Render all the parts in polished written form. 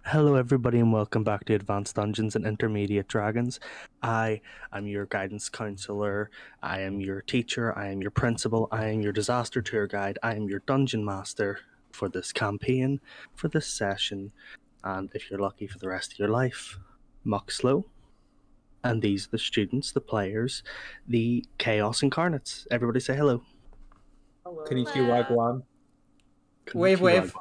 Hello, everybody, and welcome back to Advanced Dungeons and Intermediate Dragons. I am your guidance counselor. I am your teacher. I am your principal. I am your disaster tour guide. I am your dungeon master for this campaign, for this session, and if you're lucky, for the rest of your life. Muxlow. And these are the students, the players, the Chaos Incarnates. Everybody say hello. Konnichiwa, Wagwan. Wave. Wave.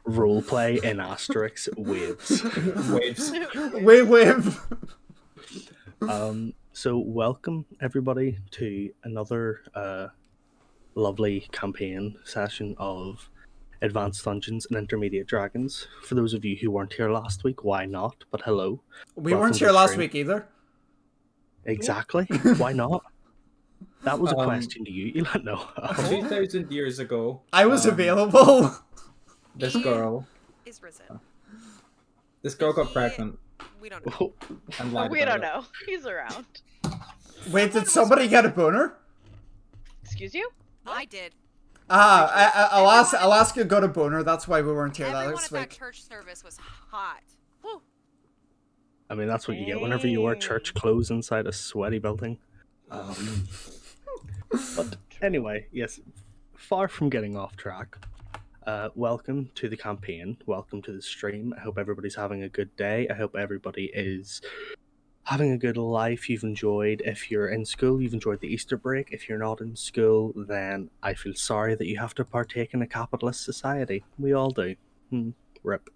Roleplay in asterisks, waves. Wave. So welcome everybody to another lovely campaign session of Advanced Dungeons and Intermediate Dragons. For those of you who weren't here last week, why not? But hello. We Welcome weren't to here the last stream. week either. Exactly. Why not? That was a question to you. You don't know. 2,000 years ago, I was available. this girl is risen. got pregnant We don't know. and lied We about don't it. know. He's around. Wait, did somebody get a boner? Excuse you? I did. Alaska got a boner. That's why we weren't here Everyone last at that week. church service was hot. Whew. I mean, that's what you get whenever you wear church clothes inside a sweaty building. But anyway, yes, far from getting off track. Welcome to the campaign. Welcome to the stream. I hope everybody's having a good day. I hope everybody is having a good life. You've enjoyed. If you're in school, you've enjoyed the Easter break. If you're not in school, then I feel sorry that you have to partake in a capitalist society. We all do. Rip.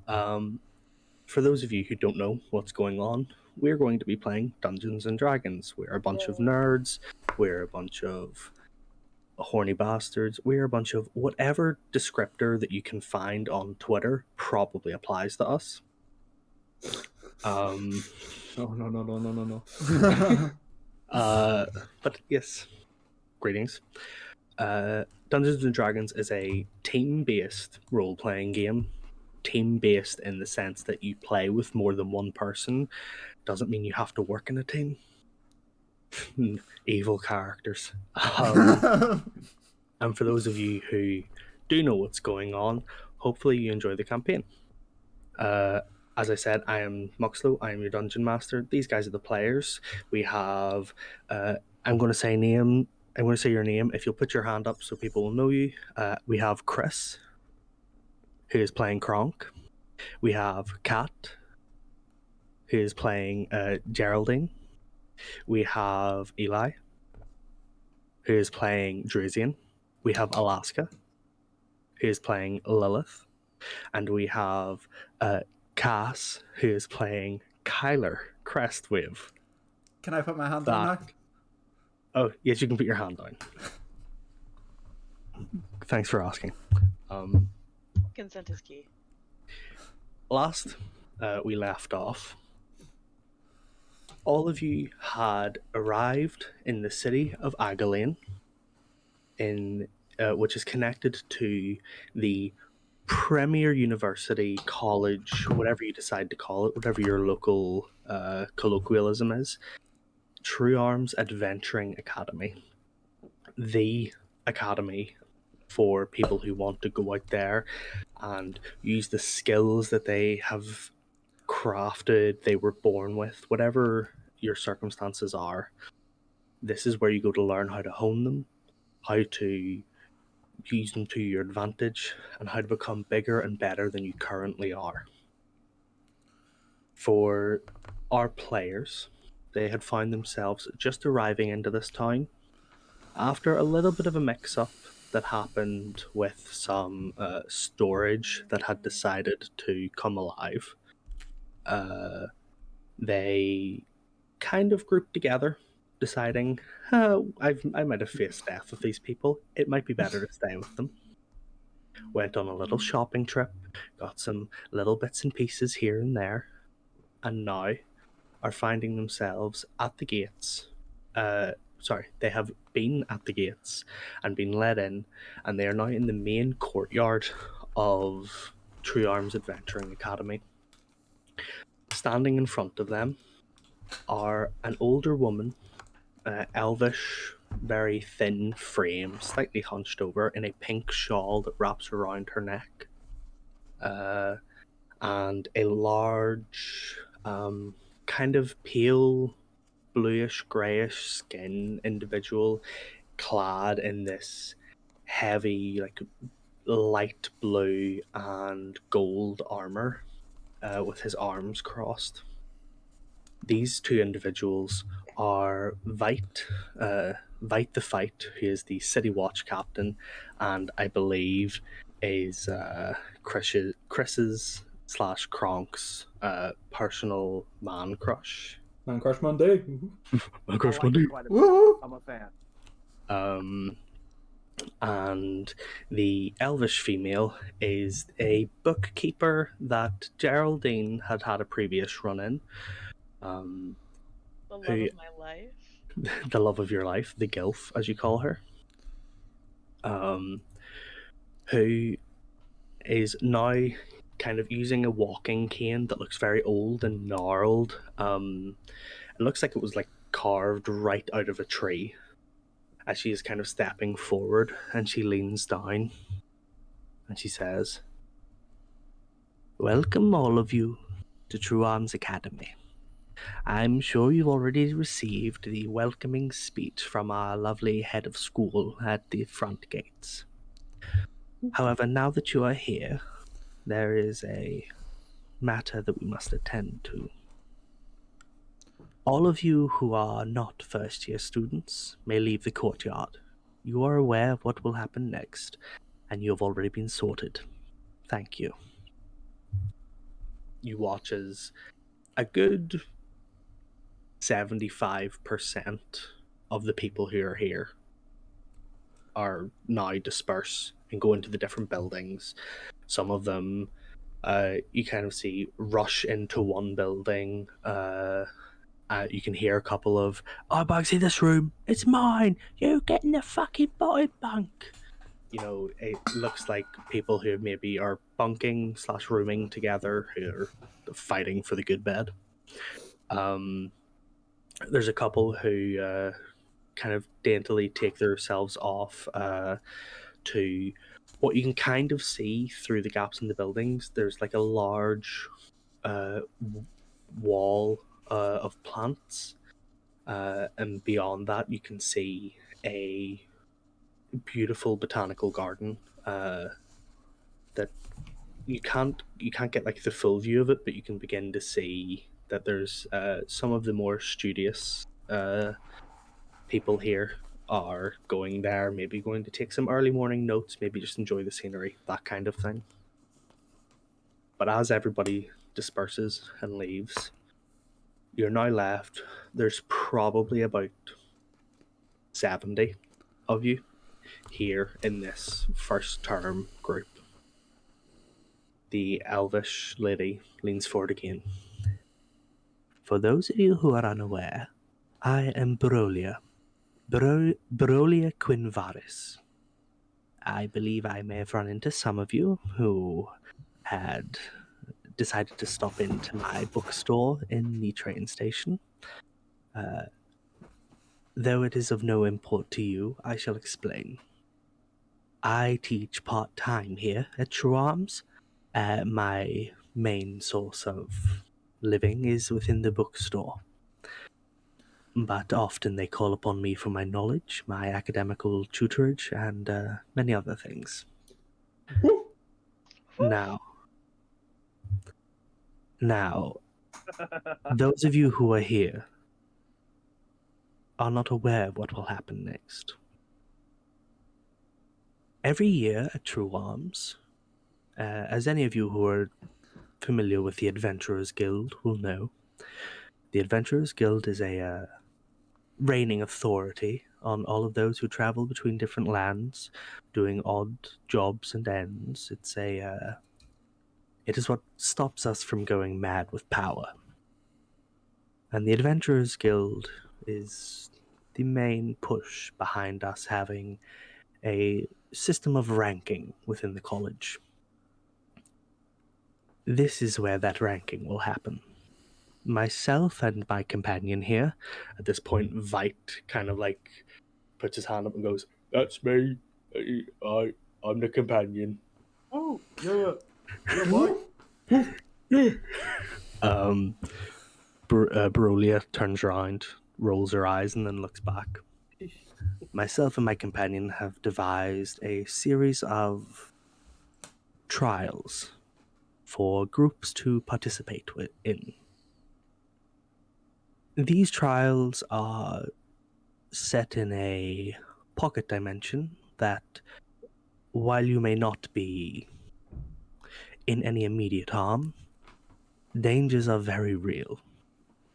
For those of you who don't know what's going on, we're going to be playing Dungeons and Dragons. We're a bunch of nerds. We're a bunch of horny bastards. We're a bunch of whatever descriptor that you can find on Twitter probably applies to us. No. But yes, greetings. Dungeons and Dragons is a team-based role-playing game. Team-based in the sense that you play with more than one person. Doesn't mean you have to work in a team. Evil characters. And for those of you who do know what's going on, hopefully you enjoy the campaign. As I said, I am Muxlow. I am your dungeon master. These guys are the players. We have. I'm going to say name. I'm going to say your name. If you'll put your hand up so people will know you. We have Chris, who is playing Kronk. We have Kat, who is playing Geraldine. We have Eli, who is playing Drusian. We have Alaska, who is playing Lilith. And we have Cass, who is playing Kyler Crestwave. Can I put my hand down now? Oh, yes, you can put your hand down. Thanks for asking. Consent is key. Last we left off, all of you had arrived in the city of Agalane, which is connected to the premier university, college, whatever you decide to call it, whatever your local colloquialism is, True Arms Adventuring Academy. The academy for people who want to go out there and use the skills that they have crafted, they were born with, whatever your circumstances are. This is where you go to learn how to hone them, how to use them to your advantage, and how to become bigger and better than you currently are. For our players, they had found themselves just arriving into this town after a little bit of a mix-up that happened with some storage that had decided to come alive. They kind of grouped together, deciding, I might have faced death with these people. It might be better to stay with them. Went on a little shopping trip, got some little bits and pieces here and there, and now are finding themselves at the gates. They have been at the gates and been let in, and they are now in the main courtyard of True Arms Adventuring Academy. Standing in front of them are an older woman, elvish, very thin frame, slightly hunched over, in a pink shawl that wraps around her neck, and a large, kind of pale, bluish greyish skin individual clad in this heavy, like light blue and gold armor, with his arms crossed. These two individuals are Vite, Vite the Fight, who is the City Watch captain, and I believe is Chris's / Kronk's personal man crush. Man Crush Monday. Man crush I like Monday. it quite a bit. Woohoo! I'm a fan. And the elvish female is a bookkeeper that Geraldine had a previous run in. The love Who- of my life. The love of your life, the Gilf, as you call her, who is now kind of using a walking cane that looks very old and gnarled. It looks like it was like carved right out of a tree. As she is kind of stepping forward, and she leans down, and she says, "Welcome all of you to True Arms Academy. I'm sure you've already received the welcoming speech from our lovely head of school at the front gates. However, now that you are here, there is a matter that we must attend to. All of you who are not first-year students may leave the courtyard. You are aware of what will happen next, and you have already been sorted. Thank you." You watch as a good 75% of the people who are here are now disperse and go into the different buildings. Some of them you kind of see rush into one building. You can hear a couple of, "Oh, Bugsy, this room, it's mine. You get in the fucking body bunk." You know, it looks like people who maybe are bunking / rooming together, who are fighting for the good bed. There's a couple who kind of daintily take themselves off to what you can kind of see through the gaps in the buildings. There's like a large wall of plants, and beyond that you can see a beautiful botanical garden that you can't get like the full view of it, but you can begin to see that there's some of the more studious people here are going there, maybe going to take some early morning notes, maybe just enjoy the scenery, that kind of thing. But as everybody disperses and leaves, you're now left. There's probably about 70 of you here in this first term group. The elvish lady leans forward again. "For those of you who are unaware, I am Barolia. Barolia Quinvaris. I believe I may have run into some of you who had decided to stop into my bookstore in the train station. Though it is of no import to you, I shall explain. I teach part-time here at True Arms. My main source of living is within the bookstore. But often they call upon me for my knowledge, my academical tutorage, and many other things. Now, those of you who are here are not aware of what will happen next. Every year at True Arms, as any of you who are familiar with the Adventurers Guild will know, the Adventurers Guild is a reigning authority on all of those who travel between different lands, doing odd jobs and ends. It is what stops us from going mad with power. And the Adventurers Guild is the main push behind us having a system of ranking within the college. This is where that ranking will happen. Myself and my companion here, at this point, Vite kind of like puts his hand up and goes, "That's me. I'm the companion." Oh, you're what? Barolia turns around, rolls her eyes, and then looks back. Myself and my companion have devised a series of trials for groups to participate in. These trials are set in a pocket dimension that, while you may not be in any immediate harm, dangers are very real.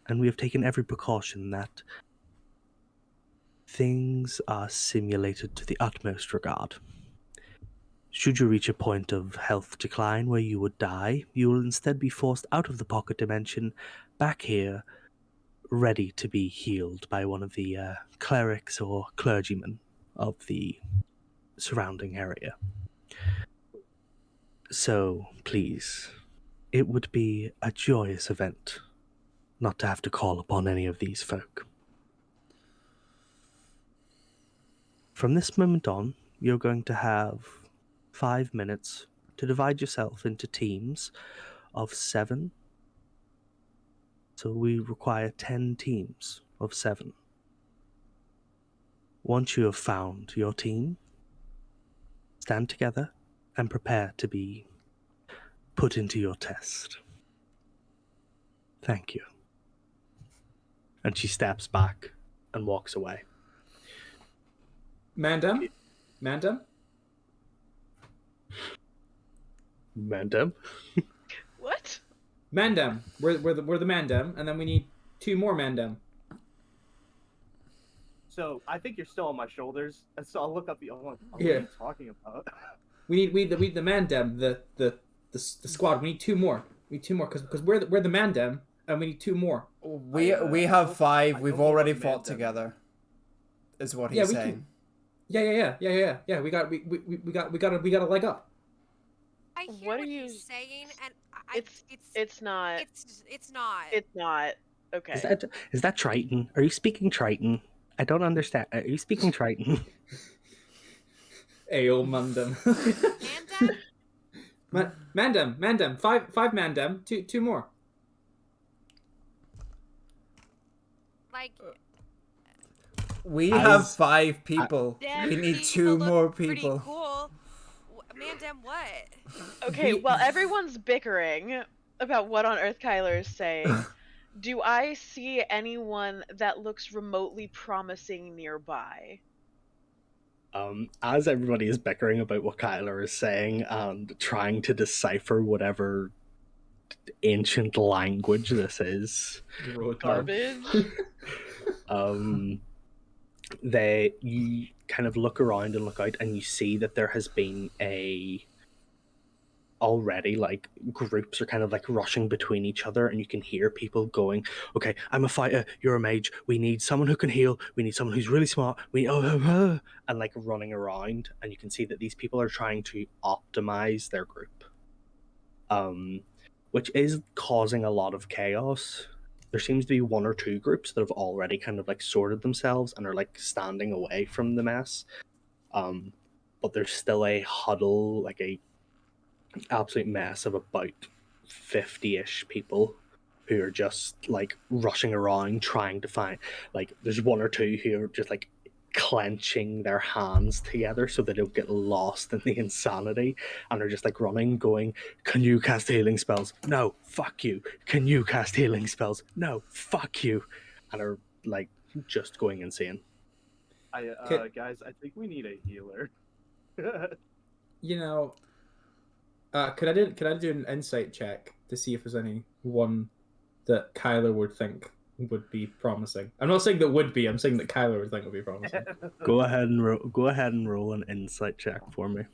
And we have taken every precaution that things are simulated to the utmost regard. Should you reach a point of health decline where you would die, you will instead be forced out of the pocket dimension, back here, ready to be healed by one of the clerics or clergymen of the surrounding area. So, please, it would be a joyous event not to have to call upon any of these folk. From this moment on, you're going to have 5 minutes to divide yourself into teams of 7. So we require 10 teams of 7. Once you have found your team, stand together and prepare to be put into your test. Thank you. And she steps back and walks away. Mandem? Mandem? Mandem? What? Mandem. We're the Mandem, and then we need 2 more Mandem. So I think you're still on my shoulders, and so I'll look up the. What are Yeah. you talking about? We need the Mandem, the squad. We need 2 more. We need 2 more because we're the Mandem, and we need 2 more. We have I 5. don't We've know already about fought Mandem. together. Is what Yeah, he's we saying. can- Yeah. We got a leg up. I hear What what, are you- he's saying, and It's not. it's not. It's not. Okay. Is that Triton? Are you speaking Triton? I don't understand. Are you speaking Triton? Ayo, Mandem. Mandem? Mandem. 5 Mandem. 2 more. Like, We As- have 5 people. them We need people 2 look more pretty people. Cool. Mandem, what? Okay, well, everyone's bickering about what on earth Kyler is saying. Do I see anyone that looks remotely promising nearby? As everybody is bickering about what Kyler is saying and trying to decipher whatever ancient language this is, Garbage? you kind of look around and look out, and you see that there has been already like groups are kind of like rushing between each other, and you can hear people going, "Okay, I'm a fighter, you're a mage, we need someone who can heal, we need someone who's really smart, and like running around, and you can see that these people are trying to optimize their group, which is causing a lot of chaos. There seems to be 1 or 2 groups that have already kind of like sorted themselves and are like standing away from the mess, but there's still a huddle, like a absolute mess of about 50-ish people who are just like rushing around trying to find, like there's 1 or 2 who are just like clenching their hands together so they don't get lost in the insanity, and are just like running going, "Can you cast healing spells? No, fuck you. Can you cast healing spells? No, fuck you," and are like just going insane. Guys, I think we need a healer. You know, could I do an insight check to see if there's any one that Kyler would think would be promising? I'm not saying that would be. I'm saying that Kyler would think would be promising. Go ahead and roll an insight check for me.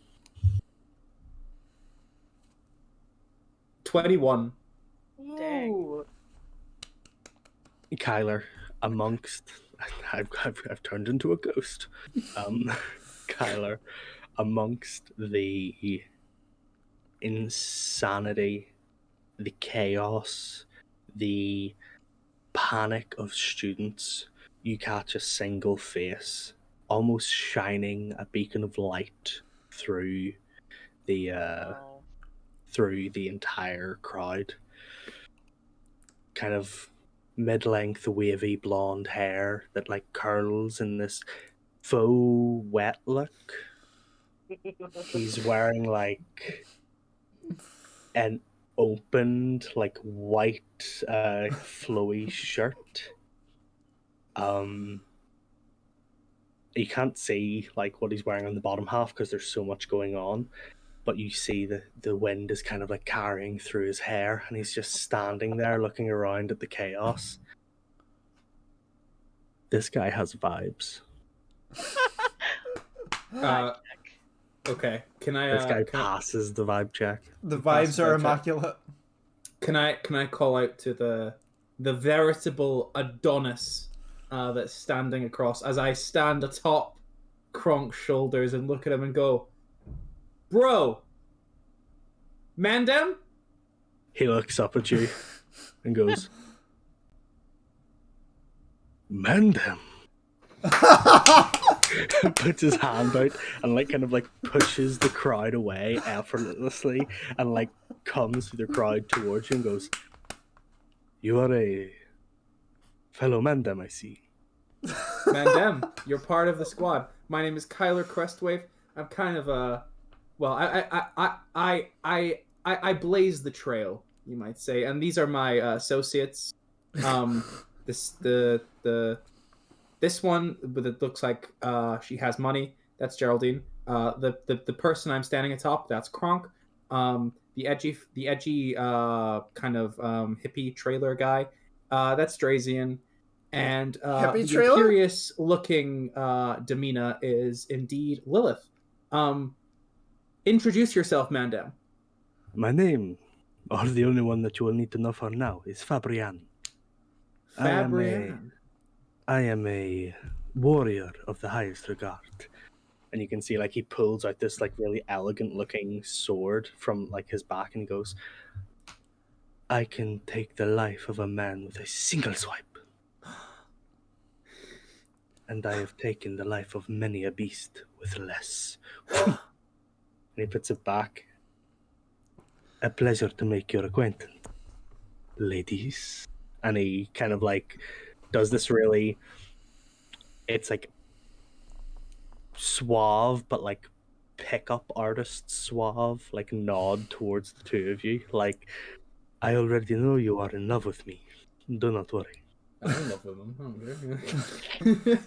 21. Dang. Ooh. Kyler, amongst I've turned into a ghost. Kyler, amongst the insanity, the chaos, the panic of students, you catch a single face almost shining a beacon of light through the Oh. through the entire crowd. Kind of mid-length, wavy blonde hair that like curls in this faux wet look. He's wearing like an opened like white flowy shirt. You can't see like what he's wearing on the bottom half because there's so much going on, but you see the wind is kind of like carrying through his hair, and he's just standing there looking around at the chaos. This guy has vibes. Okay. Can I? This guy can I- passes the vibe check. The vibes are Okay. immaculate. Can I call out to the veritable Adonis that's standing across as I stand atop Kronk's shoulders and look at him and go, "Bro, Mandem?" He looks up at you and goes, Mandem. Puts his hand out and like kind of like pushes the crowd away effortlessly and like comes through the crowd towards you and goes, "You are a fellow Mandem, I see." Mandem, you're part of the squad. My name is Kyler Crestwave. I'm kind of a, well, I blaze the trail, you might say, and these are my associates. This one, but it looks like she has money. That's Geraldine. The person I'm standing atop, that's Kronk. The edgy kind of hippie trailer guy, that's Drazian. And the Hippie trailer? imperious looking Demina is indeed Lilith. Introduce yourself, Mandem. My name, or the only one that you will need to know for now, is Fabrian. Fabrian. I am a warrior of the highest regard. And you can see like he pulls out this like really elegant looking sword from like his back and he goes, I can take the life of a man with a single swipe. And I have taken the life of many a beast with less. And he puts it back. A pleasure to make your acquaintance, ladies. And he kind of like does this really, it's like suave but like pickup artist suave like nod towards the two of you, like, I already know you are in love with me, do not worry. I'm in love with him. Okay.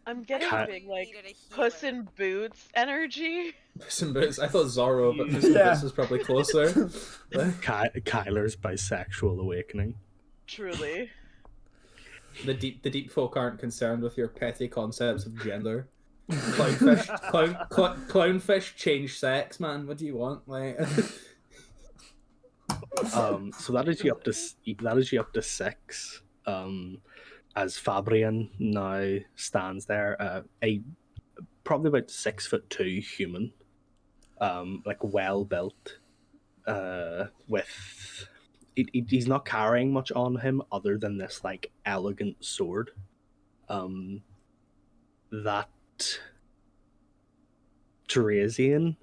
I'm getting Ky- big like Needed a healer. Puss in Boots energy. Puss in Boots. I thought Zorro, but Puss in Yeah. Boots was probably closer. Kyler's bisexual awakening. Truly. The deep folk aren't concerned with your petty concepts of gender. Clownfish change sex, man. What do you want? Like, So that is you up to 6. As Fabrian now stands there, a probably about 6'2" human, like well built, with he's not carrying much on him other than this like elegant sword. That Drazian,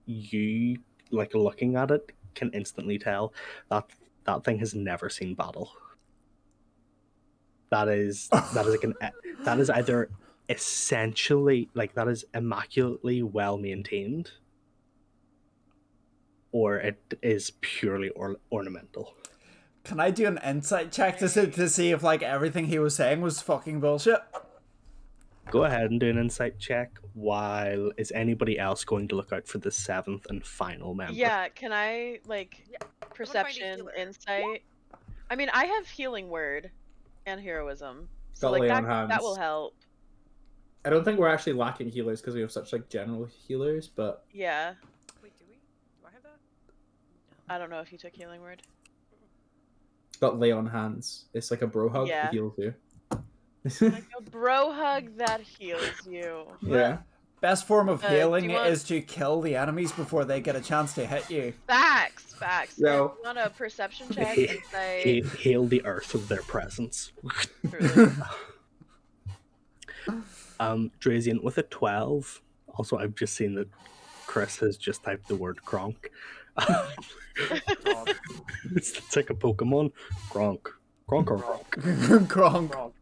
you like looking at it can instantly tell that that thing has never seen battle. That is like that is either essentially like that is immaculately well maintained, or it is purely ornamental. Can I do an insight check to see if like everything he was saying was fucking bullshit? Go ahead and do an insight check. While is anybody else going to look out for the 7th and final member? Yeah, can I like find a perception, healer. insight? I mean, I have healing word and heroism. So Got like lay that, on that hands. will help. I don't think we're actually lacking healers because we have such like general healers, but Yeah. Wait, do we? Do I have that? I don't know if you took healing word. got lay on hands. It's like a bro hug Yeah. to heal you. Like a bro hug that heals you. Yeah. Best form of Do you healing want- is to kill the enemies before they get a chance to hit you. Facts. Yo. You want a perception check? He- Insight. Heal the earth of their presence. Truly. Drazian with a 12. Also, I've just seen that Chris has just typed the word Gronk. It's like a Pokemon. Gronk. Gronk or Gronk. Gronk.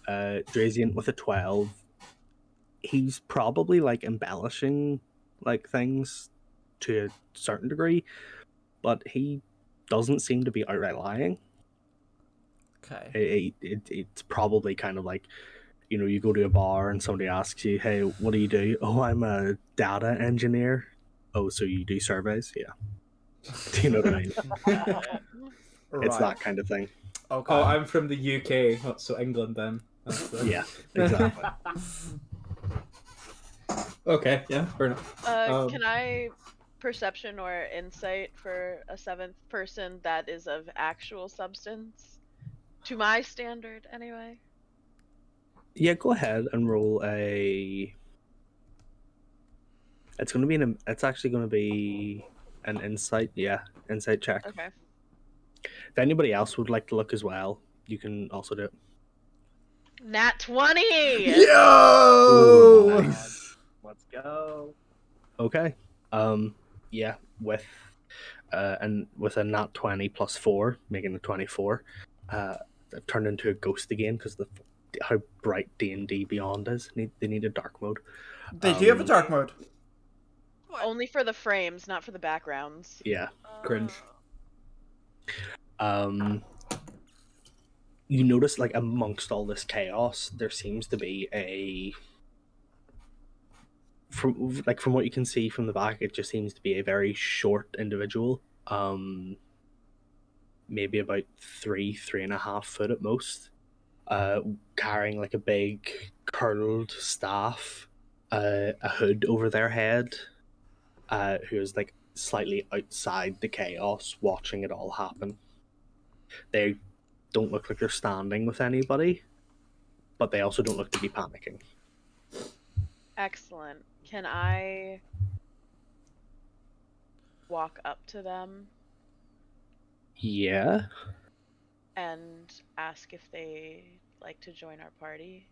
Drazian with a 12. He's probably like embellishing like things to a certain degree, but he doesn't seem to be outright lying. Okay. It's probably kind of like, you know, you go to a bar and somebody asks you, hey, what do you do? Oh, I'm a data engineer. Oh, so you do surveys? Yeah. Do you know what I mean? It's that kind of thing. Okay. Oh, I'm from the UK, so England then. That's the- Yeah, exactly. Okay, yeah, fair enough. Can I perception or insight for a 7th person that is of actual substance? To my standard, anyway. Yeah, go ahead and roll a. It's going to be it's actually going to be an insight. Yeah, insight check. Okay. If anybody else would like to look as well, you can also do it. Nat 20! Yo! Nice. Let's go. Okay. Yeah, with with a nat 20 plus 4, making a 24. I've turned into a ghost again because how bright D&D Beyond is. They need a dark mode. They do have a dark mode. What? Only for the frames, not for the backgrounds. Yeah. Cringe. You notice, like, amongst all this chaos, there seems to be from what you can see from the back, it just seems to be a very short individual. Maybe about 3.5 foot at most, carrying like a big curled staff, a hood over their head, who is like slightly outside the chaos, watching it all happen. They don't look like they're standing with anybody, but they also don't look to be panicking. Excellent. Can I walk up to them Yeah. and ask if they like to join our party?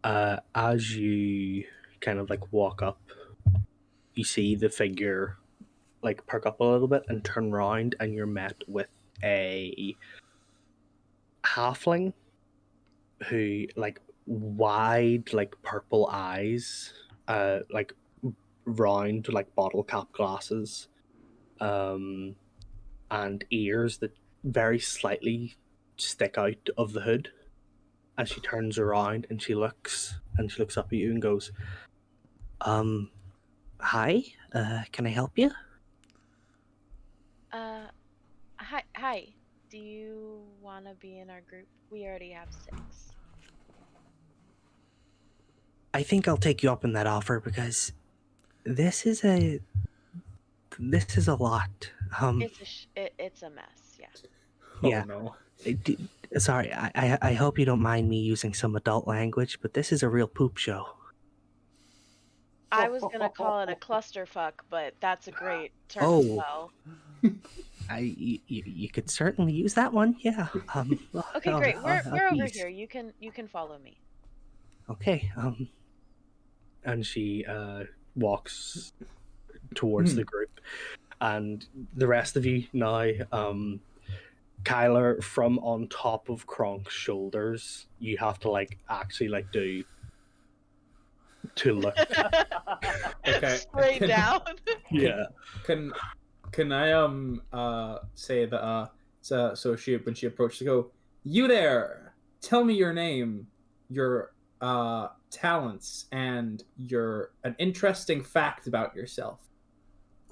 As you kind of like walk up, you see the figure like perk up a little bit and turn around, and you're met with a halfling who like wide like purple eyes, like round like bottle cap glasses, and ears that very slightly stick out of the hood. As she turns around and she looks up at you and goes, hi, can I help you? Hi. Do you want to be in our group? We already have 6. I think I'll take you up on that offer because this is a lot. It's a mess, yeah. Oh Yeah. no. Sorry, I hope you don't mind me using some adult language, but this is a real poop show. I was gonna call it a clusterfuck, but that's a great term as Oh. well. You could certainly use that one, yeah. Okay, I'll- great. We're I'll over ease. here. You can follow me. Okay. And she walks towards the group, and the rest of you now. Kyler, from on top of Kronk's shoulders, you have to like actually like do to look. Okay. Straight down. Yeah. Can I say that so she when she approached to go, you there, tell me your name, your talents, and an interesting fact about yourself.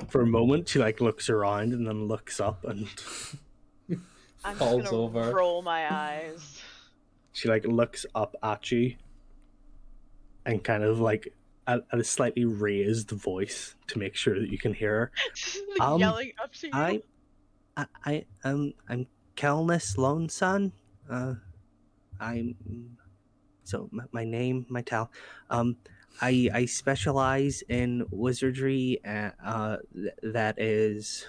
For a moment, she like looks around and then looks up, and I'm Falls just gonna over. roll my eyes. she like looks up at you, and kind of like at a slightly raised voice to make sure that you can hear her. Yelling up to you. I'm Kelnus Lone Sun. My name, my tal. I specialize in wizardry. That is,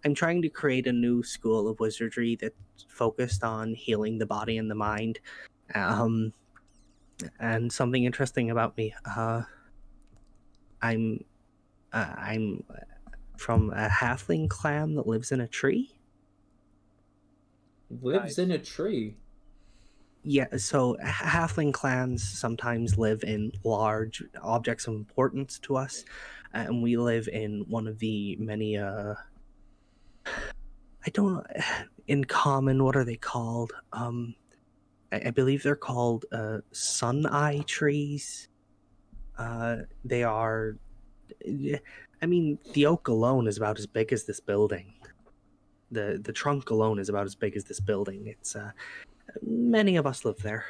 I'm trying to create a new school of wizardry that's focused on healing the body and the mind. Um, and something interesting about me. I'm from a halfling clan that lives in a tree. Lives Nice. in a tree. Yeah, so halfling clans sometimes live in large objects of importance to us, and we live in one of the many I don't know, in common, what are they called? I believe they're called sun eye trees. They are, I mean, the oak alone is about as big as this building. The trunk alone is about as big as this building. It's many of us live there.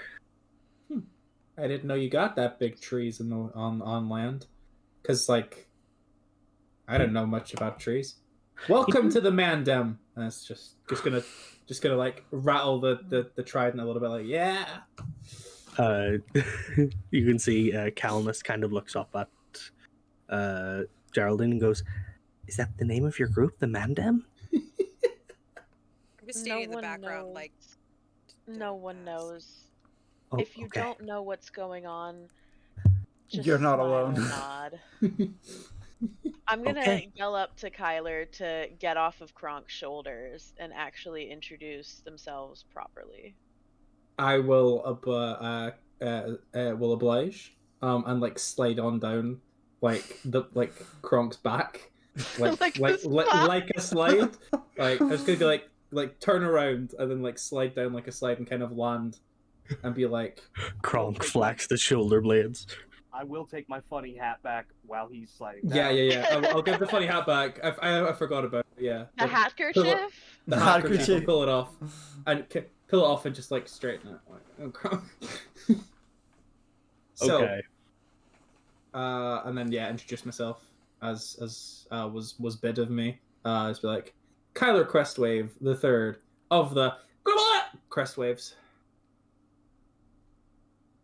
I didn't know you got that big trees in the on land. Cause like, I don't know much about trees. Welcome to the Mandem. And it's just gonna like rattle the trident a little bit. Like, yeah. You can see Calnus kind of looks up at Geraldine and goes, "Is that the name of your group, the Mandem?" I'm just standing in the background, like. No don't one ask. knows. Oh, If you okay. don't know what's going on, just You're not smile alone. and nod. I'm gonna Okay. yell up to Kyler to get off of Kronk's shoulders and actually introduce themselves properly. I will will oblige. And like slide on down like Kronk's back. Like a slide. Like a slide. Like I was gonna be like turn around and then like slide down like a slide and kind of land and be like, Kronk flexed the shoulder blades. I will take my funny hat back while he's sliding yeah, down. yeah. I'll give the funny hat back. I forgot about it. Yeah. The hat kerchief? The The hat handkerchief. kerchief. Pull it off and pull it off and just like straighten it. Like, oh, Kronk. So, Okay. and then yeah, introduce myself as was bid of me. Just be like, Kyler Crestwave the third of the Crestwaves.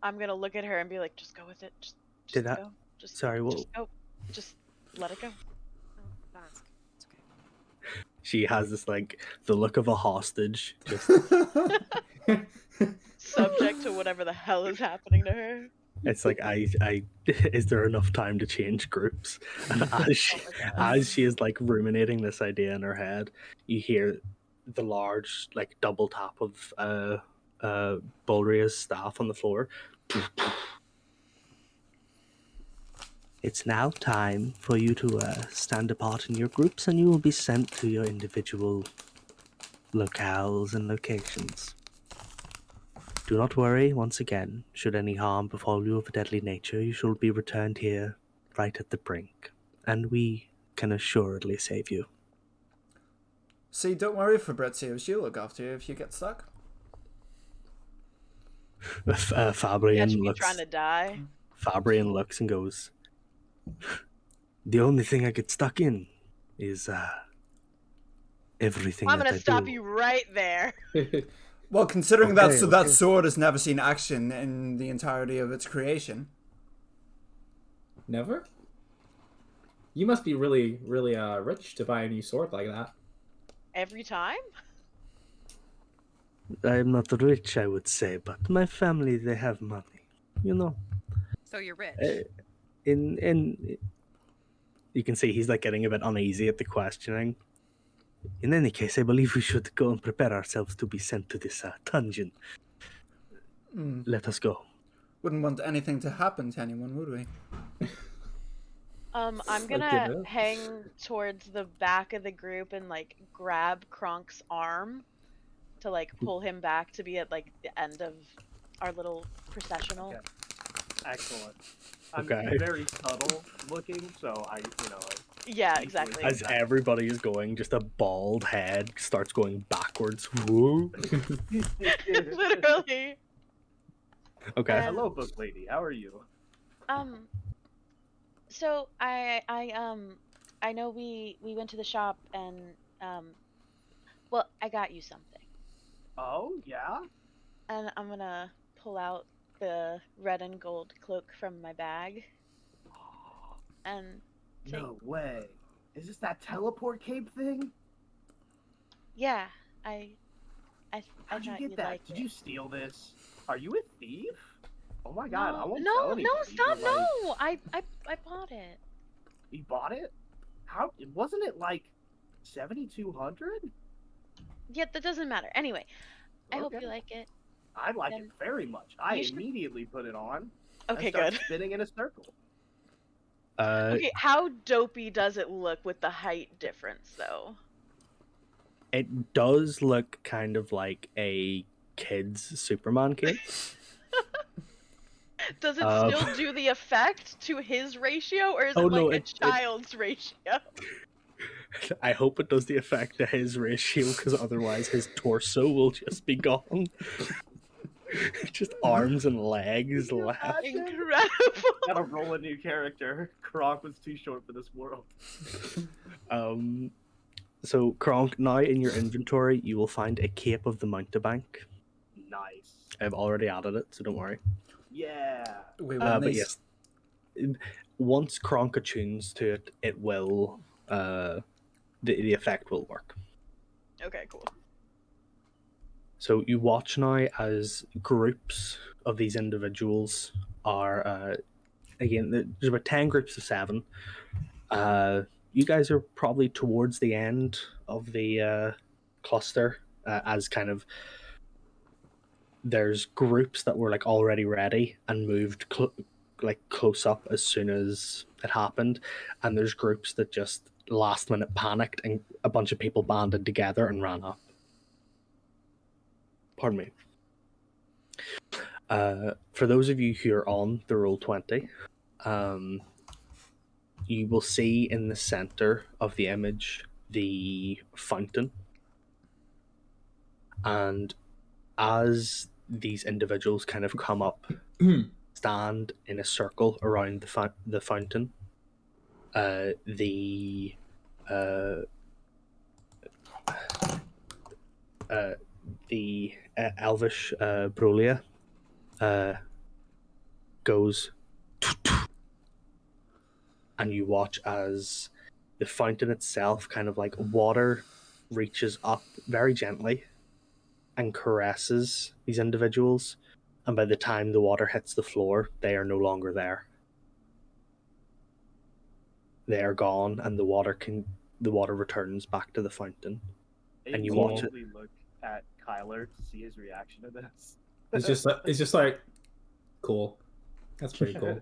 I'm gonna look at her and be like, just go with it. Just Did I- go. Just Sorry, what? just go. Just let it go. No, ask. It's okay. She has this like the look of a hostage. Just Subject to whatever the hell is happening to her. it's like I is there enough time to change groups? And as she is like ruminating this idea in her head, you hear the large like double tap of Bulria's staff on the floor. It's now time for you to stand apart in your groups, and you will be sent to your individual locales and locations. Do not worry, once again, should any harm befall you of a deadly nature, you shall be returned here right at the brink, and we can assuredly save you. See, don't worry, Fabrizio. She'll look after you if you get stuck. Fabrian Catch me looks. trying to die. Fabrian looks and goes, "The only thing I get stuck in is everything I'm that gonna I stop do." you right there. Well, considering Okay, that okay. sword has never seen action in the entirety of its creation. Never. You must be really, really rich to buy a new sword like that. Every time? I'm not rich, I would say, but my family, they have money. You know. So you're rich. In you can see he's like getting a bit uneasy at the questioning. In any case, I believe we should go and prepare ourselves to be sent to this dungeon. Let us go. Wouldn't want anything to happen to anyone, would we? I'm Okay, gonna no. hang towards the back of the group and like grab Kronk's arm to like pull him back to be at like the end of our little processional. Okay. Excellent. I'm Okay. very subtle looking, so I, you know, like, Yeah, exactly. As everybody is going, just a bald head starts going backwards. Whoa. Literally. Okay. Hello, book lady. How are you? So I know we went to the shop and well, I got you something. Oh, yeah? And I'm gonna pull out the red and gold cloak from my bag and take... No way. Is this that teleport cape thing? Yeah, I How'd you thought get you'd that? like Did it. you steal this? Are you a thief? Oh my god, I won't no, tell no, anybody, stop, but, like, no! I bought it. You bought it? How wasn't it like 7,200? Yeah, that doesn't matter. Anyway, I hope Okay. you like it. I like it Then very much. I you should- immediately put it on. Okay, and start good. spinning in a circle. Okay, how dopey does it look with the height difference, though? It does look kind of like a kid's Superman cape. Does it Um, still do the effect to his ratio, or is Oh, it no, like a it- child's ratio? I hope it does the effect to his ratio, because otherwise his torso will just be gone. Just arms and legs Can you left. imagine? Incredible. Gotta roll a new character. Kronk was too short for this world. So Kronk, now in your inventory, you will find a cape of the mountebank. Nice. I've already added it, so don't worry. Yeah. We But these. yes, once Kronk attunes to it, it will. The effect will work. Okay, cool. So you watch now as groups of these individuals are, again, there's about 10 groups of 7. You guys are probably towards the end of the cluster, as kind of there's groups that were like already ready and moved close up as soon as it happened, and there's groups that just last minute panicked and a bunch of people banded together and ran up. Pardon me. For those of you who are on the Roll20, you will see in the center of the image the fountain. And as these individuals kind of come up, stand in a circle around the fountain, the elvish Brolia goes, and you watch as the fountain itself, kind of like water, reaches up very gently and caresses these individuals, and by the time the water hits the floor, they are no longer there. They are gone, and the water returns back to the fountain. And you watch it. Look at Kyler to see his reaction to this. It's just like cool. That's pretty cool.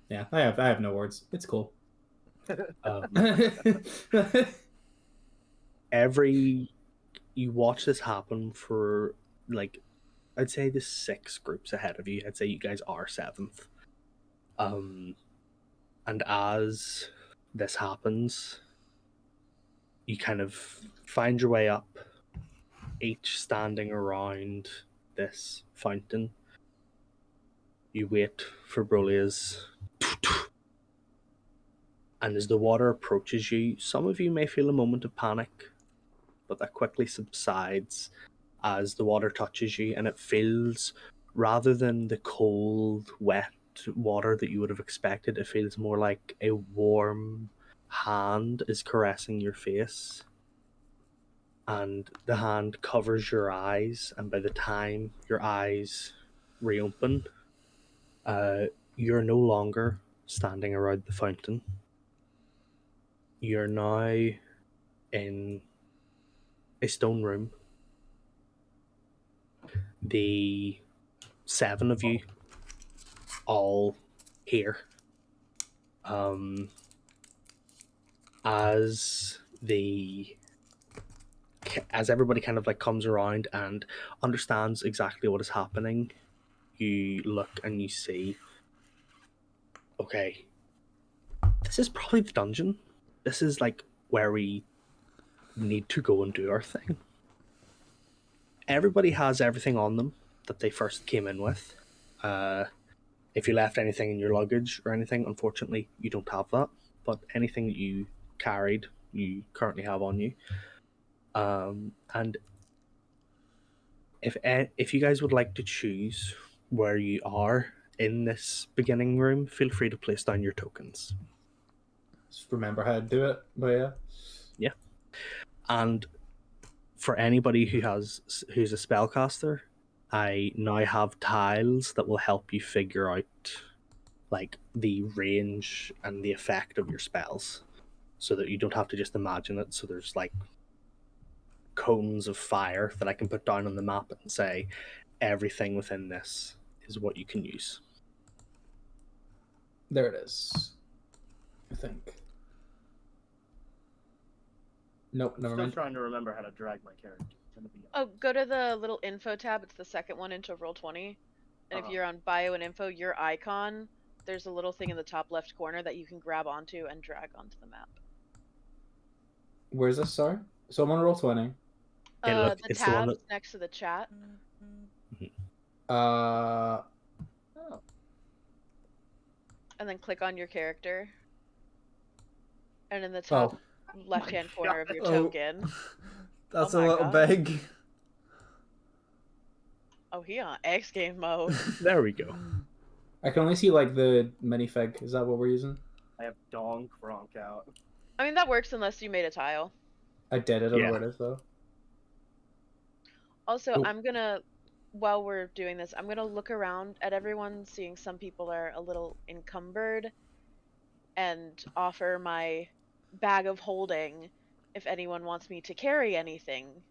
Yeah, I have no words. It's cool. You watch this happen for, like, I'd say the 6 groups ahead of you. I'd say you guys are 7th. And as this happens, you kind of find your way up, each standing around this fountain. You wait for Brolia's, and as the water approaches you, some of you may feel a moment of panic, but that quickly subsides as the water touches you, and it feels, rather than the cold, wet water that you would have expected, it feels more like a warm hand is caressing your face. And the hand covers your eyes, and by the time your eyes reopen, you're no longer standing around the fountain. You're now in a stone room. The 7 of you all here. As everybody kind of like comes around and understands exactly what is happening, you look and you see, okay, this is probably the dungeon. This is like where we need to go and do our thing. Everybody has everything on them that they first came in with. If you left anything in your luggage or anything, unfortunately, you don't have that. But anything that you carried, you currently have on you. And if you guys would like to choose where you are in this beginning room, feel free to place down your tokens. Just remember how to do it, but yeah. Yeah. And for anybody who's a spellcaster, I now have tiles that will help you figure out like the range and the effect of your spells, so that you don't have to just imagine it. So there's like cones of fire that I can put down on the map and say everything within this is what you can use. There it is. I think. Nope, never Still mind. trying to remember how to drag my character. It's gonna be- Oh, go to the little info tab. It's the second one into Roll20. And if Uh-huh. you're on bio and info, your icon, there's a little thing in the top left corner that you can grab onto and drag onto the map. Where's this? Sorry. So I'm on Roll20. look, The it's the one tab that- next to the chat. Oh. And then click on your character. And in the top left-hand corner of your Oh. token. That's Oh a my little God. big. Oh, he on X game mode. There we go. I can only see like the minifig. Is that what we're using? I have Dong Kronk out. I mean, that works unless you made a tile. I did. I don't Yeah. know where it is though. Also, Cool. I'm gonna, while we're doing this, I'm gonna look around at everyone, seeing some people are a little encumbered, and offer my bag of holding if anyone wants me to carry anything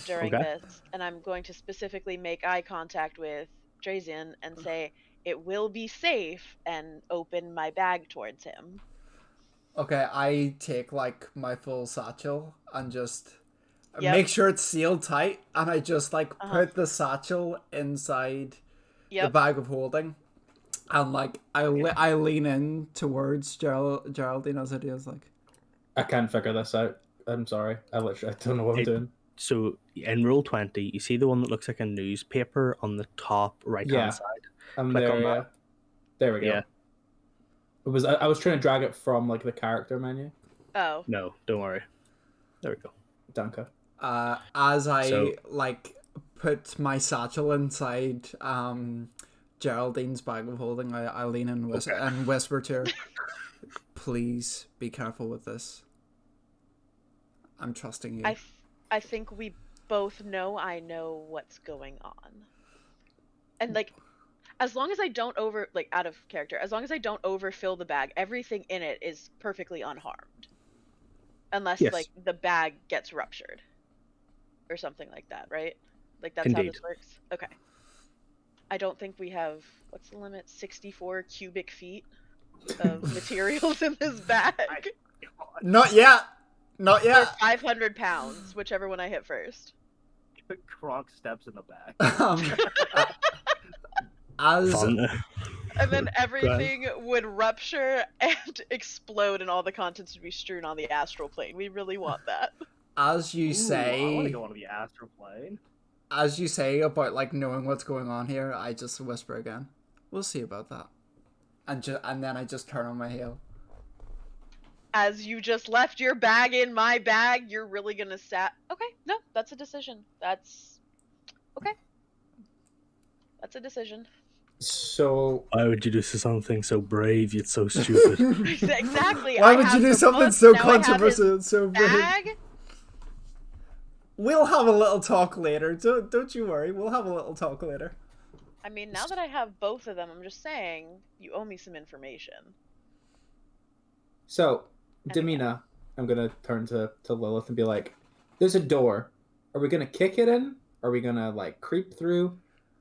during Okay. this. And I'm going to specifically make eye contact with Drazian and say, it will be safe, and open my bag towards him. Okay, I take like my full satchel and just Yep. make sure it's sealed tight, and I just like Uh-huh. put the satchel inside the Yep. bag of holding, and like I lean in towards Geraldine as it is like. I can't figure this out. I'm sorry. I don't know what I'm It- doing. So in Roll20, you see the one that looks like a newspaper on the top right-hand Yeah. side? I'm click there. on that. Yeah. There we go. Yeah. It was. I was trying to drag it from like the character menu. Oh, No, don't worry. There we go. Danke. As I So- like put my satchel inside Geraldine's bag of holding, I lean in and whisper to her, "Please be careful with this. I'm trusting you." I think we both know I know what's going on. And like, as long as I don't out of character, as long as I don't overfill the bag, everything in it is perfectly unharmed. Unless Yes. like the bag gets ruptured. Or something like that, right? Like that's how Indeed. this works? Okay. I don't think we have, what's the limit? 64 cubic feet of materials in this bag. Not yet. Not Or yet. 500 pounds, whichever one I hit first. Kronk steps in the back. As Fun. And then everything would rupture and explode, and all the contents would be strewn on the astral plane. We really want that. as you Ooh, I want to say, go on the astral plane. as you say about like knowing what's going on here, I just whisper again. We'll see about that. And then I just turn on my heel. As you just left your bag in my bag, you're really gonna Okay, no, that's a decision. That's okay. That's a decision. So Why would you do something so brave yet so stupid? Exactly. Why I would have you do the something book, so now I have his controversial and so big? Bag. We'll have a little talk later. Don't you worry. We'll have a little talk later. I mean, now that I have both of them, I'm just saying you owe me some information. Demina, I'm gonna turn to Lilith and be like, "There's a door. Are we gonna kick it in? Are we gonna like creep through?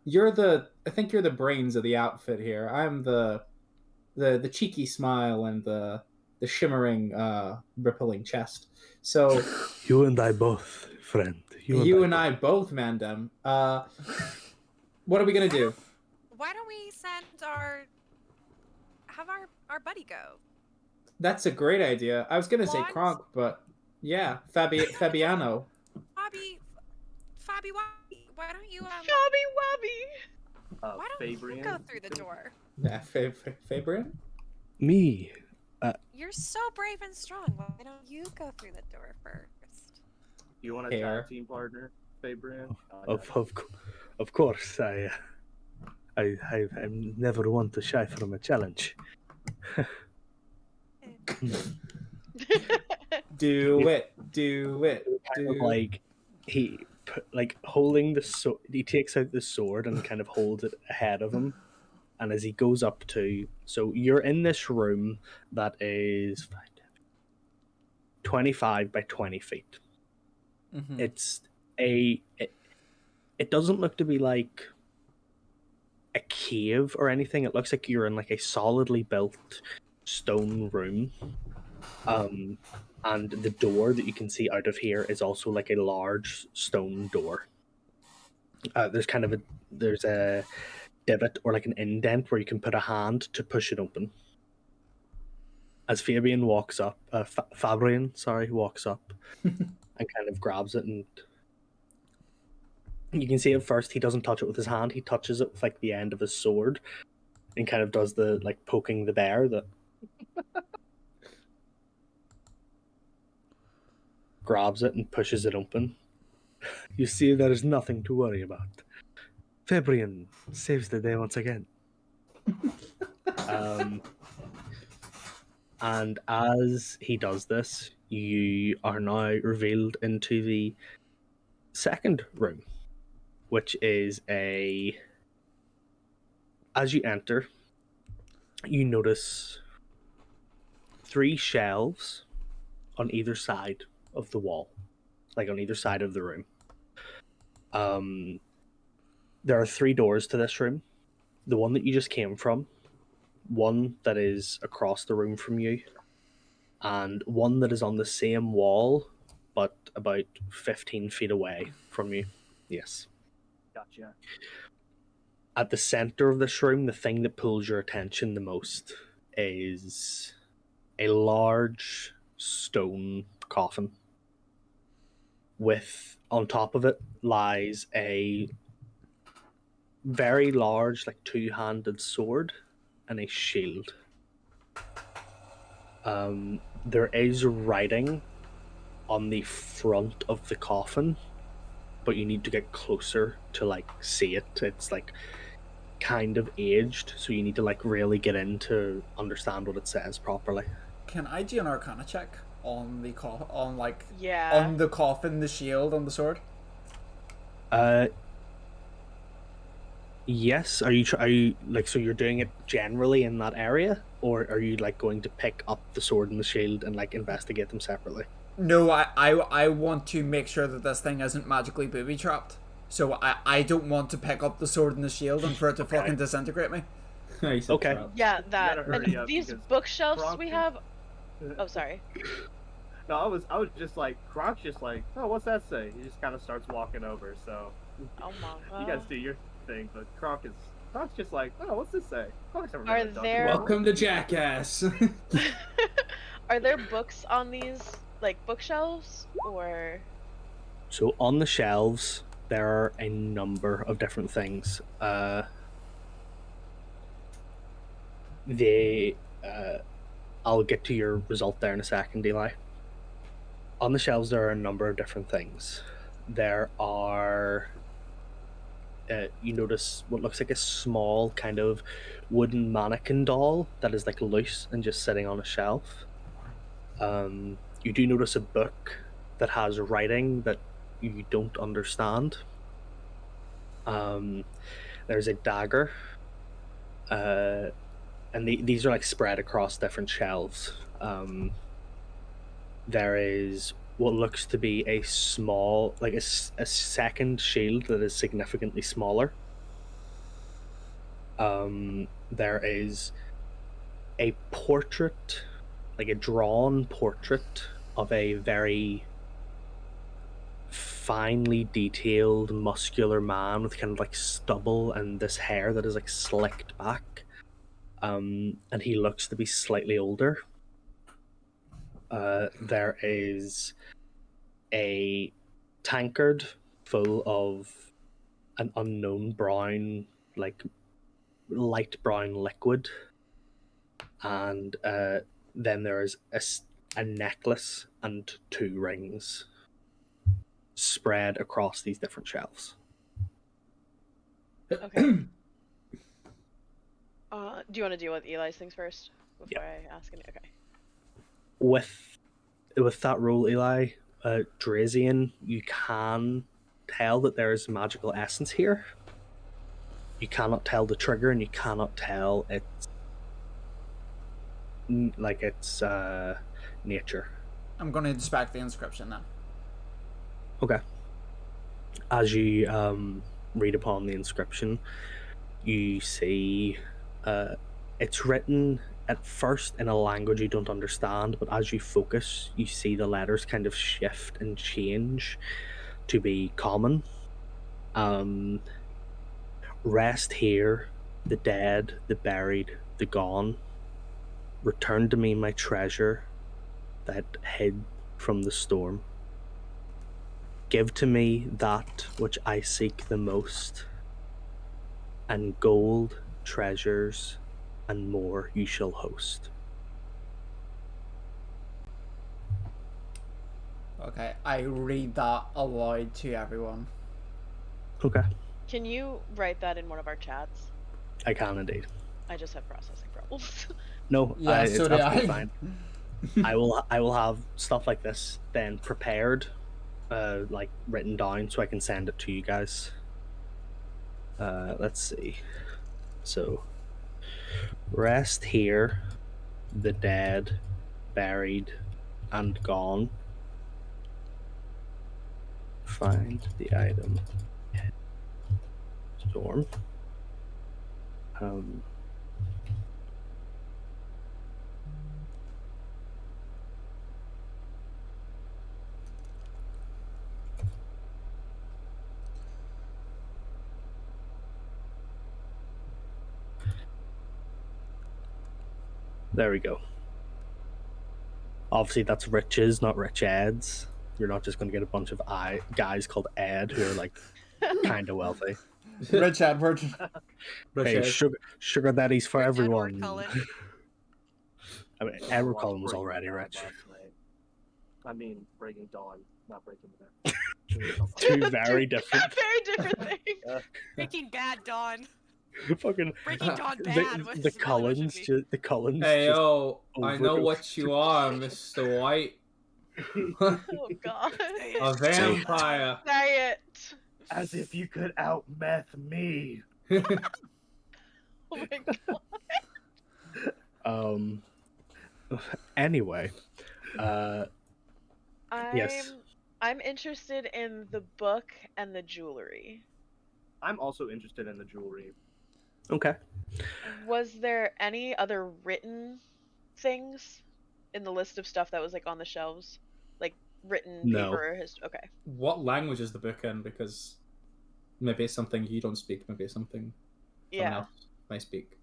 I think you're the brains of the outfit here. I'm the cheeky smile and the shimmering, rippling chest. So You and I both, friend. you and I both, Mandem. What are we gonna do? Why don't we have our buddy go? That's a great idea. I was gonna say What? Kronk, but yeah, Fabiano. Fabi, why don't you Fabby Wabby! why don't you Fabrian. go through the door? Yeah, Fabian. Me. You're so brave and strong. Why don't you go through the door first? You want a Hair. tag team partner, Fabrian? Of course, I'm never one to shy from a challenge. Do it. Kind of like he like holding the sword. He takes out the sword and kind of holds it ahead of him. And as he goes up to, so you're in this room that is 25 by 20 feet. Mm-hmm. It's it doesn't look to be like a cave or anything. It looks like you're in like a solidly built stone room. And the door that you can see out of here is also like a large stone door. There's a divot or like an indent where you can put a hand to push it open. As Fabian walks up, Fabrian, walks up and kind of grabs it, and you can see at first he doesn't touch it with his hand. He touches it with like the end of his sword, and kind of does the like poking the bear that grabs it and pushes it open. You see, there is nothing to worry about. Fabrian saves the day once again. And as he does this, you are now revealed into the second room, which is as you enter, you notice 3 shelves on either side of the wall, like on either side of the room. There are 3 doors to this room. The one that you just came from, one that is across the room from you, and one that is on the same wall, but about 15 feet away from you. Yes. Gotcha. At the center of this room, the thing that pulls your attention the most is a large stone coffin. On top of it lies a very large, like 2-handed sword and a shield. There is writing on the front of the coffin, but you need to get closer to like see it. It's like kind of aged, so you need to like really get in to understand what it says properly. Can I do an Arcana check on the on Yeah. the coffin, the shield, and the sword? Yes. Are you like, so you're doing it generally in that area, or are you like going to pick up the sword and the shield and like investigate them separately? No, I want to make sure that this thing isn't magically booby trapped. So I don't want to pick up the sword and the shield and for it to fucking disintegrate me. Okay. Yeah, that. gotta hurry up These because bookshelves Kronk we is- have. Oh, sorry. No, I was just like, Kronk's just like, oh, what's that say? He just kind of starts walking over. So Oh my you guys do your thing, but Kronk's just like, oh, what's this say? Kronk's never Are read a document. there- Welcome to Jackass. Are there books on these like bookshelves or? So on the shelves there are a number of different things. I'll get to your result there in a second, Eli. On the shelves there are a number of different things. There are you notice what looks like a small kind of wooden mannequin doll that is like loose and just sitting on a shelf. You do notice a book that has writing that you don't understand. There's a dagger, and these are like spread across different shelves. There is what looks to be a small, like a second shield that is significantly smaller. There is a portrait, like a drawn portrait of a very finely detailed muscular man with kind of like stubble and this hair that is like slicked back, and he looks to be slightly older. There is a tankard full of an unknown brown, like light brown liquid, and then there is a necklace and 2 rings spread across these different shelves. Okay. Do you want to deal with Eli's things first before I ask any? Okay. With that roll, Eli, Drazian, you can tell that there is magical essence here. You cannot tell the trigger, and you cannot tell its nature. I'm going to inspect the inscription now. Okay. As you read upon the inscription, you see it's written at first in a language you don't understand, but as you focus, you see the letters kind of shift and change to be common. Rest here, the dead, the buried, the gone. Return to me my treasure that hid from the storm. Give to me that which I seek the most, and gold, treasures, and more you shall host. Okay, I read that aloud to everyone. Okay, Can you write that in one of our chats? I can indeed. I just have processing problems. No, Yeah, it's so do absolutely I. fine. I will have stuff like this then prepared, like written down, so I can send it to you guys. Let's see. So, rest here, the dead, buried, and gone. Find the item. Storm. There we go. Obviously, that's riches, not rich ads. You're not just going to get a bunch of guys called Ed who are like kind of wealthy. Rich Edward. Hey, sugar daddies for Rich everyone. Edward Cullen. I mean, Edward Watched Cullen was Breaking already Dawn rich. last night. I mean, Breaking Dawn, not Breaking Dawn. Two very different. Very different things. Breaking Bad Dawn. Fucking Breaking Dawn Bad was the Cullens. The Cullens. Hey just yo, I know overdosed. what you are, Mr. White. Oh god. A vampire. Say it. As if you could out meth me. Oh my god. Anyway, I'm Yes. I'm interested in the book and the jewelry. I'm also interested in the jewelry. okay. Was there any other written things in the list of stuff that was like on the shelves? Like written No. paper or okay. What language is the book in? Because maybe it's something you don't speak, maybe it's something someone Yeah. else might speak.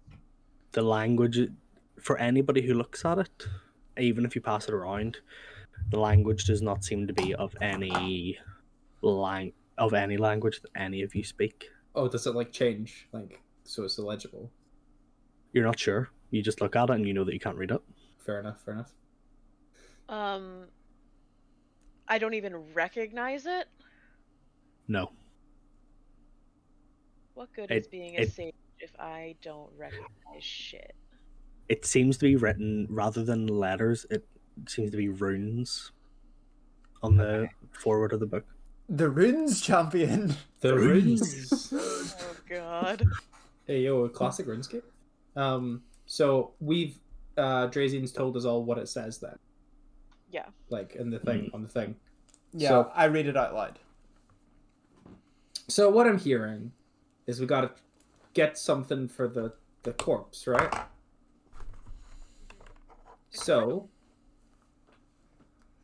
The language for anybody who looks at it, even if you pass it around, the language does not seem to be of any language that any of you speak. Oh, does it like change? Like, so it's illegible? You're not sure. You just look at it and you know that you can't read it. Fair enough, fair enough. I don't even recognize it. No. What good It- is being a it- sage if I don't recognize shit? It seems to be written rather than letters. It seems to be runes on the forward of the book. The runes champion. The Runes. runes. Oh god. Hey yo, classic RuneScape. So we've Drazian's told us all what it says then. Yeah. Like in the thing on the thing. Yeah, So- I read it out loud. So what I'm hearing is we gotta get something for the corpse, right? So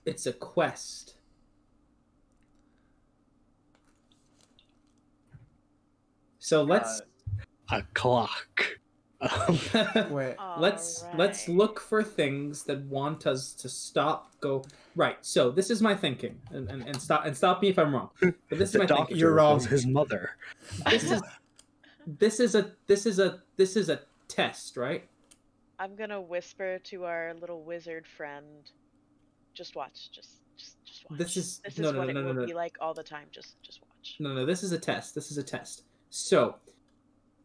it's a quest. So let's A clock. Wait. let's Alright. look for things that want us to go right. So this is my thinking, and stop me if I'm wrong. But this is The my doctor thinking. You're wrong. was his mother. This is a test, right? I'm gonna whisper to our little wizard friend. Just watch. Just watch. This is what no, it will no. be like all the time. Just watch. No, this is a test. This is a test. So,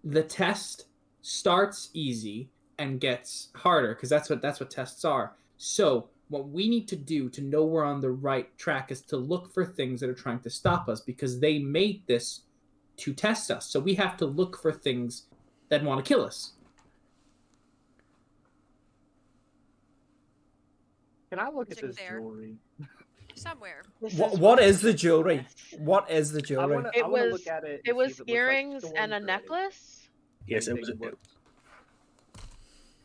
the test starts easy and gets harder because that's what tests are. So, What we need to do to know we're on the right track is to look for things that are trying to stop us, because they made this to test us. So we have to look for things that want to kill us. Can I look Is at it this there? jewelry? Somewhere. What is the jewelry? What is the I jewelry? want It to was- look at it. It and see was if it looks like earrings stones and a or anything. necklace. Yes, it Anything was. what-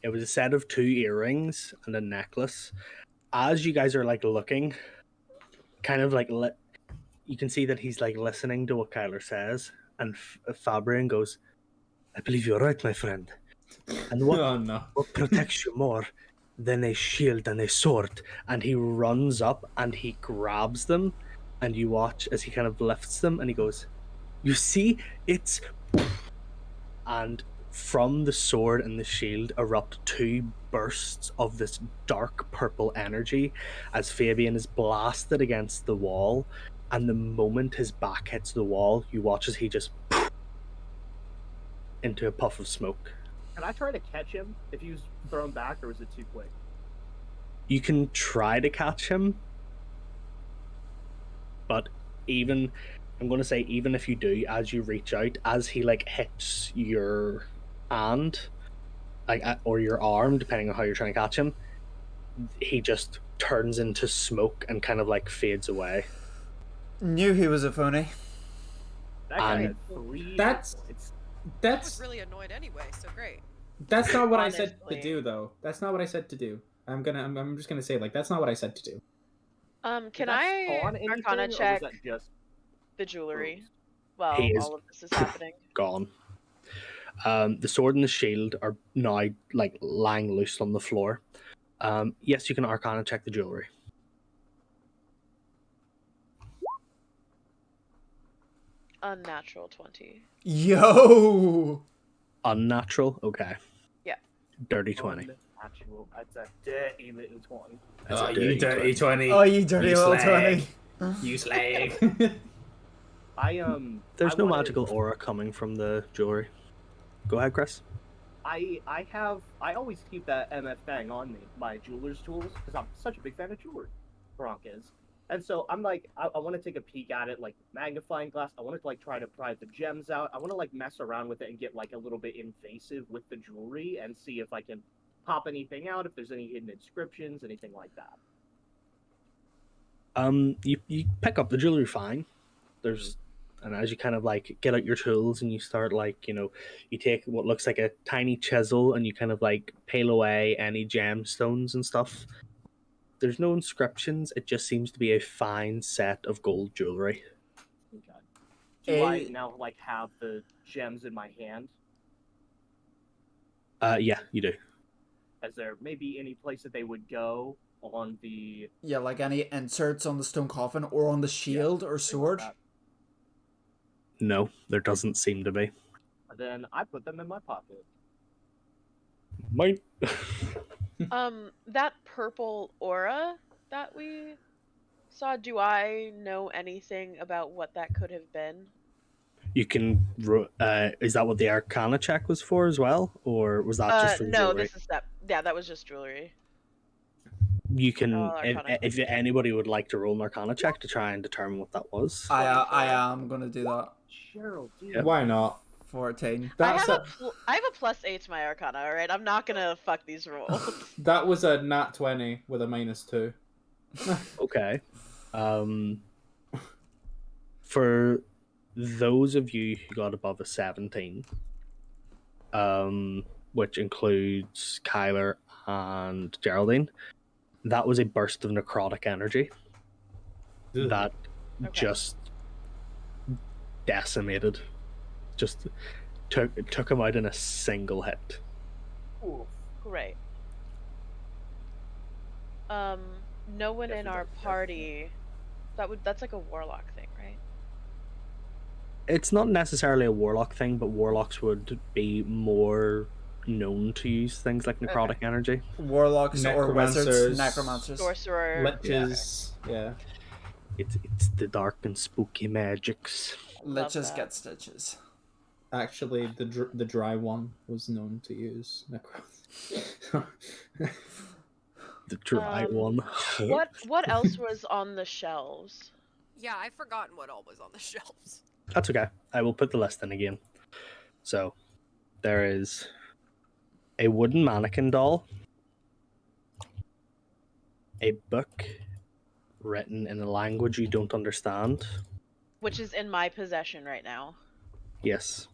It was a set of 2 earrings and a necklace. As you guys are like looking, kind of like you can see that he's like listening to what Kyler says, and Fabian goes, "I believe you're right, my friend. And what Oh no. what protects you more than a shield and a sword?" And he runs up and he grabs them, and you watch as he kind of lifts them, and he goes, "You see, it's..." And from the sword and the shield erupt 2 bursts of this dark purple energy as Fabian is blasted against the wall. And the moment his back hits the wall, you watch as he just into a puff of smoke. Can I try to catch him if he was thrown back, or was it too quick? You can try to catch him, but even I'm going to say, even if you do, as you reach out, as he like hits your hand, like or your arm, depending on how you're trying to catch him, he just turns into smoke and kind of like fades away. Knew he was a phony. That guy Um, had 3 that's- points. I was That's really annoyed anyway, so great. not what I said to Honestly. do, though. That's not what I said to do. I'm just gonna say, like, that's not what I said to do. Can Did that I spawn anything, Arcana or was check that just the jewelry bruised? while He is- all of this is happening? Gone. The sword and the shield are now like lying loose on the floor. Yes, you can Arcana check the jewelry. Unnatural 20. Yo! Unnatural. Okay. Yeah. Dirty 20. Unnatural. That's a dirty little 20. That's a you dirty 20. Oh, you dirty You little slag. 20. You slag. There's I no wanna- magical aura coming from the jewelry. Go ahead, Chris. I always keep that MF Fang on me, my jeweler's tools, because I'm such a big fan of jewelry. Gronk is. And so I'm like, I want to take a peek at it, like magnifying glass. I want to like try to pry the gems out. I want to like mess around with it and get like a little bit invasive with the jewelry and see if I can pop anything out, if there's any hidden inscriptions, anything like that. You pick up the jewelry fine. And as you kind of like get out your tools and you start like, you take what looks like a tiny chisel and you kind of like peel away any gemstones and stuff. There's no inscriptions. It just seems to be a fine set of gold jewelry. Okay. Do I Eh. now like have the gems in my hand? Yeah, you do. Is there maybe any place that they would go on the Yeah, like any inserts on the stone coffin or on the shield or sword. No, there doesn't seem to be. Then I put them in my pocket. Might. That purple aura that we saw, do I know anything about what that could have been? You can. Is that what the Arcana check was for as well, or was that just for No, jewelry? this is that. Yeah, that was just jewelry. You can, Oh, Arcana. if anybody would like to roll an Arcana check to try and determine what that was. I am gonna do that. Cheryl, dude. Yep. Why not? 14. That's I have a +8 to my Arcana. All right, I'm not gonna fuck these rolls. that was a nat 20 with a -2. Okay. For those of you who got above a 17, which includes Kyler and Geraldine, that was a burst of necrotic energy that Okay. just decimated. Just took him out in a single hit. Oof. Great. No one in Guess we our got party. That's like a warlock thing, right? It's not necessarily a warlock thing, but warlocks would be more known to use things like necrotic energy. Warlocks or wizards, Necromancers. necromancers. Sorcerer. Liches. Yeah. It's the dark and spooky magics. Love Liches that. get stitches. Actually, the dry one was known to use necro. The dry one. What else was on the shelves? Yeah, I've forgotten what all was on the shelves. That's okay. I will put the list in again. So, there is a wooden mannequin doll, a book written in a language you don't understand. Which is in my possession right now. Yes.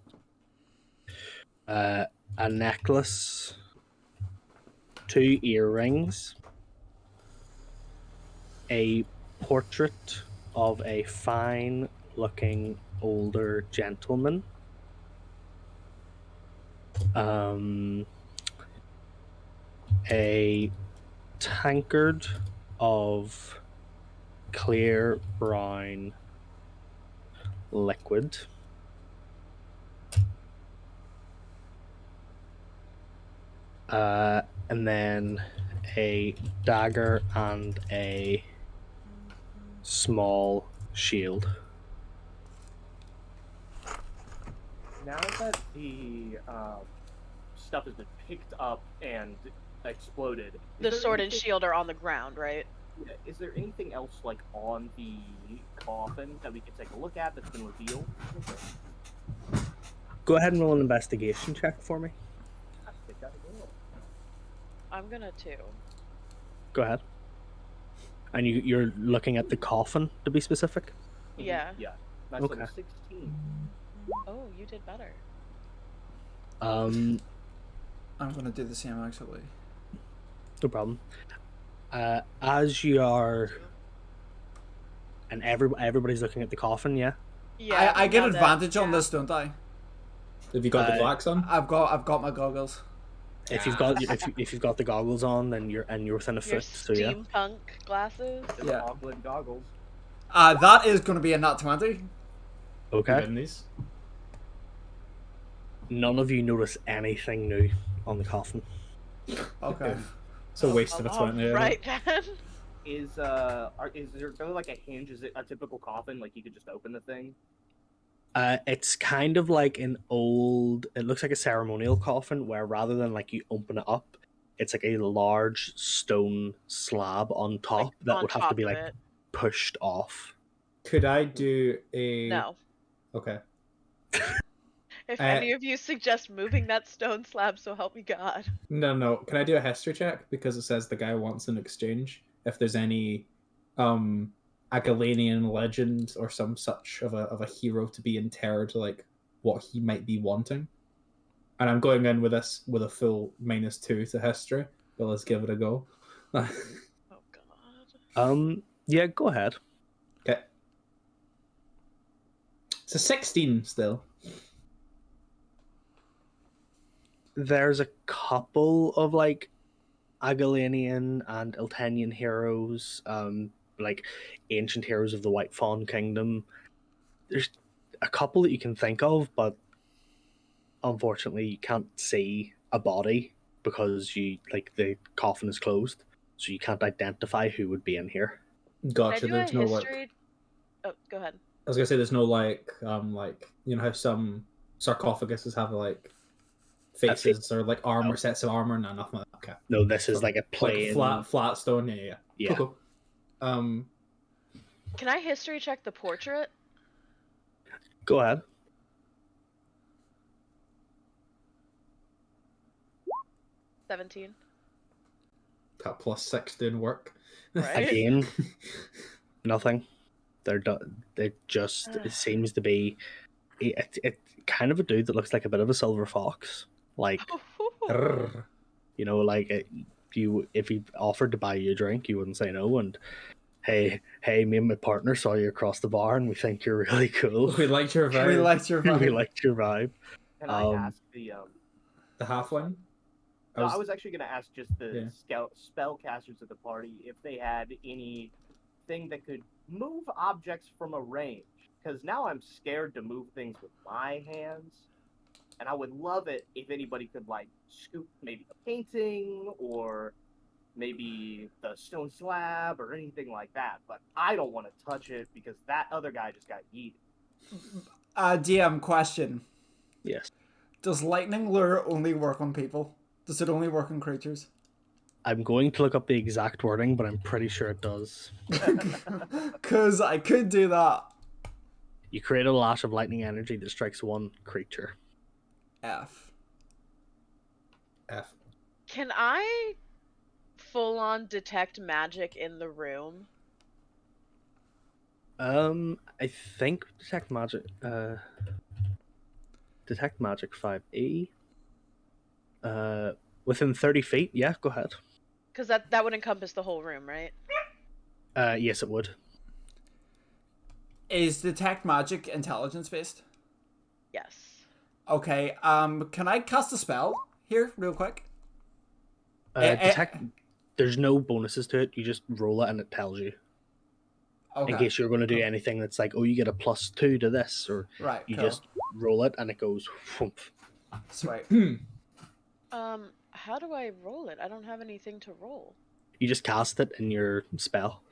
A necklace, 2 earrings, a portrait of a fine-looking older gentleman, a tankard of clear brown liquid, and then a dagger and a small shield. Now that the stuff has been picked up and exploded, The sword and shield are on the ground, right? Is there anything else like on the coffin that we can take a look at that's been revealed? Go ahead and roll an investigation check for me. I think that will. I'm gonna too. Go ahead. And you're looking at the coffin, to be specific? Yeah. Yeah. That's Okay. level 16. Oh, you did better. Um, I'm gonna do the same actually. no problem. As you are, and everybody's looking at the coffin, yeah. Yeah. I get now that- advantage on yeah. this, don't I? Have you got the blacks on? I've got my goggles. If you've got if you've got the goggles on, then you're within a Your foot. So yeah. steampunk glasses. Yeah. Goblin goggles. That is gonna be a nat 20. Okay. In these? None of you notice anything new on the coffin. Okay. It's a waste of a 20. yeah. Right then. Is there like a hinge? Is it a typical coffin? Like you could just open the thing? It's kind of like an old. It looks like a ceremonial coffin, where rather than like you open it up, it's like a large stone slab on top Like, that on would have to top be of like it. pushed off. Could I do a... No. Okay. If any of you suggest moving that stone slab, so help me God. No. Can I do a history check? Because it says the guy wants an exchange. If there's any Agalanian legend or some such of a hero to be interred, like what he might be wanting. And I'm going in with this with a full -2 to history. But let's give it a go. Oh God. Yeah, go ahead. Okay. It's a 16 still. There's a couple of like Agalanian and Iltanian heroes, like ancient heroes of the White Fawn Kingdom. There's a couple that you can think of, but unfortunately you can't see a body because the coffin is closed, so you can't identify who would be in here. Gotcha. Can I There's do a no like. history? Oh, go ahead. I was gonna say there's no like you know how some sarcophaguses have like faces or like armor sets of armor. No, nothing like that. Okay. No, this is like a plain. Like flat stone. Yeah. Yeah. Cool. Can I history check the portrait? Go ahead. 17. That +6 didn't work. Right. Again, nothing. They're done. It seems to be it kind of a dude that looks like a bit of a silver fox. Like, Rrrr. you know, like if he offered to buy you a drink, you wouldn't say no. And hey, me and my partner saw you across the bar, and we think you're really cool. We liked your vibe. We liked your We vibe. liked your vibe. Can I ask the the halfling. No, I was actually going to ask just the Yeah. spellcasters of the party if they had anything that could move objects from a range. Because now I'm scared to move things with my hands. And I would love it if anybody could, like, scoop maybe a painting or maybe the stone slab or anything like that. But I don't want to touch it because that other guy just got yeeted. DM question. Yes. Does lightning lure only work on people? Does it only work on creatures? I'm going to look up the exact wording, but I'm pretty sure it does. Because I could do that. You create a lash of lightning energy that strikes one creature. F. F. Can I full on detect magic in the room? I think detect magic 5e. Within 30 feet. Yeah, go ahead. Because that would encompass the whole room, right? Yes, it would. Is detect magic intelligence based? Yes. Okay. Can I cast a spell here, real quick? Detect. There's no bonuses to it. You just roll it and it tells you. Okay. In case you're going to do anything that's like, oh, you get a +2 to this, or Right. you Cool. just roll it and it goes. Whoomp. Sweet. How do I roll it? I don't have anything to roll. You just cast it in your spell.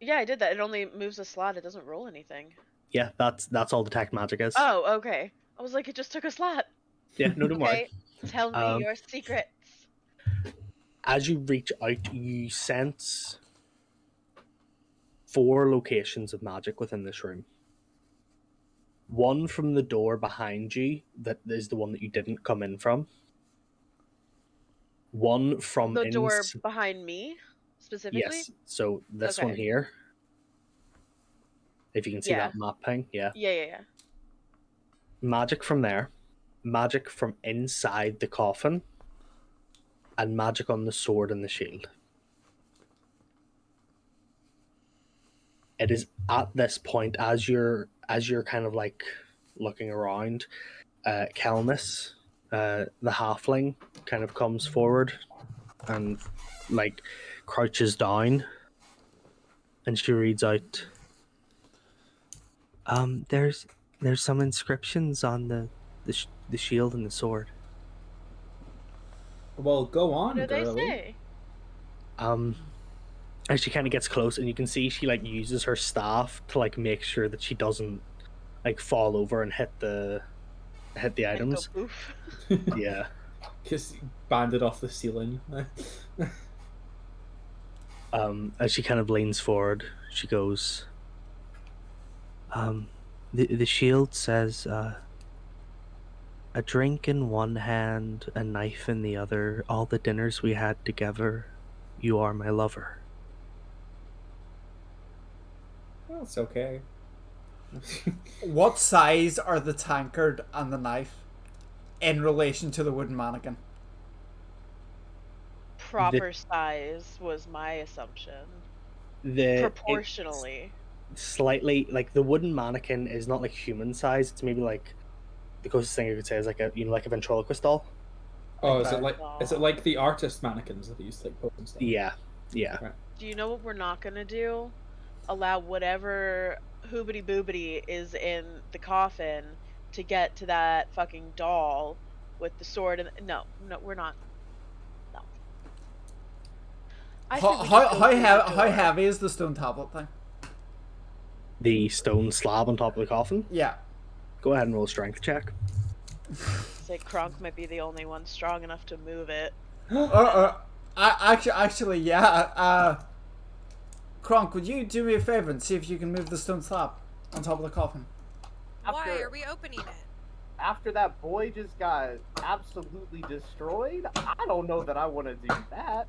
Yeah, I did that. It only moves a slot. It doesn't roll anything. Yeah, that's all detect magic is. Oh, okay. I was like, it just took a slot. Yeah, no, don't worry. Okay, tell me your secrets. As you reach out, you sense 4 locations of magic within this room. One from the door behind you, that is the one that you didn't come in from. One from The door behind me, specifically? Yes, so this one Okay. here. If you can see Yeah. that mapping, yeah. Yeah. Magic from there, magic from inside the coffin, and magic on the sword and the shield. It is at this point, as you're kind of like looking around, Kelnis, the halfling, kind of comes forward and like crouches down, and she reads out, there's some inscriptions on the shield and the sword. Well, go on, What do they girly. say? As she kind of gets close, and you can see she like uses her staff to like make sure that she doesn't like fall over and hit the And go items. poof. Yeah. Just banded off the ceiling. As she kind of leans forward, she goes, the shield says, a drink in one hand, a knife in the other, all the dinners we had together, you are my lover. Well, it's okay. What size are the tankard and the knife in relation to the wooden mannequin? Proper size was my assumption. The Proportionally. slightly, like the wooden mannequin is not like human size. It's maybe like the closest thing I could say is like a like a ventriloquist doll. Oh, Okay. is it like the artist mannequins that they used to like pose and stuff? Yeah. Do you know what we're not gonna do? Allow whatever hoobity boobity is in the coffin to get to that fucking doll with the sword and no, we're not. No. I think we just go through the How door. heavy is the stone tablet thing? The stone slab on top of the coffin. Yeah. Go ahead and roll a strength check. Say Kronk might be the only one strong enough to move it. Actually, yeah. Kronk, would you do me a favor and see if you can move the stone slab on top of the coffin? Why After- are we opening it? After that boy just got absolutely destroyed, I don't know that I want to do that.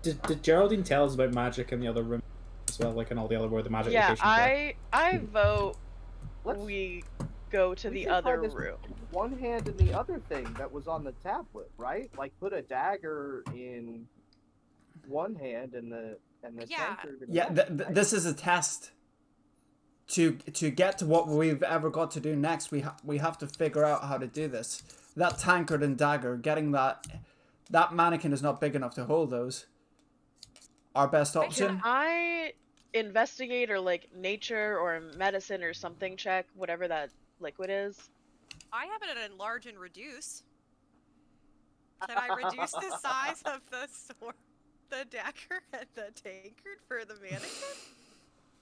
Did Geraldine tell us about magic in the other room as well, like in all the other where the magic Yeah, locations were? I vote Let's we go to we the should try other this room. one hand in the other thing that was on the tablet, right? Like put a dagger in one hand and the Yeah. tankard in Yeah, the other, right? this is a test. To get to what we've ever got to do next, we have to figure out how to do this. That tankard and dagger, getting that mannequin is not big enough to hold those. Our best option. Can I investigate or like nature or medicine or something check whatever that liquid is? I have it at enlarge and reduce. Can I reduce the size of the sword, the dagger, and the tankard for the mannequin?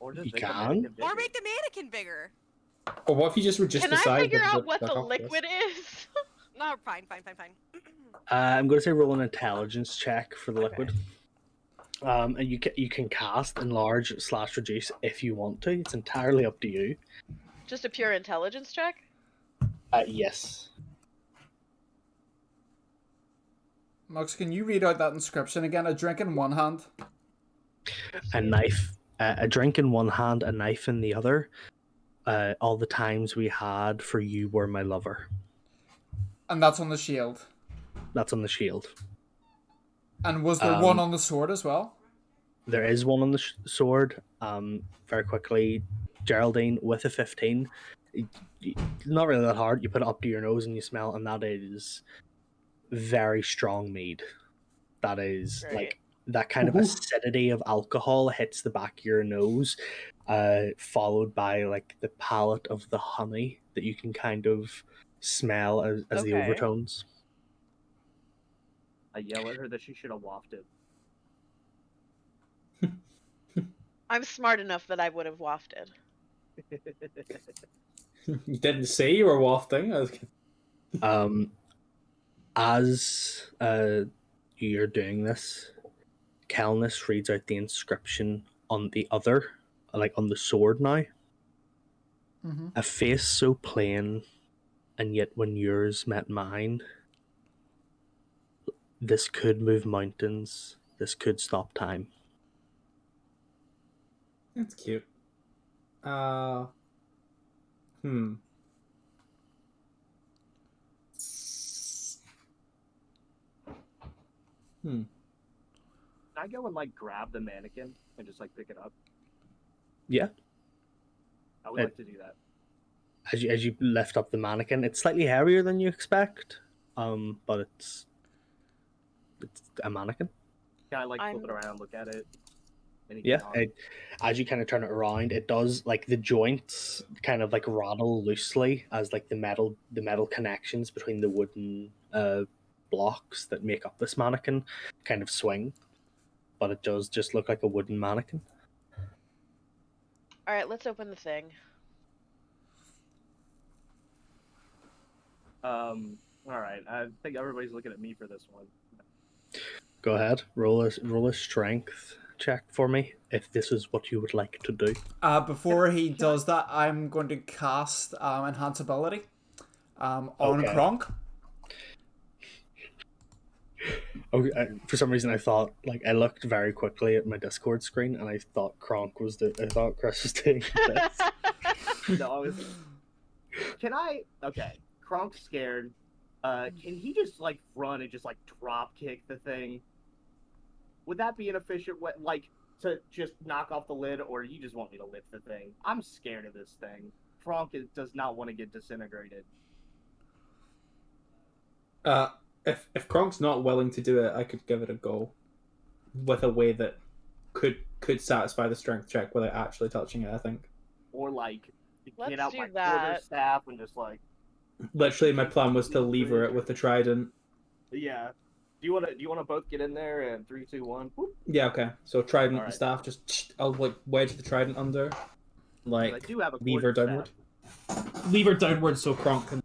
Or just You make a can? mannequin Or bigger. make the mannequin bigger? Or what if you just reduce Can the I size figure of out what the coffin? liquid is? No, fine. I'm going to say roll an intelligence check for the liquid. And you can cast enlarge / reduce if you want to. It's entirely up to you. Just a pure intelligence check? Yes. Mux, can you read out that inscription again? A drink in one hand. A knife, a drink in one hand, a knife in the other. All the times we had for you were my lover. And that's on the shield. That's on the shield. And was there one on the sword as well? There is one on the sword. Very quickly, Geraldine with a 15. Not really that hard. You put it up to your nose and you smell, and that is very strong mead. That is Great. like that kind of acidity of alcohol hits the back of your nose, followed by like the palate of the honey that you can kind of smell as the Okay. overtones. I yell at her that she should have wafted. I'm smart enough that I would have wafted. You didn't say you were wafting. I was... As you're doing this, Kelnis reads out the inscription on the other, like on the sword now. Mm-hmm. A face so plain, and yet when yours met mine, this could move mountains. This could stop time. That's cute. Can I go and like grab the mannequin and just like pick it up? Yeah. I would like to do that. As you lift up the mannequin, it's slightly heavier than you expect, but it's a mannequin. Can I like flip it around, look at it? Yeah, as you kind of turn it around, it does like the joints kind of like rattle loosely as like the metal connections between the wooden blocks that make up this mannequin kind of swing, but it does just look like a wooden mannequin. All right, let's open the thing. All right. I think everybody's looking at me for this one. Go ahead, roll a strength check for me if this is what you would like to do. Before he does that, I'm going to cast Enhance Ability on Okay. Kronk. Okay, for some reason I thought, like, I looked very quickly at my Discord screen and I thought Kronk was I thought Chris was doing this. No, I was... Okay, Kronk's scared. Can he just like run and just like drop kick the thing? Would that be an efficient way, like, to just knock off the lid, or you just want me to lift the thing? I'm scared of this thing. Kronk does not want to get disintegrated. If Kronk's not willing to do it, I could give it a go with a way that could satisfy the strength check without actually touching it, I think. Or like Let's get out do my that. quarterstaff and just like, Literally, my plan was to lever it with the trident. yeah. Do you wanna both get in there and 3, 2, 1? Whoop. Yeah, okay. So trident Alright. and staff, just I'll like wedge the trident under, I like do have a lever quarterstaff. downward. Lever downward so Kronk can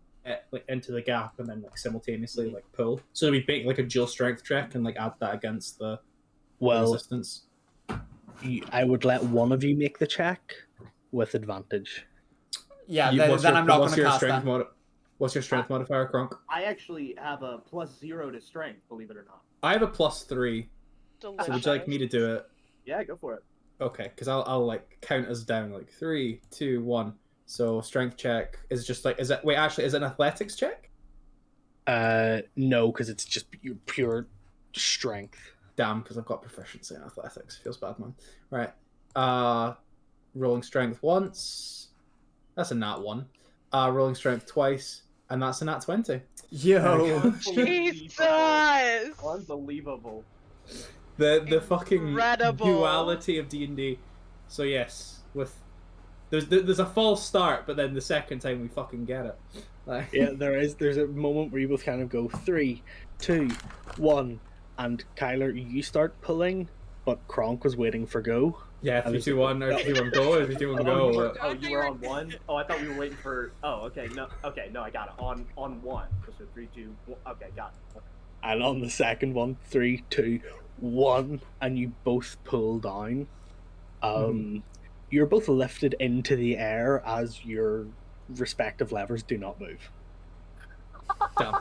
like into the gap and then like simultaneously like pull. So we make like a dual strength check and like add that against the Well, resistance. I would let one of you make the check with advantage. Yeah, What's then your- I'm not going what's to your cast strength that. What's your strength modifier, Kronk? I actually have a +0 to strength, believe it or not. I have a +3. Delicious. So would you like me to do it? Yeah, go for it. Okay, because I'll like count us down like 3, 2, 1. So strength check is just like is it an athletics check? No, because it's just pure strength. Damn, because I've got proficiency in athletics. Feels bad, man. Right. Rolling strength once. That's a nat 1. Rolling strength twice, and that's a nat 20. Yo. Jesus! Unbelievable. The fucking Incredible. duality of D&D. So yes, with there's a false start, but then the second time we fucking get it. Like, Yeah, there's a moment where you both kind of go 3, 2, 1, and Kyler, you start pulling, but Kronk was waiting for go. yeah, 3, 2, 1, or 3, 2, 1, go, or 3, 2, 1, go. Oh, you were on 1? Oh, I thought we were waiting for... Oh, okay, no, I got it. On 1. So 3, 2, 1. Okay, got it. And on the second one, 3, 2, one, and you both pull down. You're both lifted into the air as your respective levers do not move. Damn.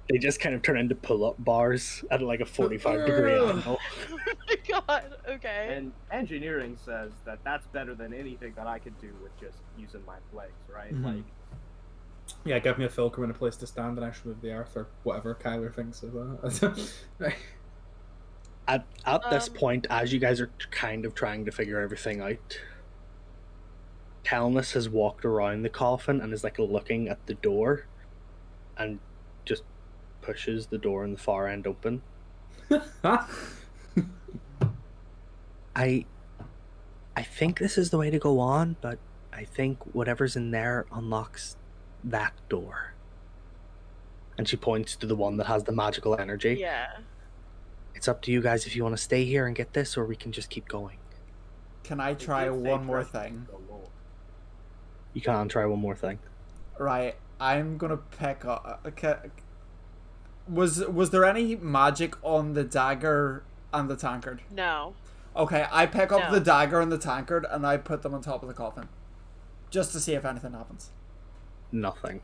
They just kind of turn into pull-up bars at like a 45-degree angle. Oh my god. Okay. And engineering says that that's better than anything that I could do with just using my legs, right? Mhm. Like, Yeah, give me a fulcrum and a place to stand, and I should move the earth, or whatever Kyler thinks of that. Right. At this point, as you guys are kind of trying to figure everything out, Calnus has walked around the coffin and is like looking at the door, and just pushes the door in the far end open. I think this is the way to go on, but I think whatever's in there unlocks that door. And she points to the one that has the magical energy. Yeah. It's up to you guys if you want to stay here and get this, or we can just keep going. Can I it try did say one more press thing? galore. You can try one more thing. Right, I'm gonna pick up. Okay. Was there any magic on the dagger and the tankard? No. Okay, I pick up No. the dagger and the tankard and I put them on top of the coffin, just to see if anything happens. Nothing.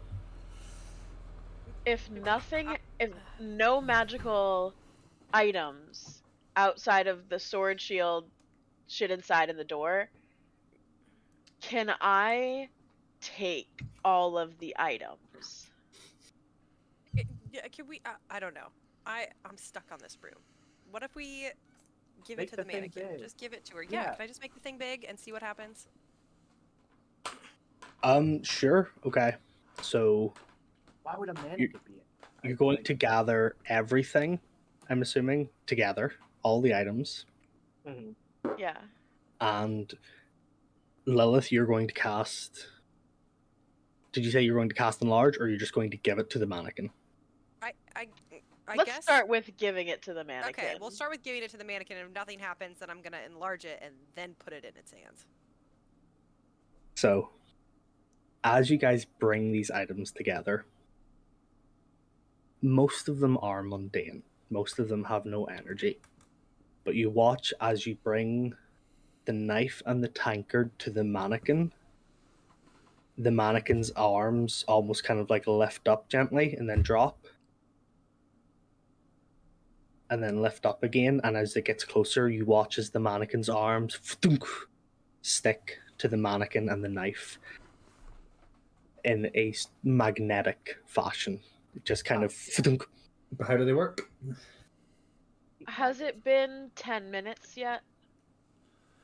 If no magical items outside of the sword, shield, shit inside and the door, can I take all of the items? Yeah, can we? I don't know. I'm stuck on this room. What if we give Make it to the the thing mannequin? big. Just give it to her. Yeah. Yeah. Can I just make the thing big and see what happens? Sure. Okay. So Why would a mannequin be in? you're going to gather everything, I'm assuming, together, all the items. Mhm. Yeah. And Lilith, you're going to cast. Did you say you're going to cast enlarge, or you're just going to give it to the mannequin? I Let's guess. start with giving it to the mannequin. Okay, we'll start with giving it to the mannequin, and if nothing happens, then I'm gonna enlarge it and then put it in its hands. So, as you guys bring these items together, most of them are mundane. Most of them have no energy. But you watch as you bring the knife and the tankard to the mannequin. The mannequin's arms almost kind of like lift up gently and then drop. And then lift up again. And as it gets closer, you watch as the mannequin's arms stick to the mannequin and the knife in a magnetic fashion. It just kind of. But how do they work? Has it been 10 minutes yet?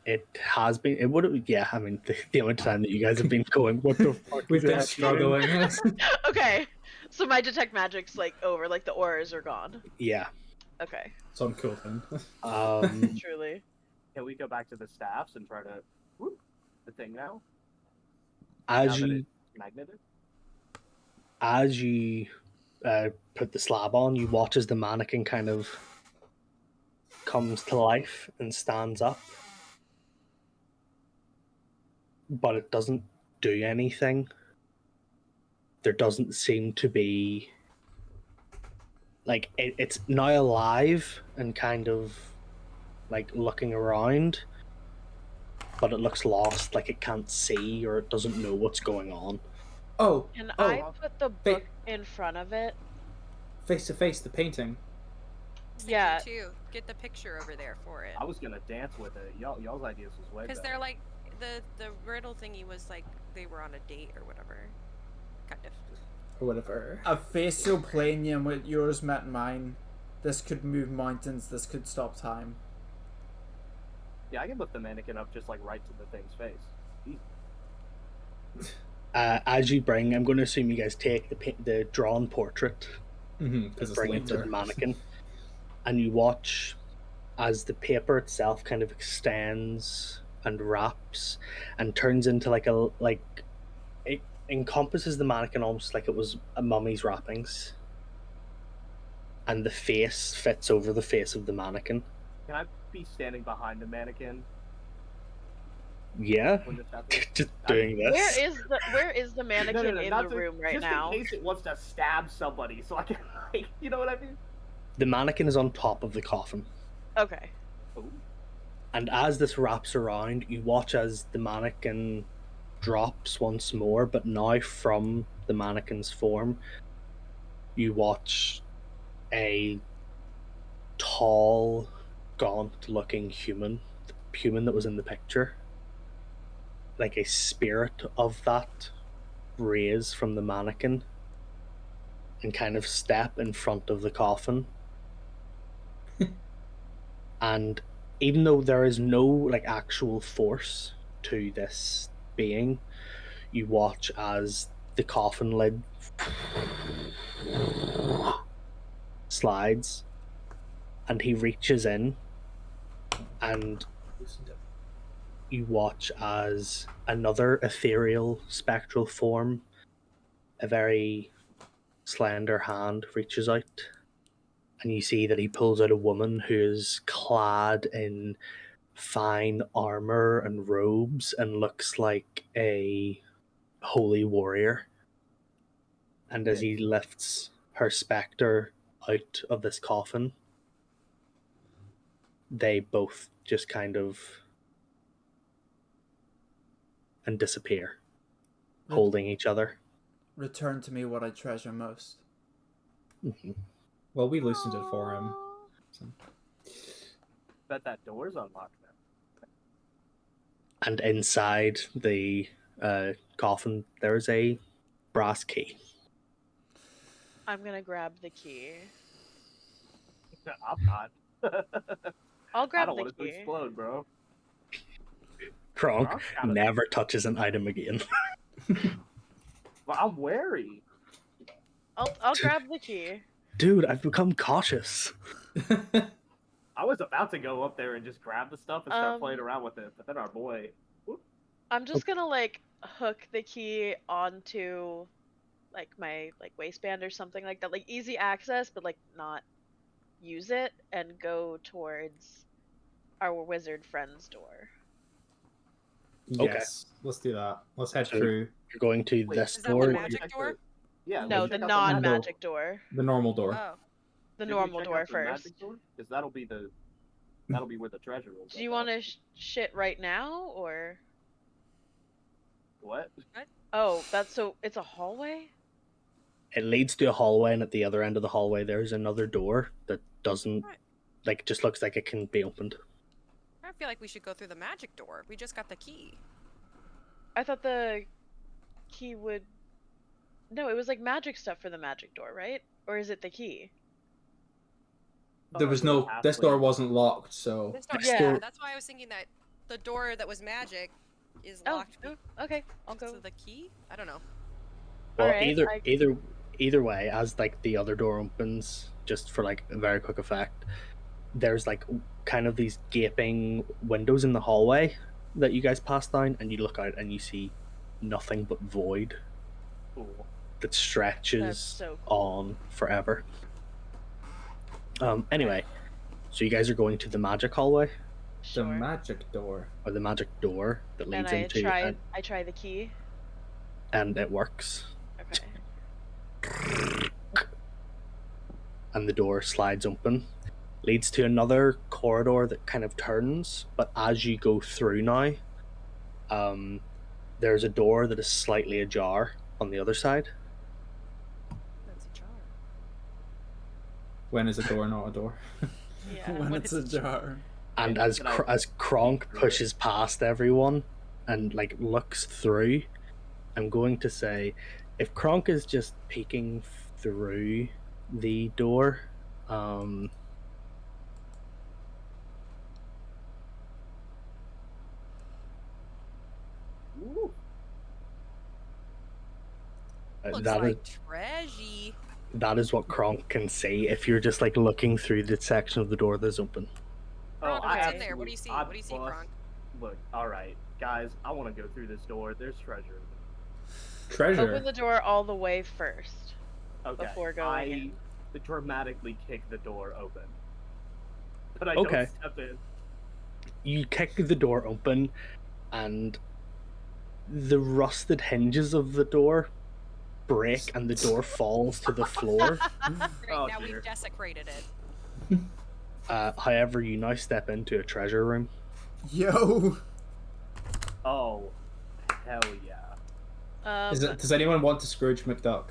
It has been. It would have. Yeah, I mean, the amount of time that you guys have been going, what the fuck? We've is been that? struggling. Okay. So my detect magic's like over, like the auras are gone. Yeah. Okay. So I'm cool then. Truly. Can we go back to the staffs and try to whoop the thing now? As Now that you it's magneted? as you put the slab on, you watch as the mannequin kind of comes to life and stands up, but it doesn't do anything. There doesn't seem to be like it's now alive and kind of like looking around, but it looks lost, like it can't see or it doesn't know what's going on. Oh, Can Oh. I put the book in front of it? face to face, the painting. Yeah. Too. Get the picture over there for it. I was gonna dance with it. Y'all's ideas was way Because better. they're like the riddle thingy was like they were on a date or whatever. Kind of. Or whatever. A face so plain with yours met mine. This could move mountains. This could stop time. Yeah, I can lift the mannequin up just like right to the thing's face. Easy. As you bring, I'm going to assume you guys take the drawn portrait Because and it's bring it to later. the mannequin, and you watch as the paper itself kind of extends and wraps and turns into it encompasses the mannequin almost like it was a mummy's wrappings, and the face fits over the face of the mannequin. Can I be standing behind the mannequin Yeah, when this happens? just doing this. Where is the mannequin in not the room right just now? in case it wants to stab somebody, so I can, like, you know what I mean? The mannequin is on top of the coffin. Okay. Ooh. And as this wraps around, you watch as the mannequin drops once more, but now from the mannequin's form, you watch a tall, gaunt-looking human that was in the picture, like a spirit of that, raise from the mannequin and kind of step in front of the coffin. And even though there is no like actual force to this being, you watch as the coffin lid slides and he reaches in, and you watch as another ethereal spectral form, a very slender hand, reaches out, and you see that he pulls out a woman who is clad in fine armor and robes and looks like a holy warrior. And as he lifts her spectre out of this coffin, they both just kind of and disappear, holding each other. Return to me what I treasure most. Mm-hmm. Well, we loosened it for him. So. Bet that door's unlocked now. And inside the coffin, there is a brass key. I'm gonna grab the key. I'm not. I'll I grab don't the want it to key. explode, bro. Kronk Kronk's gotta- never touches an item again. Well, I'm wary. I'll grab the key. Dude, I've become cautious. I was about to go up there and just grab the stuff and start Um, playing around with it, but then our boy. I'm just gonna like hook the key onto like my like waistband or something like that, like easy access, but like not use it, and go towards our wizard friend's door. Yes, let's do that. Let's head So- through You're going to Wait, this is that the door. magic Check door? Yeah. No, let's the check out magic- non-magic door. the normal door. Oh. The Should we normal check door out the first. magic door? Because that'll be where the treasure is. Do you want to shit right now, or? What? Oh, that's so. It's a hallway. It leads to a hallway, and at the other end of the hallway, there's another door that doesn't, Right. like, just looks like it can be opened. I feel like we should go through the magic door. We just got the key. I thought the key would. No, it was like magic stuff for the magic door, right? Or is it the key? There was no. This door wasn't locked, so This door, Yeah. door- that's why I was thinking that the door that was magic is Oh, locked. okay. I'll go. So the key? I don't know. Well, Alright, either way, as like the other door opens, just for like a very quick effect, there's like kind of these gaping windows in the hallway that you guys pass down, and you look out and you see nothing but void Cool. that stretches That's so cool. on forever. Anyway, so you guys are going to the magic hallway, the Sure. magic door. or the magic door that And leads I into, try. I try the key. and it works. Okay. And the door slides open, leads to another corridor that kind of turns, but as you go through now, there's a door that is slightly ajar on the other side. That's a jar. When is a door not a door? Yeah. when what it's is a it? jar. And Yeah, as can I- as Kronk through it? pushes past everyone and like looks through, I'm going to say, if Kronk is just peeking through the door, Ooh. Looks that is like treasure. that is what Kronk can see if you're just like looking through the section of the door that's open. Kronk, I what's in there? What do you see? absolutely- What do you see, I bust- Kronk? Look, all right, guys, I want to go through this door. There's treasure. Treasure. Open the door all the way first. Okay. Before going in. I dramatically kick the door open, but I Okay. don't step in. You kick the door open, and the rusted hinges of the door break, and the door falls to the floor. Great, Oh, now dear. we've desecrated it. However, you now step into a treasure room. Yo. Oh, hell yeah. Does anyone want to Scrooge McDuck?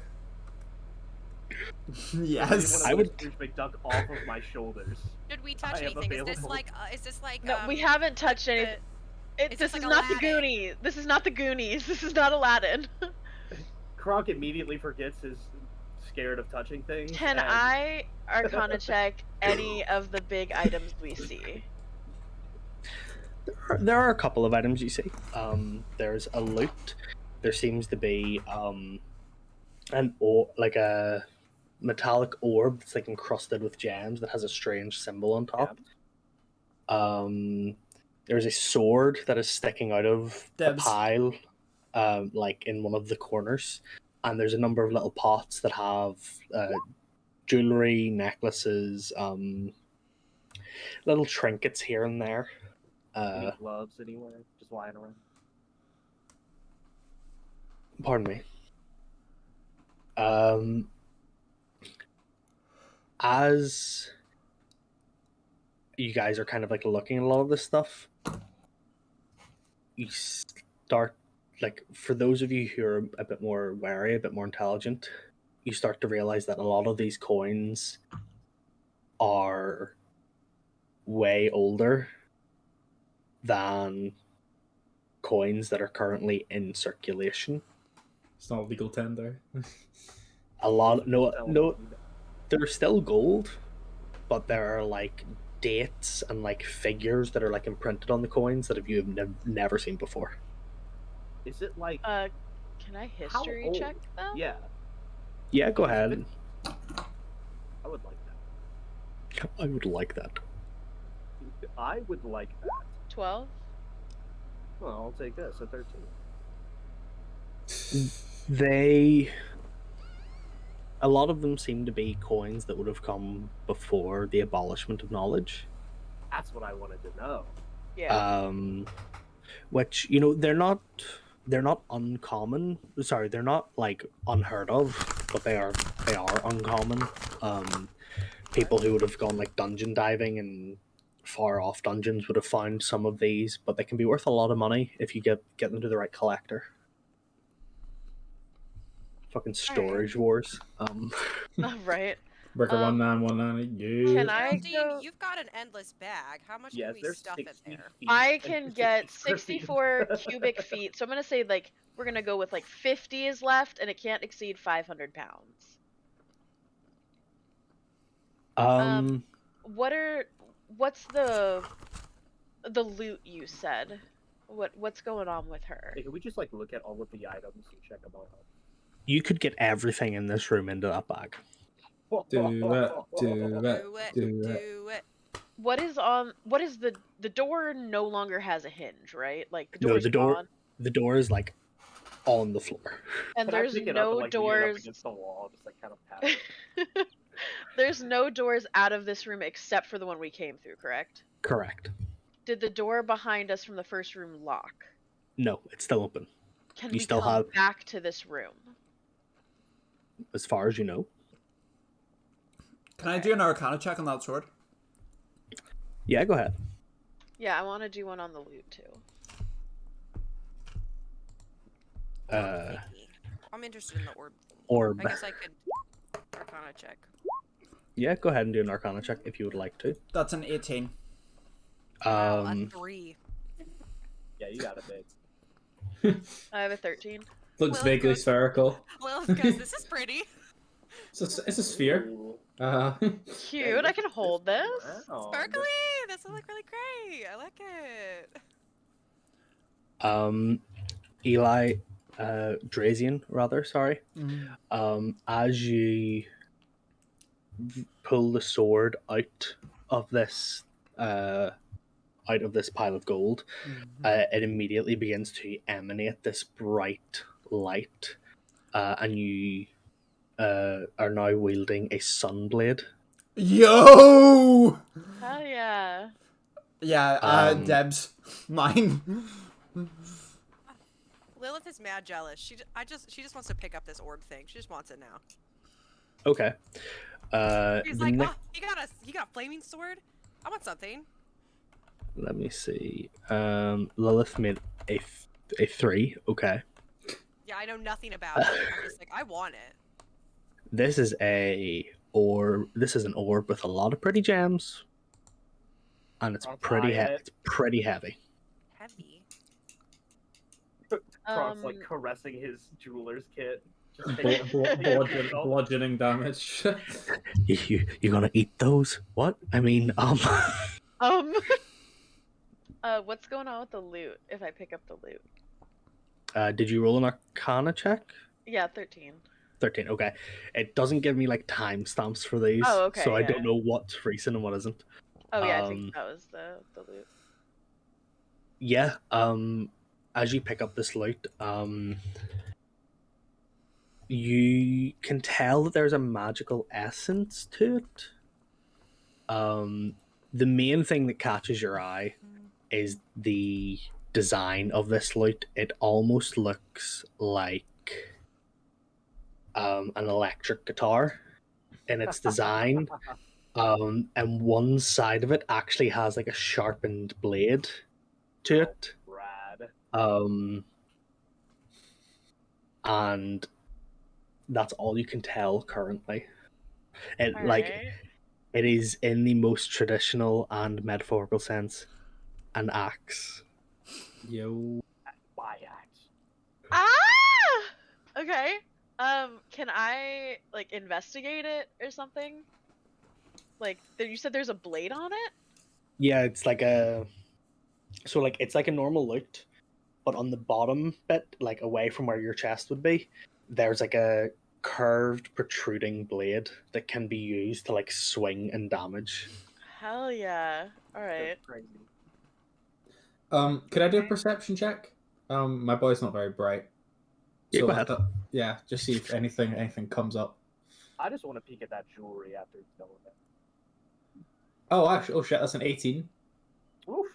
Yes. I I would would- Scrooge McDuck off of my shoulders. Should we touch I am anything? Is this available. like No, we haven't touched the- anything. is This this is like not the Aladdin? Goonies. This is not the Goonies. This is not Aladdin. Kronk immediately forgets his scared of touching things. Can and I Arcana check any of the big items we see? There are a couple of items you see. There's a loot. There seems to be like a metallic orb that's like encrusted with gems that has a strange symbol on top. There's a sword that is sticking out of the Dibs. pile, like in one of the corners, and there's a number of little pots that have jewelry, necklaces, little trinkets here and there. any gloves anywhere, just lying around. Pardon me. As you guys are kind of like looking at a lot of this stuff, you start, like, for those of you who are a bit more wary, a bit more intelligent, you start to realize that a lot of these coins are way older than coins that are currently in circulation. It's not legal tender. A lot, no, they're still gold, but there are like dates and like figures that are like imprinted on the coins that you have never seen before. Is it like? Can I history old? check them? Yeah, Yeah, go ahead. I would like that. I would like that. I would like that. 12. Well, I'll take this at 13. A lot of them seem to be coins that would have come before the abolishment of knowledge. That's what I wanted to know. Yeah. Which, you know, they're not uncommon. Sorry, they're not like unheard of, but they are uncommon. People who would have gone like dungeon diving and far off dungeons would have found some of these, but they can be worth a lot of money if you get them to the right collector. Fucking storage wars. Right. Worker 1919. Yeah. Can I Geraldine, go? you've got an endless bag. How much Yes, can we there's stuff in 60 there? feet I and can 50 get square feet. 64 cubic feet. So I'm gonna say like we're gonna go with like 50 is left, and it can't exceed 500 pounds. What's the loot you said? What's going on with her? Hey, can we just like look at all of the items and check them all You could get everything in this room into that bag. out? Do it. Do it. Do it. What is the door no longer has a hinge, right? Like the No, door's the door- gone, The door is like on the floor. and Can I there's pick it up and, no like, lean it up doors. against the wall, just like kind of pat it? There's no doors out of this room except for the one we came through, correct? Correct. Did the door behind us from the first room lock? No, it's still open, Can You we still come have- back to this room? as far as you know. Can I do an Arcana check on that sword? Yeah, go ahead. Yeah, I want to do one on the loot too. I'm interested in the orb. Orb. I guess I could Arcana check. Yeah, go ahead and do an Arcana check if you would like to. That's an 18. Wow, a Um, 3. Yeah, you got it, babe. I have a 13. Looks Well, vaguely good. spherical. Well, because this is pretty. It's a sphere. Ooh. Cute. I can hold this. Wow. Sparkly! This will look really great. I like it. Eli, Drazian, rather, sorry. Mm. As you pull the sword out of this pile of gold, it immediately begins to emanate this bright light, and you are now wielding a sunblade. Yo! Hell yeah. Yeah, Debs. Mine. Lilith is mad jealous. She just wants to pick up this orb thing. She just wants it now. Okay. She's The like, ne- oh, you got a flaming sword? I want something. Let me see. Lilith made a 3. Okay. Yeah, I know nothing about it. I'm just like, I want it. This is a orb. This is an orb with a lot of pretty gems, and it's I'll pretty buy heavy. it. It's pretty heavy. Heavy. Kronk's like caressing his jeweler's kit. Just Bludgeoning damage. You gonna eat those? What? I mean, Um. What's going on with the loot? If I pick up the loot. did you roll an Arcana check? Yeah, 13. 13. Okay. It doesn't give me like timestamps for these, Oh, okay, so I yeah. don't know what's recent and what isn't. Oh yeah, I Um, think that was the loot. Yeah. As you pick up this loot, you can tell that there's a magical essence to it. The main thing that catches your eye is the design of this loot. It almost looks like an electric guitar in its design. And one side of it actually has like a sharpened blade to it. Rad. And that's all you can tell currently. It Alright. it is in the most traditional and metaphorical sense an axe. Yo. My axe. Ah! Okay. Can I like investigate it or something? Like, you said there's a blade on it? Yeah, it's like it's like a normal loot, but on the bottom bit, like away from where your chest would be, there's like a curved protruding blade that can be used to like swing and damage. Hell yeah. Alright. That's crazy. Could I do a perception check? My boy's not very bright. Yeah, So go ahead. yeah, just see if anything comes up. I just want to peek at that jewelry after it's done with it. Oh, actually, oh shit, that's an 18. Oof.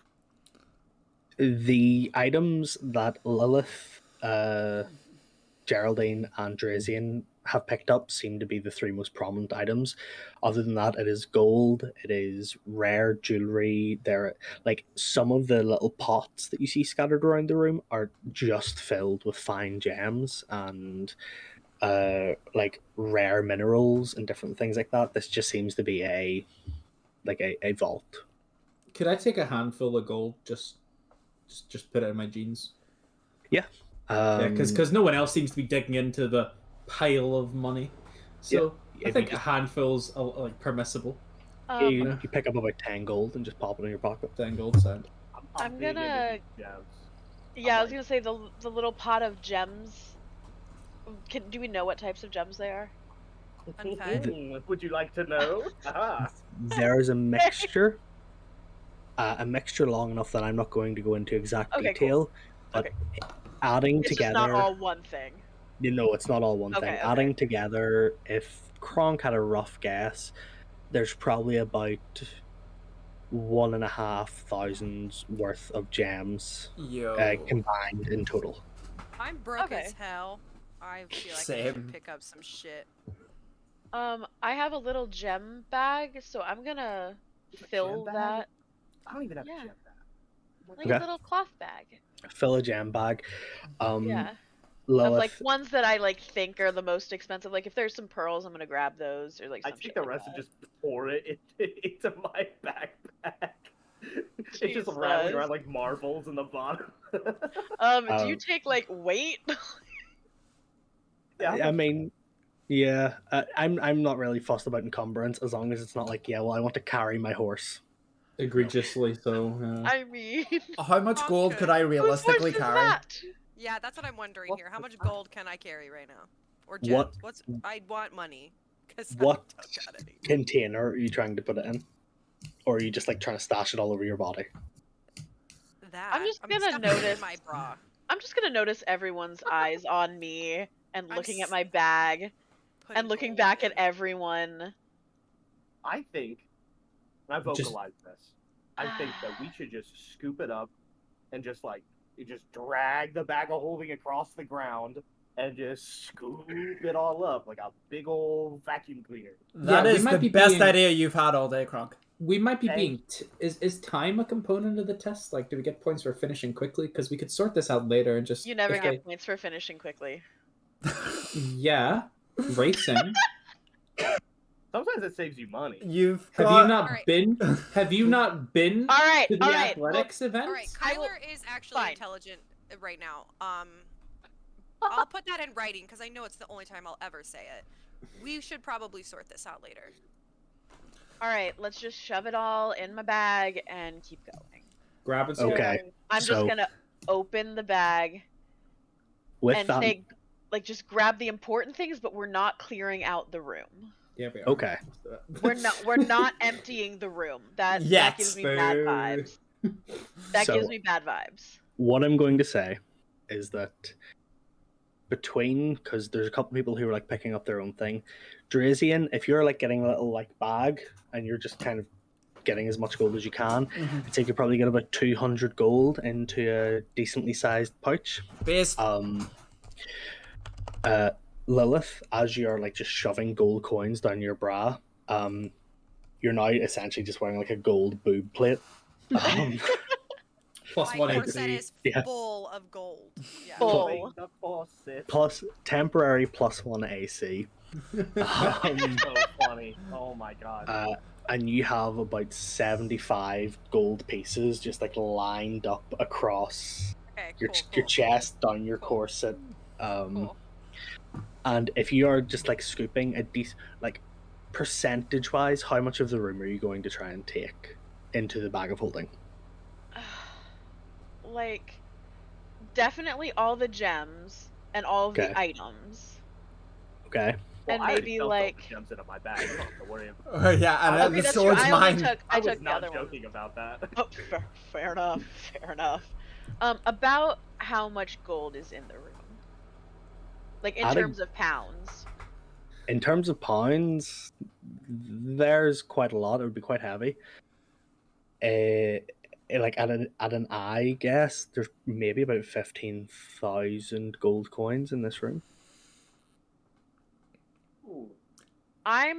The items that Lilith, Geraldine, and Drazian have picked up seem to be the 3 most prominent items. Other than that, it is gold, it is rare jewelry. There, like some of the little pots that you see scattered around the room are just filled with fine gems and like rare minerals and different things like that. This just seems to be a vault. Could I take a handful of gold? Just put it in my jeans. Yeah, Because no one else seems to be digging into the pile of money. So Yeah, I if think you a handful's like permissible. you pick up about 10 gold and just pop it in your pocket. 10 gold cent. I'm big into gonna- these gems. Yeah, I was like- gonna say the little pot of gems. Do we know what types of gems they are? Fun fact. Would you like to know? Ah. There's a mixture, long enough that I'm not going to go into exact Okay, detail, but adding It's together, just not all one thing. it's not all one thing. Okay, okay. Adding together, if Kronk had a rough guess, there's probably about 1,500 worth of gems Yo. combined in total. I'm broke Okay. as hell. I feel like I Same. should pick up some shit. I have a little gem bag, so I'm gonna fill gem bag? that I don't even have Yeah. a gem bag. like Okay. a little cloth bag. Fill a gem bag. Yeah. Lilith, Of like ones that I like think are the most expensive. Like if there's some pearls, I'm gonna grab those or like I some take shit the like rest that. and just pour it into my backpack. It's just rattling Jesus. around like marbles in the bottom. Do you Um, take like weight? Yeah, I mean, yeah, I'm not really fussed about encumbrance as long as it's not like, I want to carry my horse. Egregiously so. I mean, How much gold could I whose realistically horse is carry? that? Yeah, that's what I'm wondering What's here. How the much time? gold can I carry right now? Or What- gems? I want money. Because What I don't got any. container are you trying to put it in? Or are you just like trying to stash it all over your body? That. I'm just gonna stuffing it in notice- my bra. I'm just gonna notice everyone's eyes on me and I'm looking at s- my bag Putting and looking gold back at in. everyone. I think, and I Just- vocalized this. I think that we should just scoop it up and just like you just drag the bag of holding across the ground and just scoop it all up like a big old vacuum cleaner. That we is might the be best being- idea you've had all day, Kronk. We might be Okay. being. Is time a component of the test? Like, do we get points for finishing quickly? Because we could sort this out later and just. You never if get points for finishing quickly. Yeah, racing. Sometimes it saves you money. You've Have got... you not Alright. been? Have you not been All right, to the all right. Well, athletics event? All right, I will- Kyler is actually Fine. intelligent right now. I'll put that in writing because I know it's the only time I'll ever say it. We should probably sort this out later. all right, let's just shove it all in my bag and keep going. Grab and Okay. sort. I'm So- just gonna open the bag With and that, say, like, just grab the important things, but we're not clearing out the room. Yeah, we are. Okay. We're not emptying the room. That Yes. gives me bad Boo. vibes. That So- gives me bad vibes. what I'm going to say is that because there's a couple people who are like picking up their own thing, Drazian, if you're like getting a little like bag and you're just kind of getting as much gold as you can, Mhm. I'd say you could probably get about 200 gold into a decently sized pouch. Based. Lilith, as you're like just shoving gold coins down your bra, you're now essentially just wearing like a gold boob plate. Plus My one corset AC. is Yeah. full of gold. Yeah. Full. Playing the faucet. Plus temporary +1 AC. So funny. Oh my god. And you have about 75 gold pieces just like lined up across Okay, your, cool, your cool. chest, down your Cool. corset. Cool. And if you are just like scooping a decent, like percentage wise, how much of the room are you going to try and take into the bag of holding? Like, definitely all the gems and all of Okay. the items. Okay. Well, and I already maybe, dumped all like- the gems into my bag. You don't have to worry about Oh, yeah, and Okay, the that's true. sword's I only mine. took I was took the not other one. joking about that. Oh, fair enough. Fair enough. About how much gold is in the room? Like in Adding- terms of pounds. In terms of pounds, there's quite a lot. It would be quite heavy. Like at an eye guess, there's maybe about 15,000 gold coins in this room. Ooh. I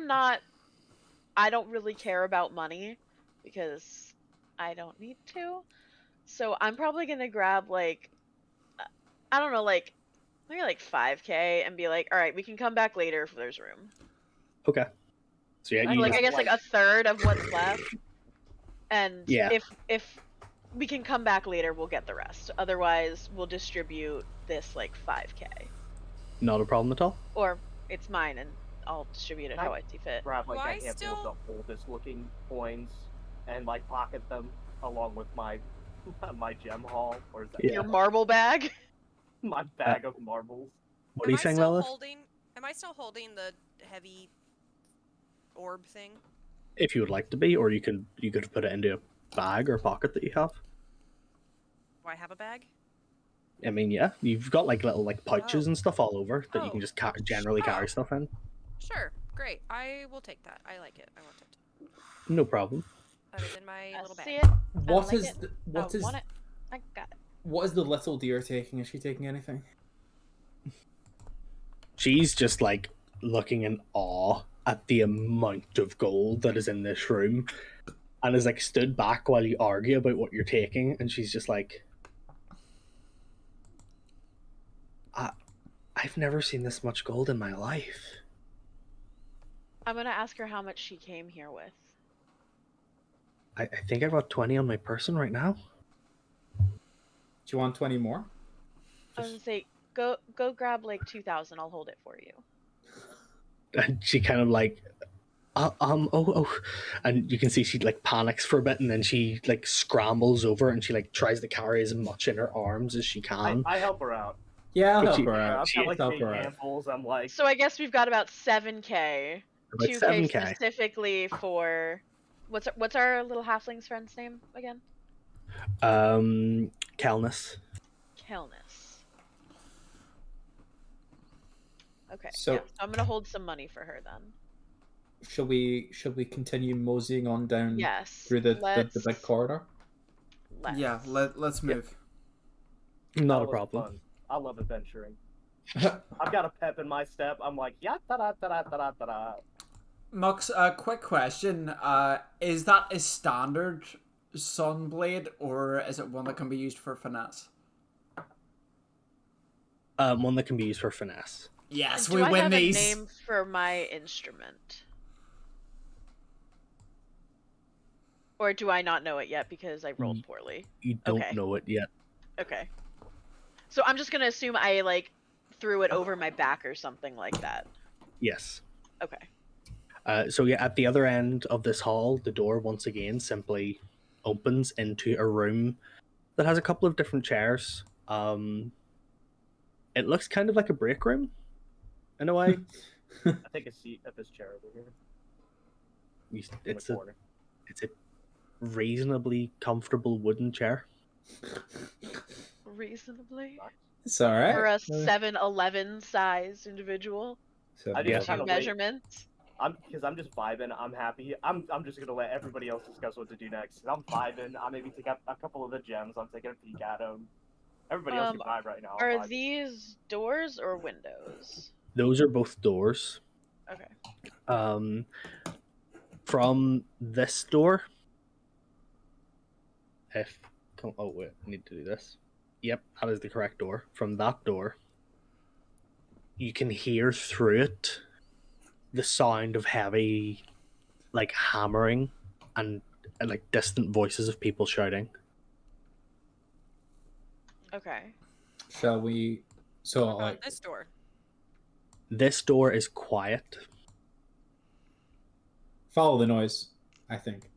don't really care about money because I don't need to. So I'm probably gonna grab like, I don't know, like maybe like 5K and be like, all right, we can come back later if there's room. Okay. So yeah, Or, you like just- I guess like a third of what's left. And Yeah. if we can come back later, we'll get the rest. Otherwise, we'll distribute this like 5K, not a problem at all. or it's mine and I'll distribute it Can I how I see fit. Grab like Why a handful still- of the oldest looking coins and like pocket them along with my my gem haul, or is that Yeah. Your marble bag. my bag of marbles? What are you saying, Lilith? Am I still holding the heavy orb thing? If you would like to be, or you could put it into a bag or pocket that you have. Do I have a bag? I mean, yeah, you've got like little like pouches Oh. and stuff all over that you can Oh. just generally carry Oh. stuff in. Sure, great. I will take that. I like it. I want it. No problem. That is in my I little bag. see it. What like is it. the, I want it. I got it. what is the little deer taking? Is she taking anything? She's just like looking in awe at the amount of gold that is in this room and is like stood back while you argue about what you're taking, and she's just like, I've never seen this much gold in my life. I'm gonna ask her how much she came here with. I think I've got 20 on my person right now. Do you want 20 more? I was gonna say, go grab like 2,000. I'll hold it for you. And she kind of like, oh, and you can see she like panics for a bit, and then she like scrambles over and she like tries to carry as much in her arms as she can. I help her out. Yeah, I'll But help you- her I've out. got like Help big her out. handfuls. I'm like, So I guess we've got about 7K. About 2K 7K. specifically for what's our little halfling's friend's name again? Kelness. Kelness. Okay. So- yeah, I'm gonna hold some money for her then. Should we continue moseying on down Yes. through the let's- big corridor? let's. Yeah, let's move. Not that a was problem. fun. I love adventuring. I've got a pep in my step. I'm like, yeah, da da da da da da da. Mux, a quick question. Is that a standard Sunblade, or is it one that can be used for finesse? One that can be used for finesse. Yes, Do we I win have these. a name for my instrument? Or do I not know it yet because I rolled poorly? You don't Okay. know it yet. Okay. So I'm just gonna assume I like threw it over my back or something like that. Yes. Okay. So yeah, at the other end of this hall, the door once again simply opens into a room that has a couple of different chairs. It looks kind of like a break room, in a way. I take a seat at this chair over here. In It's the a corner. reasonably comfortable wooden chair. Reasonably. It's all right. For a 7-Eleven sized individual. So, I Yeah. just kind of wait. Measurements. I'm just vibing. I'm happy. I'm just gonna let everybody else discuss what to do next. I'm vibing. I maybe take up a couple of the gems. I'm taking a peek at them. Everybody else can vibe right now. I'm Are vibing. these doors or windows? Those are both doors. Okay. From this door, oh wait, I need to do this. Yep, that is the correct door. From that door, you can hear through it the sound of heavy, like hammering and like distant voices of people shouting. Okay. shall we? So On like, this door. This door is quiet. follow the noise. I think.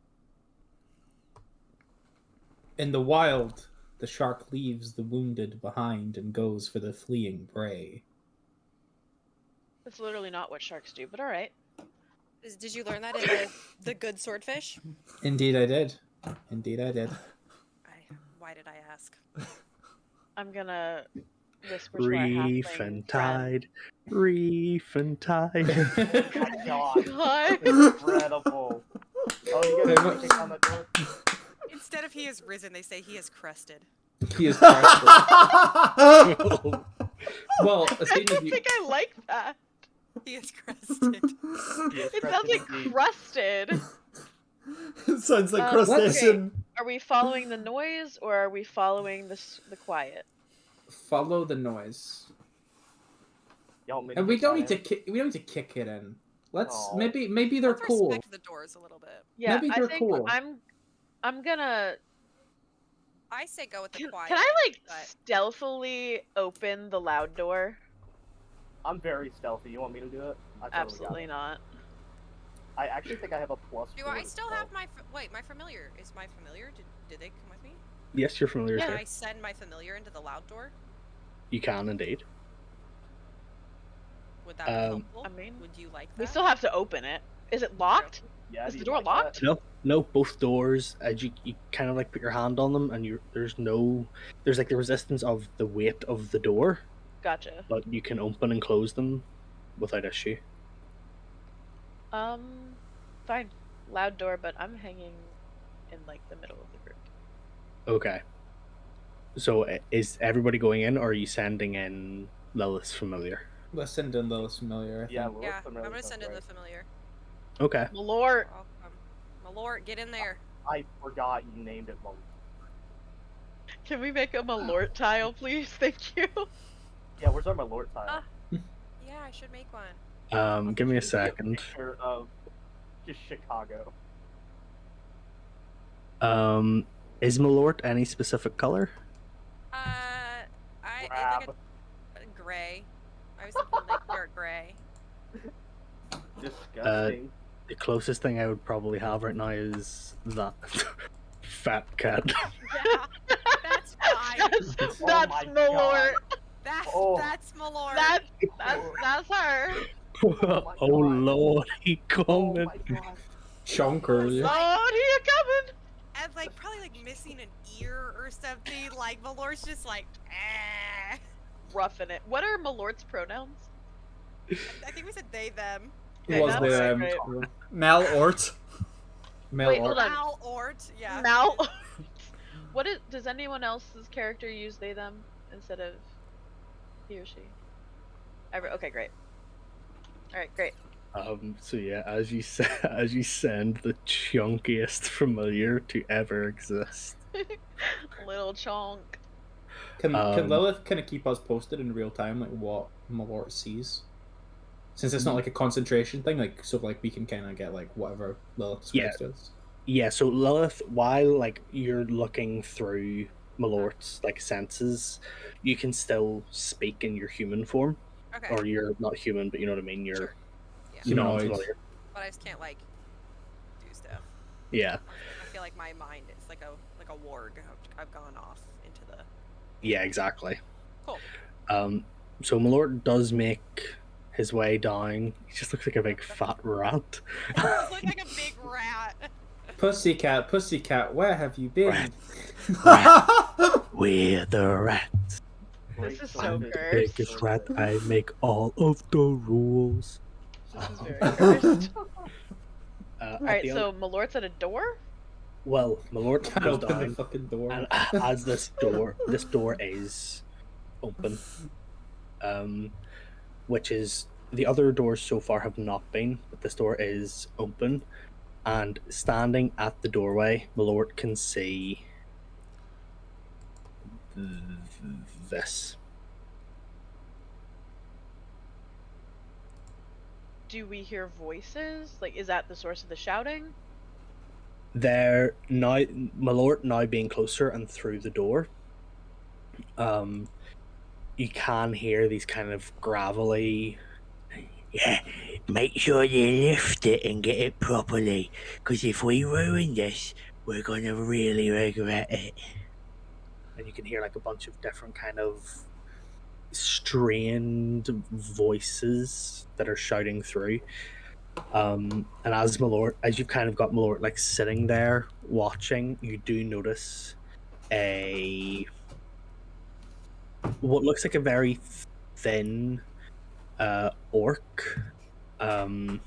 In the wild, the shark leaves the wounded behind and goes for the fleeing prey. That's literally not what sharks do, but alright. Did you learn that in the Good Swordfish? Indeed, I did. Indeed, I did. Why did I ask? I'm gonna whisper to our Reef halfling and friend. tide, reef and tide. My God, God. incredible. Oh, you guys are kicking on the door? Instead of he has risen, they say he has crested. He is crested. Well, as I soon as don't you, think I like that. He has crested. Yes, It sounds like indeed. crusted. Sounds like Okay. crustacean. Are we following the noise or are we following the quiet? follow the noise, Y'all made and me we don't need excited. to we don't need to kick it in. Let's Aw. maybe they're Let's cool. respect the doors a little bit. Yeah, Maybe I they're think cool. I'm gonna. I say go with the Can quiet. I like but- stealthily open the loud door? I'm very stealthy. You want me to do it? I totally got Absolutely it. not. I actually think I have a plus. Do 4 I to still stealth. have my wait? My familiar is my familiar. Did they come with me? Yes, you're familiar, Can sir. I send my familiar into the loud door? You can indeed. Would that be Um, helpful? I mean, would you like that? We still have to open it. Is it locked? Yeah, Is do the you door like locked? that? No, both doors. As you kind of like put your hand on them, and there's like the resistance of the weight of the door, Gotcha. but you can open and close them without issue. Fine. Loud door, but I'm hanging in like the middle of the group. Okay. So is everybody going in, or are you sending in Lilith's familiar? Let's send in Lilith's familiar. I think. Yeah, Lilith Yeah, I'm familiar gonna sounds send in right. the familiar. Okay. Malort. I'll come. Malort, get in there. I forgot you named it Malort. Can we make a Malort tile, please? Thank you. Yeah, where's our Malort tile? Ah. Yeah, I should make one. Give me a Should be second. picture of just Chicago. Is Malort any specific color? I Grab. think a gray. I was thinking like dark gray. Disgusting. The closest thing I would probably have right now is that fat cat. Yeah, that's fine. That's Oh my Malort. That's Malort. That's her. my Oh God. Lord, he Oh coming. my God. Chonker. Yeah. Lord, here coming. And like probably like missing an ear or something. Like Malort's just like, eh. Roughing it. What are Malort's pronouns? I think we said they them. Okay, Was that's the great. Mel Ort. male Wait, or- hold on. Mal Ort. Yeah. Mal. What is? Does anyone else's character use they them instead of he or she? Okay, great. All right, great. So yeah, as you as you send the chunkiest familiar to ever exist. Little chunk. Can Um, Lilith kind of keep us posted in real time, like what Malort sees? Since it's not like a concentration thing, like so like we can kind of get like whatever Lilith describes to us. Yeah, so Lilith, while like you're looking through Malort's like senses, you can still speak in your human form, Okay. or you're not human, but you know what I mean. You're Sure. Yeah. Humanoid. non-familiar. But I just can't like do stuff. Yeah, I feel like my mind is like a warg. I've gone off into the. yeah, exactly. Cool. So Malort does make his way down. He just looks like a big fat rat. It looks like a big rat. Pussycat, where have you been? We're the rats. This is so I'm the cursed. biggest rat. I make all of the rules. This is very cursed. Alright, at so Malort's at a door? well, Malort Can't goes open the down, fucking door. and as this door is open, which is the other doors so far have not been, but this door is open, and standing at the doorway, Malort can see this. Do we hear voices? Like, is that the source of the shouting? There now, Malort now being closer and through the door, you can hear these kind of gravelly. Yeah, make sure you lift it and get it properly, because if we ruin this, we're gonna really regret it. And you can hear like a bunch of different kind of strained voices that are shouting through. And as you've kind of got Malort like sitting there watching, you do notice what looks like a very thin orc kind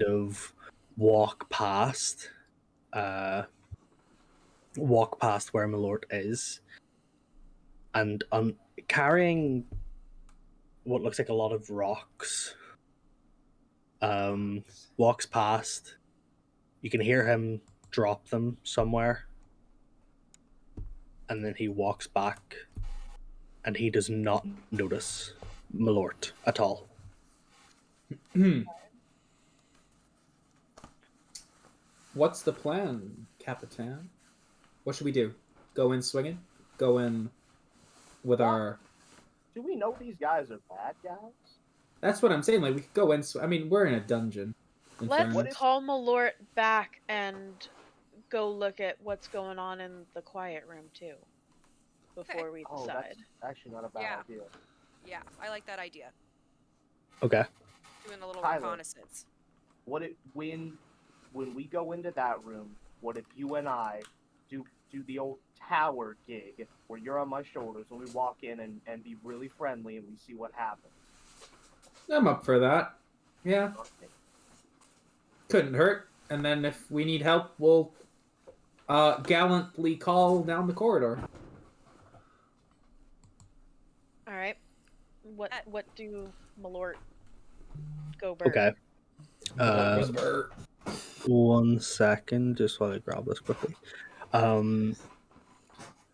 of walk past where Malort is, and carrying what looks like a lot of rocks. Walks past. You can hear him drop them somewhere, and then he walks back, and he does not notice Malort at all. What's the plan, Capitan? What should we do? Go in swinging? Go in with our... Do we know these guys are bad guys? That's what I'm saying. Like, we could go in... I mean, we're in a dungeon. in Let's fairness. call Malort back and go look at what's going on in the quiet room, too. Before we Oh, decide. that's actually not a bad Yeah. idea. Yeah, I like that idea. Okay. Doing a little Tyler. reconnaissance. What if when we go into that room, what if you and I do the old tower gig where you're on my shoulders and we walk in and be really friendly and we see what happens? I'm up for that. Yeah, couldn't hurt. And then if we need help, we'll gallantly call down the corridor. All right. What do Malort go bird? Okay. 1 second, just while I grab this quickly.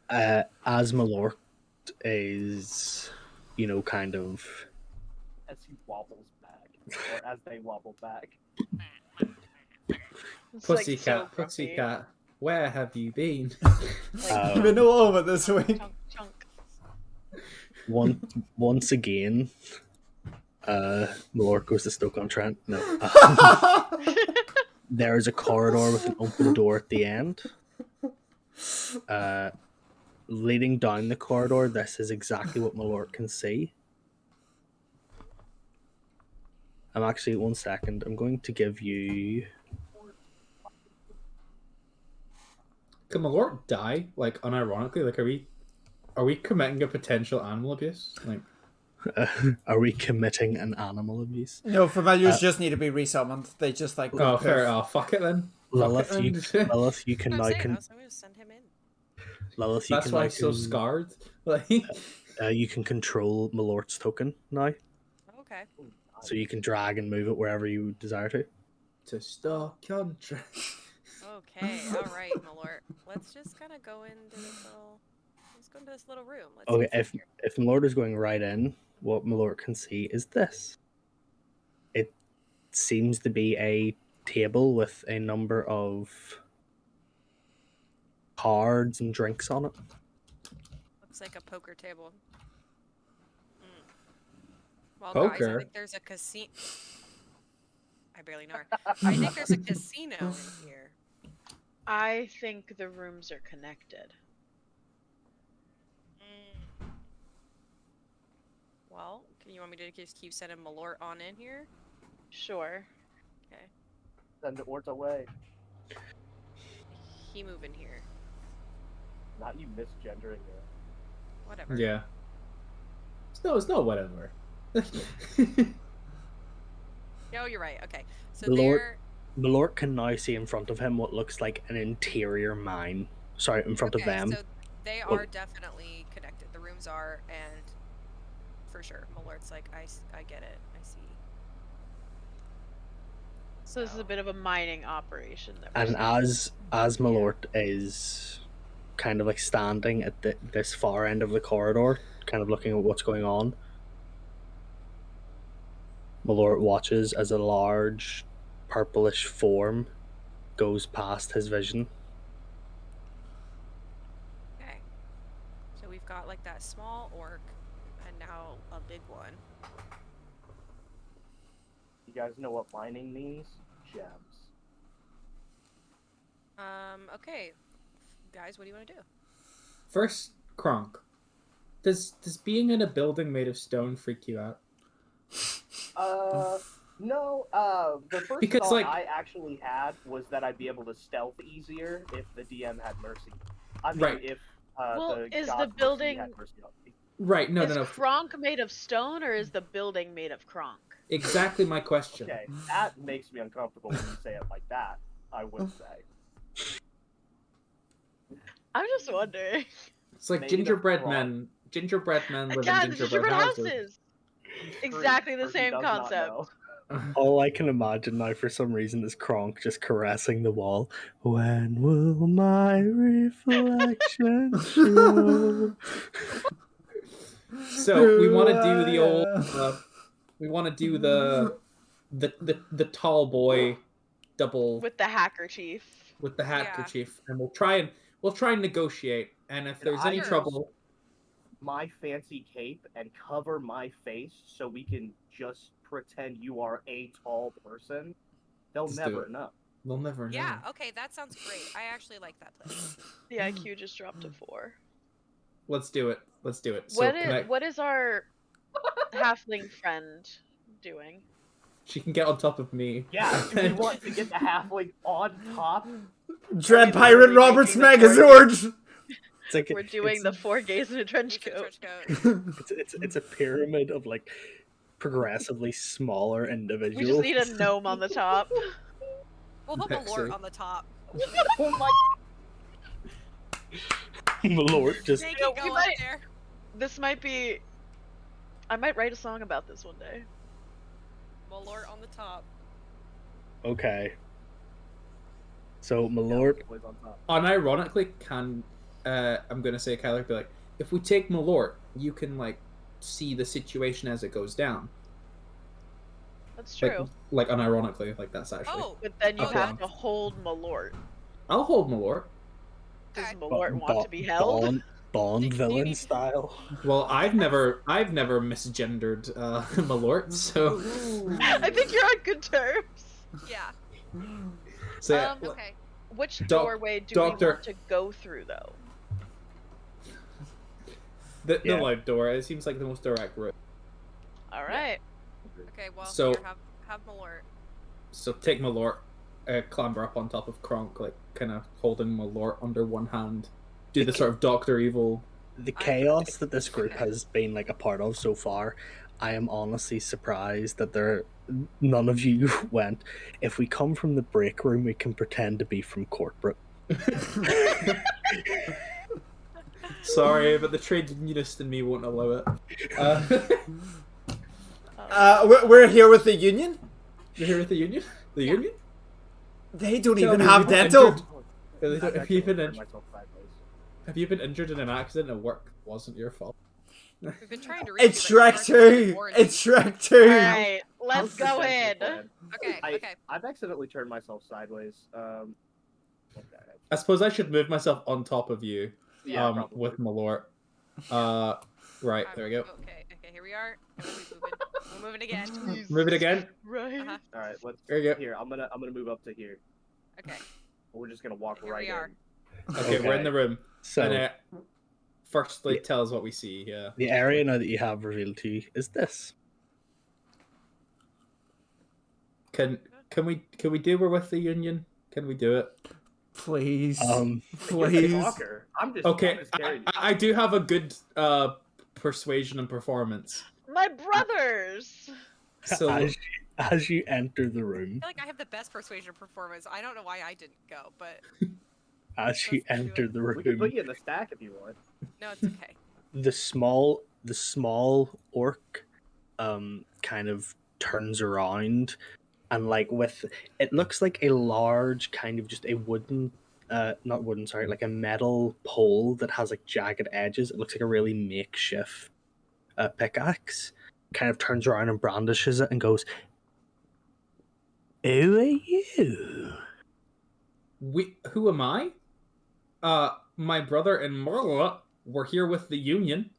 As Malort is, kind of. As he wobbles back, or as they wobble back. It's like Pussycat, so grumpy. pussycat, where have you been? Like, You've been all over this week. chunk. Once again, Malort goes to Stoke-on-Trent. No. There is a corridor with an open door at the end. Leading down the corridor, this is exactly what Malort can see. I'm actually, 1 second, I'm going to give you... Can Malort die? Like, unironically? Like, are we committing a potential animal abuse? Like, are we committing an animal abuse? No, familiars just need to be resummoned. They just like. oh, poof. fair. Oh, fuck it then. Lilith, Fuck it then. Lilith, you can I'm now... saying, I was going to send him in. Lilith, you That's can why now I'm so scarred. Like, you can control Malort's token now. Okay. so you can drag and move it wherever you desire to. To stock country. Okay, all right, Malort. Let's just kind of go into this little. Let's go into this little room. Let's see Okay, what's in here. if Malort is going right in, what Malort can see is this. It seems to be a table with a number of cards and drinks on it. Looks like a poker table. Well, guys, I Poker? think there's a casino. I barely know her. I think there's a casino in here. I think the rooms are connected. Well, can you want me to just keep sending Malort on in here? Sure. Okay. Send the orts away. He move in here. Not you misgendering it. Whatever. Yeah. It's no whatever. No, you're right. Okay. So Malort, Malort can now see in front of him what looks like an interior mine. Sorry, in front of them. So they are definitely connected. The rooms are, and for sure, Malort's like, I get it. I see. So this is a bit of a mining operation. That we're And seeing. as Malort is kind of like standing at this far end of the corridor, kind of looking at what's going on, Malort watches as a large purplish form goes past his vision. Okay. So we've got like that small orc, and now a big one. You guys know what mining means? Gems. Okay. Guys, what do you want to do? First, Kronk. Does being in a building made of stone freak you out? No, the first Because, thought like- I actually had was that I'd be able to stealth easier if the DM had mercy. I mean, Right. if Well, the is god the mercy building- had mercy on me. Right, no, is no. Kronk made of stone or is the building made of Kronk? Exactly my question. Okay, that makes me uncomfortable when you say it like that, I would say. I'm just wondering. It's like Made of gingerbread rock. men. Gingerbread men live Yeah, in the gingerbread houses. Exactly the Person same does not concept. know. All I can imagine now for some reason is Kronk just caressing the wall. When will my reflection show? So we want to do the old. We want to do the tall boy double With the hacker chief. with the hat Yeah. kerchief, and we'll try and negotiate. And if there's any I- trouble, My fancy cape and cover my face so we can just pretend you are a tall person. They'll Let's do never it. know. we'll never know. Yeah, okay, that sounds great. I actually like that plan. The IQ just dropped to 4. Let's do it. Let's do it. So What is our halfling friend doing? she can get on top of me. Yeah, if you want to get the halfway on top, Dread Pirate Robert's Megazord! It's like We're doing the 4 gays in a trench Use a coat. trench coat. it's a pyramid of like progressively smaller We individuals. just need a gnome on the top. We'll put Pexy. Malort on the top. oh my Malort just Make know, it we go up might- there. This might be. I might write a song about this one day. Malort on the top. okay. So Malort, boys on top. Unironically, I'm gonna say Kyler be like, if we take Malort, you can like see the situation as it goes down. That's true. Like unironically, like that's actually. Oh, But then you Okay. have to hold Malort. I'll hold Malort. Does Okay. Malort want to be held? Bond Do you villain need- style. Well, I've never misgendered Malort, so I think you're on good terms. yeah. so yeah, Okay. Which Doc- doorway do Doctor- we want to go through, though? the Yeah. live door. It seems like the most direct route. All right. Okay, well, So- here, have Malort. So take Malort, clamber up on top of Kronk, like kind of holding Malort under one hand. Do the sort of Doctor Evil. The chaos that this group has been like a part of so far, I am honestly surprised that none of you went. If we come from the break room, we can pretend to be from corporate. Sorry, but the trade unionist in me won't allow it. We're here with the union. You're here with the union? The union? They don't Tell even me, have you've been dental. injured. Have you been Turn injured? myself sideways. Have you been injured in an accident at work? It wasn't your fault. We've been trying to reach It's you, but Shrek it's hard to 2. warn It's you. Shrek 2. Alright, let's How's the go central in. plan? Okay, okay. I've accidentally turned myself sideways. Okay. I suppose I should move myself on top of you. Yeah, probably. With Malort. Right, there we go. Okay, here we are. And we're moving again. Move it again. Right. Uh-huh. All right, let's. There you go. Here, I'm gonna move up to here. Okay. We're just gonna walk Here right we are. in. Okay, we're in the room. So And firstly, tell us what we see. Yeah. the area now that you have revealed to you is this. Can we do we're with the union? Can we do it? Please. You're Please. the talker. I'm just. Okay, I'm just carrying you. I do have a good persuasion and performance. My brothers! So As you enter the room, I feel like I have the best persuasion performance. I don't know why I didn't go, but as you Let's do enter it. the We can put room, you in the stack if you want. no, it's okay. the small orc kind of turns around, and like with it looks like a large kind of just a wooden not wooden, sorry, like a metal pole that has like jagged edges. It looks like a really makeshift pickaxe. Kind of turns around and brandishes it and goes, "Who are you?" who am I? My brother and Marla were here with the union.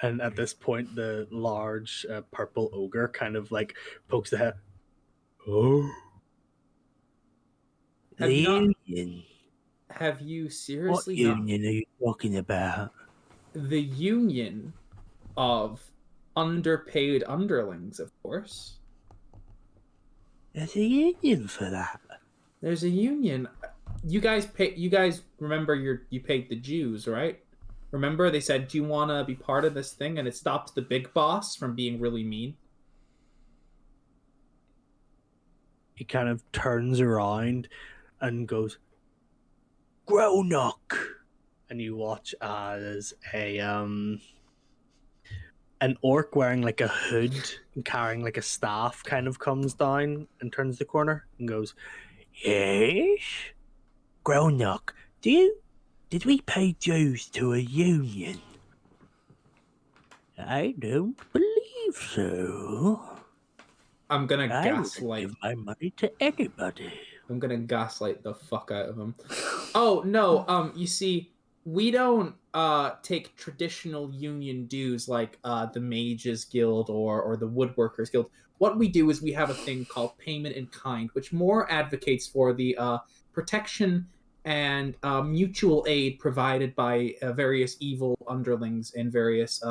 And at this point, the large purple ogre kind of like pokes the head. Oh, Have the you not- union. Have you What seriously not? union are you talking about? The union of underpaid underlings, of course. There's a union for that. There's a union. You guys pay. You guys remember you paid the Jews, right? Remember they said, "Do you want to be part of this thing?" And it stops the big boss from being really mean. He kind of turns around and goes, "Gronok," and you watch as an orc wearing like a hood and carrying like a staff kind of comes down and turns the corner and goes, "Yes, Gronok, did we pay dues to a union?" "I don't believe so. I'm gonna I wouldn't gaslight. give my money to anybody." I'm gonna gaslight the fuck out of him. Oh no, you see, we don't take traditional union dues like the Mages Guild or the Woodworkers Guild. What we do is we have a thing called payment in kind, which more advocates for the protection and mutual aid provided by various evil underlings in various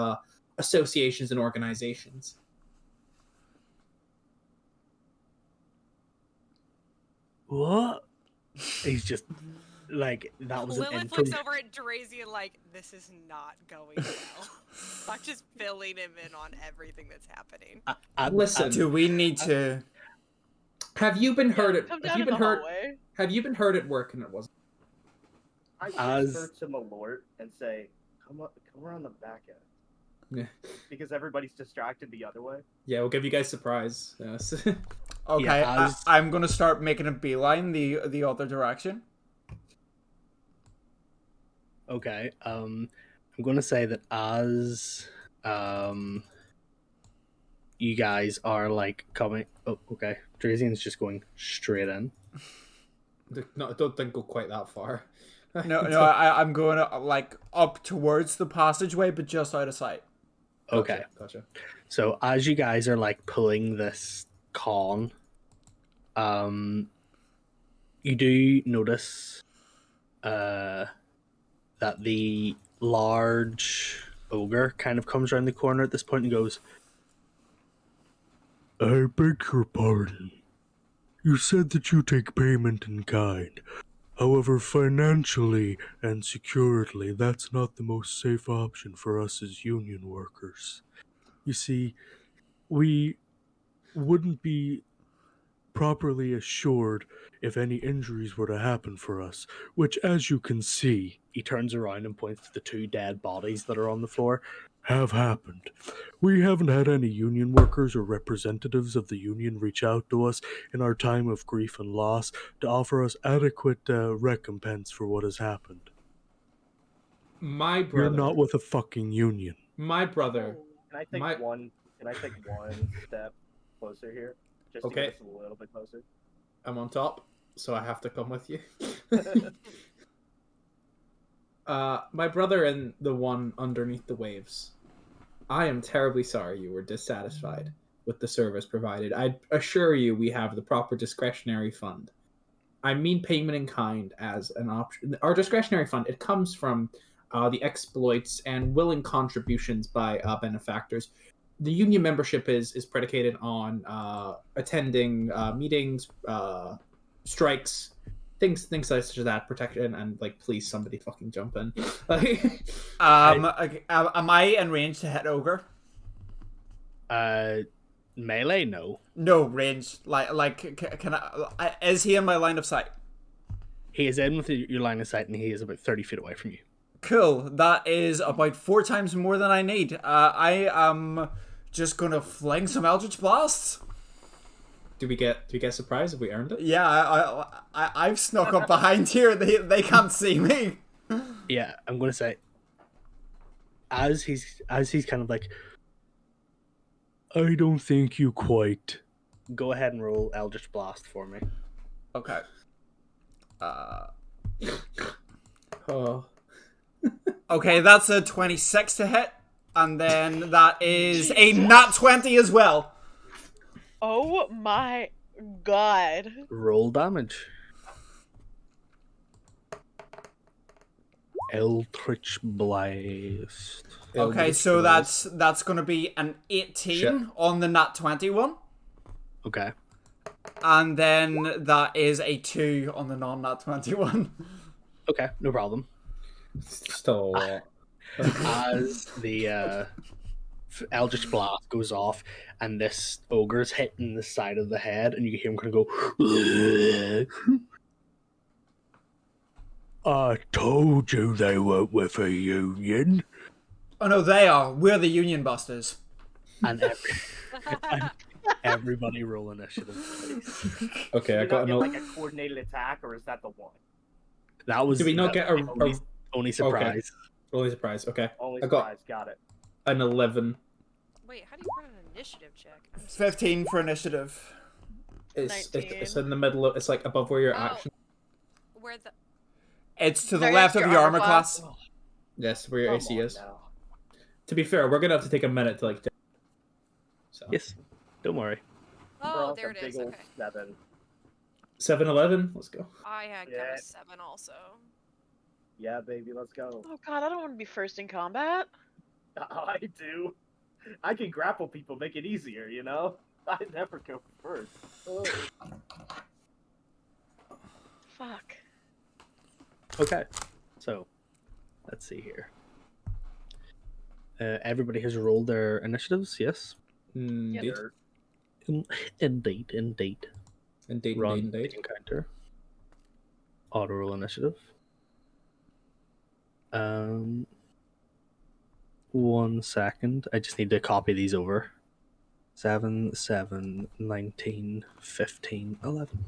associations and organizations. What? He's just like that was an Lilith info. looks over at Drazian like, this is not going well. I'm just filling him in on everything that's happening. Listen. Do we need to? Have you been heard at Come have down you in been the heard hallway. have you been heard at work and it wasn't? I As- whisper to Malort and say, come around the back end. Yeah. Because everybody's distracted the other way. Yeah, we'll give you guys surprise. Yes. Okay, Yeah, as- I'm gonna start making a beeline the other direction. Okay. I'm gonna say that as you guys are like coming. Oh, okay. Drazian's just going straight in. No, I don't think go quite that far. No, I'm going like up towards the passageway, but just out of sight. Okay. Gotcha. So as you guys are like pulling this con, you do notice that the large ogre kind of comes around the corner at this point and goes, "I beg your pardon. You said that you take payment in kind. However, financially and securely, that's not the most safe option for us as union workers. You see, we wouldn't be properly assured if any injuries were to happen for us, which, as you can see," he turns around and points to the two dead bodies that are on the floor. have happened. We haven't had any union workers or representatives of the union reach out to us in our time of grief and loss to offer us adequate recompense for what has happened. My brother. You're not with a fucking union. My brother. Can I take My- one? Can I take one step closer here, just to Okay. get us a little bit closer? I'm on top, so I have to come with you. My brother and the one underneath the waves. I am terribly sorry you were dissatisfied with the service provided. I assure you we have the proper discretionary fund. I mean payment in kind as an option. Our discretionary fund, it comes from the exploits and willing contributions by benefactors. The union membership is predicated on attending meetings, strikes, things such as that, protection, and like, please somebody fucking jump in. Am I in range to hit Ogre? Melee, no. No range. Can I? Is he in my line of sight? He is in with your line of sight, and he is about 30 feet away from you. Cool. That is about 4 times more than I need. I am just gonna fling some Eldritch Blasts. Do we get surprised if we earned it? Yeah, I've snuck up behind here. They can't see me. Yeah, I'm gonna say, as he's kind of like, I don't think you quite. Go ahead and roll Eldritch Blast for me. Okay. Oh, Okay, that's a 26 to hit, and then that is a nat 20 as well. Oh my god. Roll damage. Eldritch Blast. Okay, so that's gonna be an 18 Shit. on the nat 21, Okay. and then that is a 2 on the non-nat 21. Okay, no problem. still a lot. As the Eldritch Blast goes off, and this ogre's hitting the side of the head, and you hear him kind of go. I told you they weren't with a union. Oh no, they are. We're the Union Busters. And everybody roll initiative, please. Okay, I Did got we an. not get like a coordinated attack, or is that the one? That was. Did we not that get was the only surprise? Only surprise? Okay, Only I got- surprise. Got it. an 11. Wait, how do you run an initiative check? I'm so 15 for initiative. It's 19. in the middle of. It's like above where your Oh. action. where the It's to the There left is of your your armor armor class. Yes, where your Come AC on is. now. To be fair, we're gonna have to take a minute to like. So Yes. Don't worry. We're oh, off there a it big is. old Okay, 7. 7-11. Let's go. I had got Yeah. a 7 also. Yeah, baby, let's go. Oh god, I don't want to be first in combat. I do. I can grapple people, make it easier, you know? I never go first. Ugh. Fuck. Okay. So, let's see here. Everybody has rolled their initiatives. Yes. Indeed. Dirt. Indeed. Indeed. Run Indeed. the encounter. Auto roll initiative. 1 second. I just need to copy these over. 7, 7, 19, 15, 11.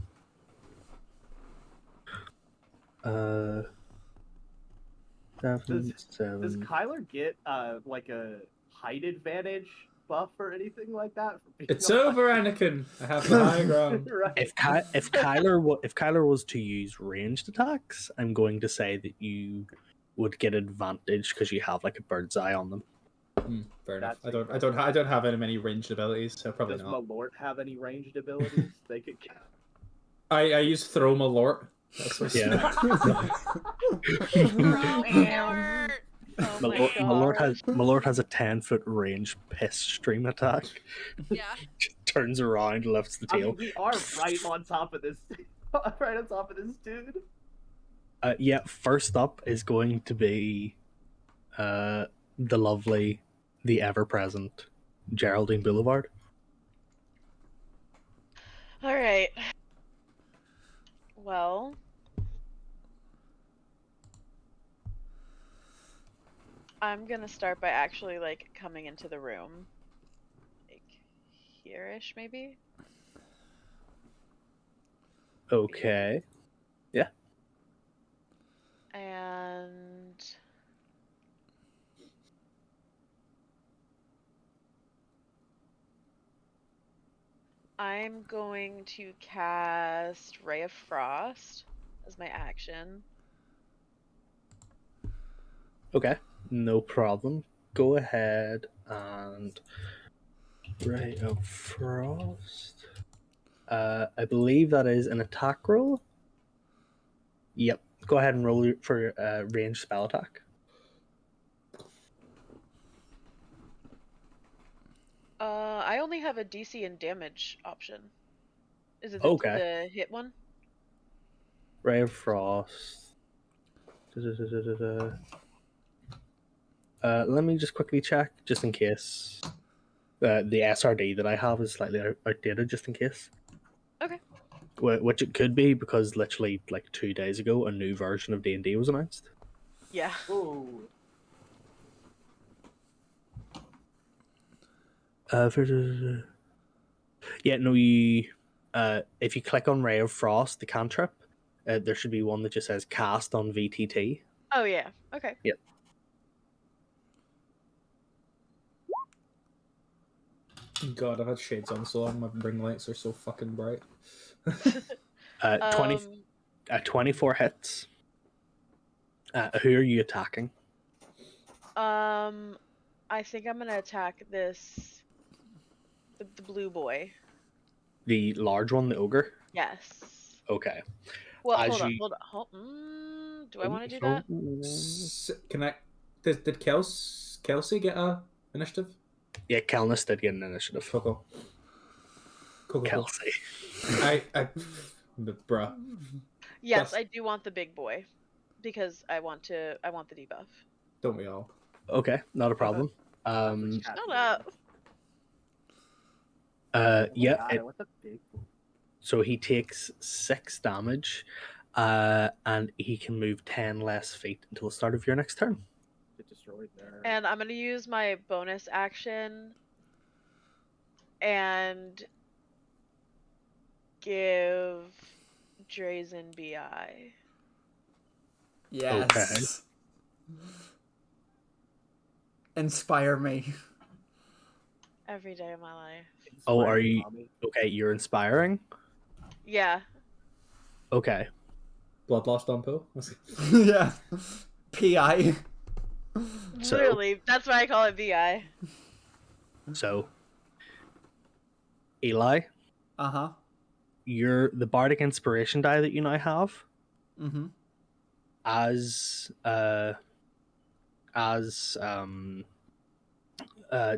Seven, Does 7. Kyler get like a height advantage buff or anything like that? for being It's on- over, Anakin. I have the high ground. Right. If Kyler was to use ranged attacks, I'm going to say that you would get advantage because you have like a bird's eye on them. Fair enough. That's I don't have any many ranged abilities, so probably Does not. Malort have any ranged abilities? They could. I use throw Malort. That's what Yeah. Malort! Oh my Malort has a 10-foot range piss stream attack. Yeah. Just turns around, lifts the I tail. mean, we are right on top of this. Right on top of this dude. Yeah, first up is going to be the lovely, the ever-present Geraldine Boulevard. Alright. Well. I'm gonna start by actually like coming into the room, like here-ish maybe. Okay. And I'm going to cast Ray of Frost as my action. Okay. No problem. Go ahead and Ray of Frost. I believe that is an attack roll. Yep. Go ahead and roll for ranged spell attack. I only have a DC and damage option. Is it Okay. the hit one? Ray of Frost. Da-da-da-da-da-da. Let me just quickly check, just in case. The SRD that I have is slightly outdated, just in case. Okay. Which it could be, because literally like 2 days ago, a new version of D&D was announced. Yeah. Ooh. Yeah, no, you. If you click on Ray of Frost, the cantrip, there should be one that just says cast on VTT. Oh yeah. Okay. Yep. God, I've had shades on so long. My ring lights are so fucking bright. 24 hits. Who are you attacking? I think I'm gonna attack this the blue boy. The large one, the ogre? Yes. Okay. Well, As hold on, you- hold on. Do I want to do that? Can I? Did Kelsey get a initiative? Yeah, Kelnis did get an initiative. Cool. Kelsey. Bruh. Yes, That's- I do want the big boy, because I want the debuff. Don't we all? Okay, not a problem. Shut up. Yeah, God, what the big... so he takes 6 damage, and he can move 10 less feet until the start of your next turn. Get destroyed there. And I'm gonna use my bonus action and give Drazen BI. Yes. Inspire me. Every day of my life. Oh, are Inspiring, you- mommy. Okay, you're inspiring. Yeah. Okay. Bloodlust on Poe? Yeah. PI. So- Literally, that's why I call it BI. So, Eli, Uh-huh. you're the bardic inspiration die that you now have. Mm-hmm. As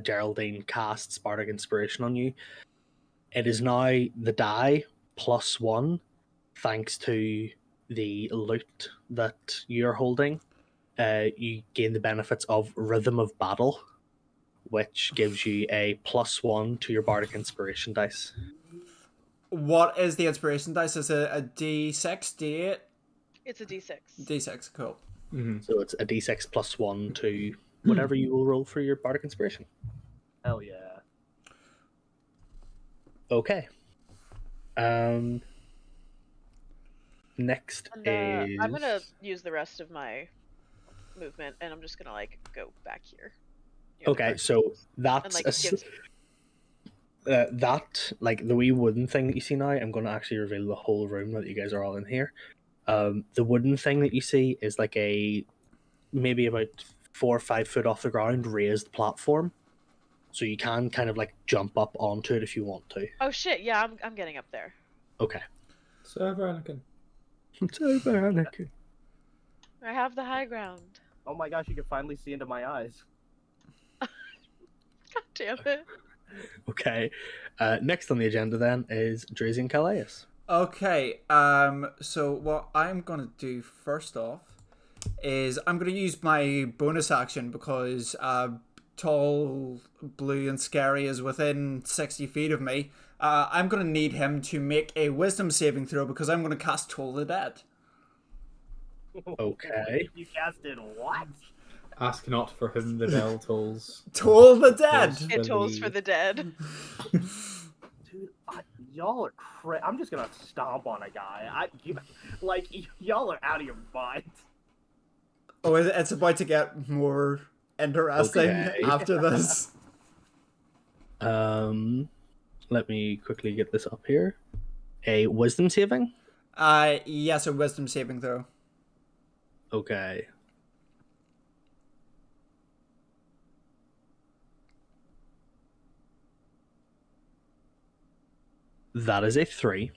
Geraldine casts bardic inspiration on you, it is now the die +1, thanks to the loot that you're holding. You gain the benefits of Rhythm of Battle, which gives you a +1 to your bardic inspiration dice. What is the inspiration dice? Is it a D6, D8? It's a D6. D6, cool. Mm-hmm. So it's a d6 +1 to whatever you will roll for your bardic inspiration. Hell yeah. Okay. Next And is I'm gonna use the rest of my movement, and I'm just gonna like go back here. okay. So that's And like a give... that like the wee wooden thing that you see now. I'm going to actually reveal the whole room that you guys are all in here. The wooden thing that you see is like a maybe about 4 or 5 foot off the ground raised platform, so you can kind of like jump up onto it if you want to. Oh shit! Yeah, I'm getting up there. Okay. So, Anakin. So Anakin. I have the high ground. Oh my gosh, you can finally see into my eyes. God damn it! Okay. Next on the agenda then is Drazen Calais. Okay, so what I'm gonna do first off is I'm gonna use my bonus action because tall, blue, and scary is within 60 feet of me. I'm gonna need him to make a wisdom saving throw because I'm gonna cast Toll the Dead. Okay. You casted what? Ask not for whom the bell tolls. Toll the dead. Tolls. It tolls for the dead. Dude, y'all are I'm just gonna stomp on a guy. Y'all are out of your mind. Oh, it's about to get more interesting Okay. after this. Let me quickly get this up here. A wisdom saving. Yes, a wisdom saving throw. Okay. That is a 3.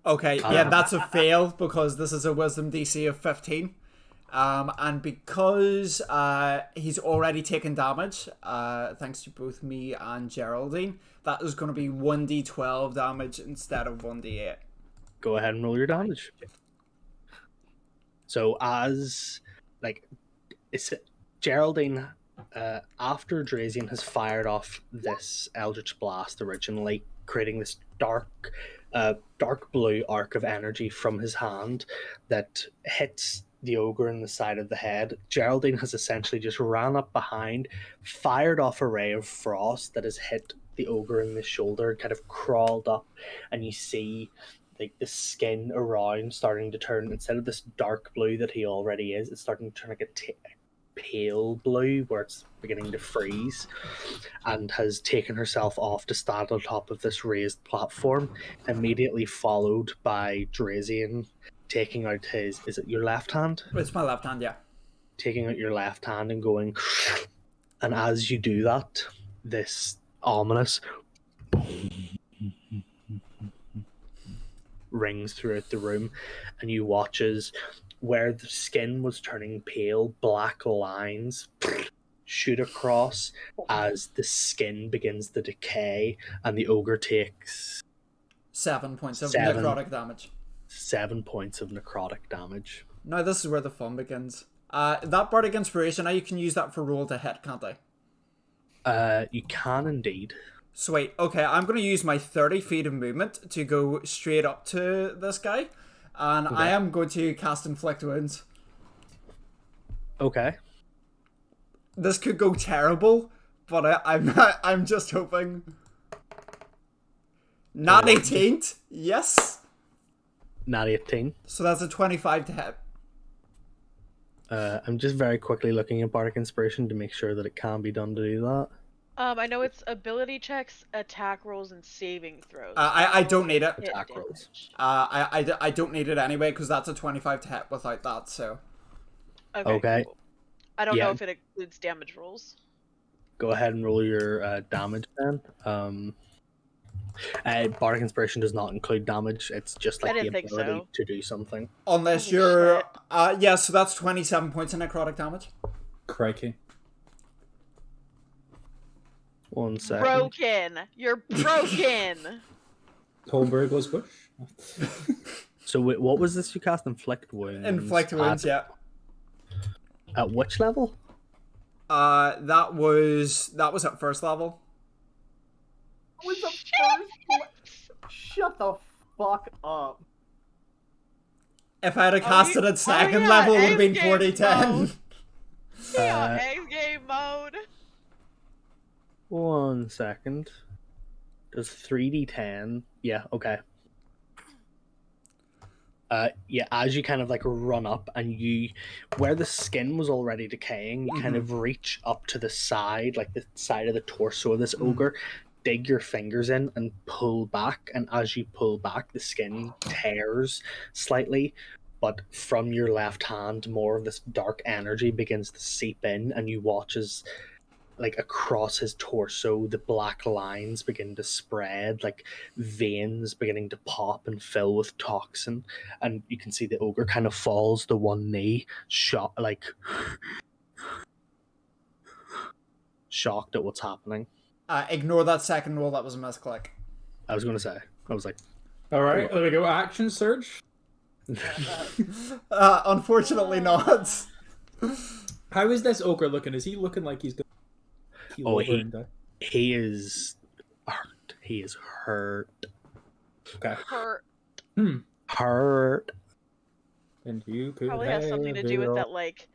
Okay, yeah, that's a fail because this is a wisdom DC of 15. And because he's already taken damage, thanks to both me and Geraldine, that is going to be 1d12 damage instead of 1d8. Go ahead and roll your damage. So as Geraldine, after Drazian has fired off this Eldritch Blast originally, creating this dark blue arc of energy from his hand that hits the ogre in the side of the head, Geraldine has essentially just ran up behind, fired off a ray of frost that has hit the ogre in the shoulder, kind of crawled up, and you see like the skin around starting to turn, instead of this dark blue that he already is, it's starting to turn like a pale blue where it's beginning to freeze, and has taken herself off to stand on top of this raised platform, immediately followed by Drazian taking out his, is it your left hand? It's my left hand, yeah. Taking out your left hand and going, and as you do that, this ominous rings throughout the room, and you watch as where the skin was turning pale, black lines shoot across as the skin begins to decay, and the ogre takes 7 points of 7. necrotic damage. 7 points of necrotic damage. Now this is where the fun begins. That Bardic Inspiration, now you can use that for roll to hit, can't I? You can indeed. Sweet. Okay, I'm going to use my 30 feet of movement to go straight up to this guy. And Okay. I am going to cast Inflict Wounds. Okay. This could go terrible, but I'm just hoping. Not 18th. Yes. Nat 18. So that's a 25 to hit. I'm just very quickly looking at Bardic Inspiration to make sure that it can be done to do that. I know it's ability checks, attack rolls, and saving throws. I don't need it. Hit Attack damage. rolls. I don't need it anyway because that's a 25 to hit without that. So Okay. Cool. I don't Yeah. know if it includes damage rolls. Go ahead and roll your damage then. Bardic Inspiration does not include damage. It's just like I the didn't think ability so. to do something. unless Holy you're shit. yeah, so that's 27 points of necrotic damage. Crikey. 1 second. Broken. You're broken. Holmberg was bush. So wait, what was this you cast? Inflict Wounds. Inflict Wounds, yeah. At which level? That was at first level. Was the first Shut the fuck up. If I had cast it at second yeah, level, it would have been X 40 game 10. mode. Yeah, Uh, X game mode. 1 second. Does 3d10? Yeah, okay. Yeah, as you kind of like run up and you, where the skin was already decaying, you kind of reach up to the side, like the side of the torso of this ogre, dig your fingers in and pull back. And as you pull back, the skin tears slightly. But from your left hand, more of this dark energy begins to seep in, and you watch as, like, across his torso, the black lines begin to spread, like veins beginning to pop and fill with toxin, and you can see the ogre kind of falls to one knee, shocked at what's happening. Ignore that second roll, that was a misclick. I was like, All right, there we go. Action surge. Unfortunately not. How is this ogre looking? Is he looking like he's going to keel over and die? he is hurt. He is hurt. Okay. Hurt. Hurt. And you could Probably has something to do with that, like,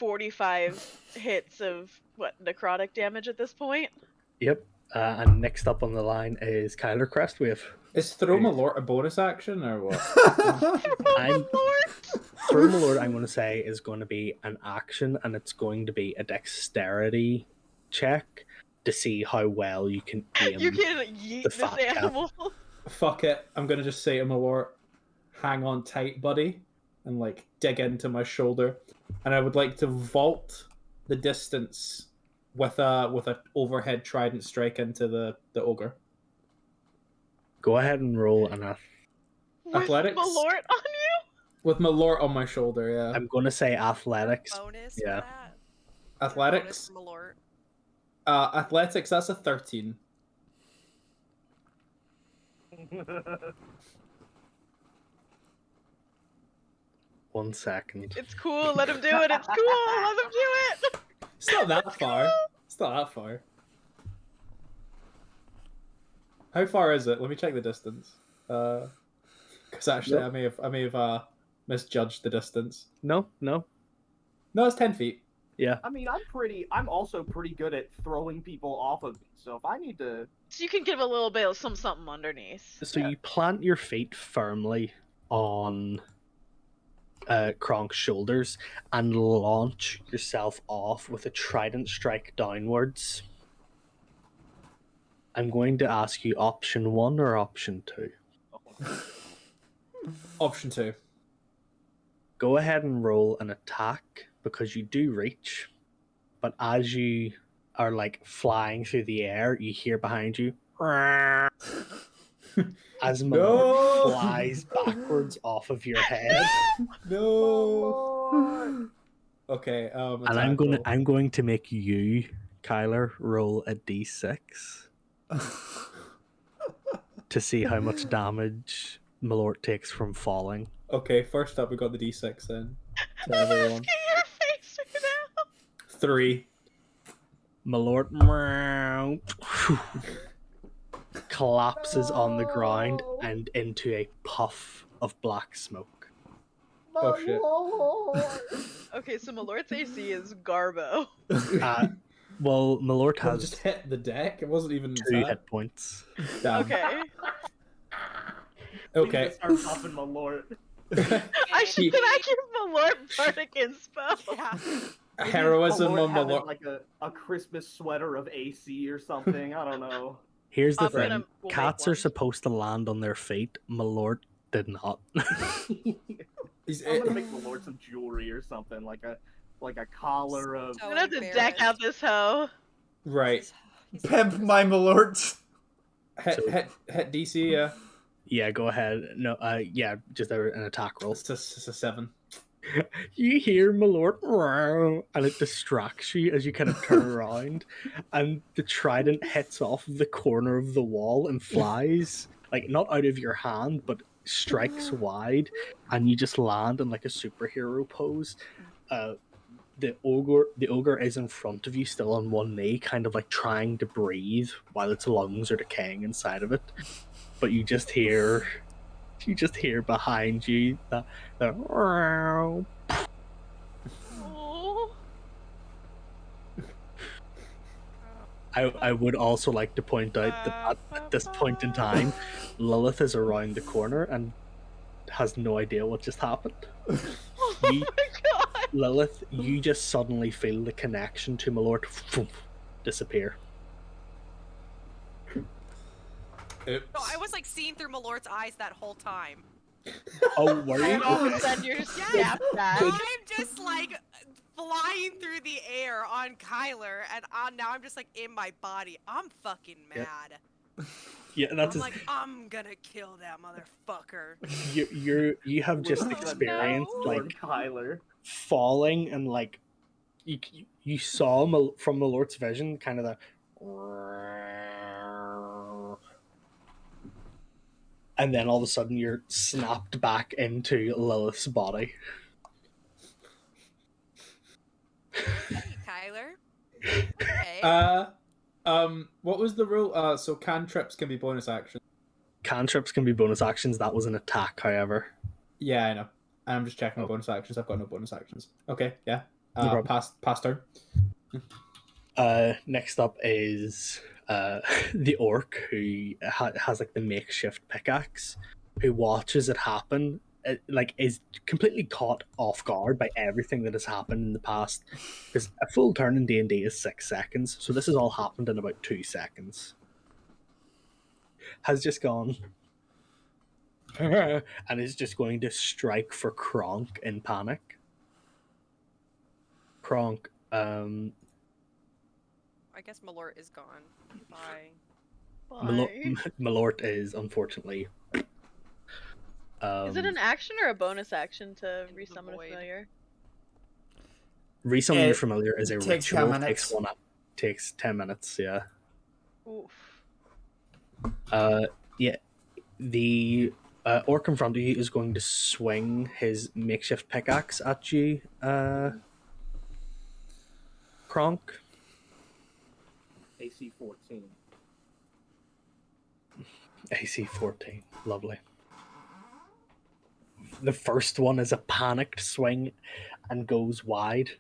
45 hits of what necrotic damage at this point. Yep. And next up on the line is Kyler Crestwave. Is Throw Malort a bonus action or what? I'm Throw Malort, I'm going to say, is going to be an action, and it's going to be a dexterity check to see how well you can aim. You can yeet the this fat cat. animal. Fuck it. I'm gonna just say to Malort, hang on tight, buddy, and like dig into my shoulder. And I would like to vault the distance with a overhead trident strike into the ogre. Go ahead and roll an With Athletics? Malort on you? With Malort on my shoulder, yeah. I'm going to say athletics. Bonus Yeah. for that. Athletics? Bonus from Malort. Athletics, that's a 13. One second. It's cool. Let him do it. It's cool. Let him do it. It's not that far. It's not that far. How far is it? Let me check the distance. Because actually, Yep. I may have misjudged the distance. No. No, it's 10 feet. Yeah. I mean, I'm also pretty good at throwing people off of me. So if I need to, So you can give a little bit of something underneath. So Yeah. you plant your feet firmly on Kronk's shoulders and launch yourself off with a trident strike downwards. I'm going to ask you option 1 or option 2. Option 2. Go ahead and roll an attack because you do reach, but as you are like flying through the air, you hear behind you as Malort No! flies backwards off of your head. No. Okay. And attack roll. I'm going to make you, Kyler, roll a d6 to see how much damage Malort takes from falling. Okay, first up we got the D6 then. To I'm everyone. asking your face right now. 3. Malort collapses on the ground and into a puff of black smoke. Oh, shit. Okay, so Malort's AC is Garbo. Well, Malort I has just hit the deck. It wasn't even 2 that. hit points. Damn. Okay. Okay. Start popping my lord. I should. Can I give Malort Bardic Inspo? Yeah. Maybe Heroism Malort on having, Malort. like a Christmas sweater of AC or something. I don't know. Here's the I'm thing: gonna go make cats are one. supposed to land on their feet. Malort did not. He's, I'm gonna make Malort some jewelry or something, like a collar of. So I'm gonna have to deck out this hoe. right. He's Pimp my malorts. Hit DC, yeah. Yeah, go ahead. No, yeah, just an attack roll. It's a 7. You hear Malort, "Meow," and it distracts you as you kind of turn around, and the trident hits off of the corner of the wall and flies, like not out of your hand, but strikes wide, and you just land in like a superhero pose. The ogre is in front of you, still on one knee, kind of like trying to breathe while its lungs are decaying inside of it. But you just hear behind you the Oh. I would also like to point out that at this point in time, Lilith is around the corner and has no idea what just happened. Oh You- my god. Lilith, you just suddenly feel the connection to Malort disappear. Oops. No, I was like seeing through Malort's eyes that whole time. Oh, were And you? all of a sudden you're just stabbed at. I'm just like flying through the air on Kyler, and now I'm just like in my body. I'm fucking Yeah. mad. Yeah, that's I'm like, I'm gonna kill that motherfucker. you have just Lord, experienced no. like Lord Kyler. falling and like you saw from Malort's vision kind of the and then all of a sudden you're snapped back into Lilith's body. Hey, Kyler. Okay. What was the rule? So cantrips can be bonus action. Cantrips can be bonus actions. That was an attack, however. Yeah, I know. I'm just checking Oh. bonus actions. I've got no bonus actions. Okay, yeah. problem. Past turn. Next up is the orc who has like the makeshift pickaxe, who watches it happen. Like is completely caught off guard by everything that has happened in the past. Because a full turn in D&D is 6 seconds, so this has all happened in about 2 seconds. Has just gone and is just going to strike for Kronk in panic. Kronk, I guess Malort is gone. Bye. Malort is unfortunately. Is it an action or a bonus action to Into the resummon a void. familiar? Resummon It familiar is a takes 10 ritual. minutes. Takes 10 minutes. Yeah. Oof. Yeah. The orc in front of you is going to swing his makeshift pickaxe at you, Kronk. AC 14. AC 14. Lovely. The first one is a panicked swing and goes wide.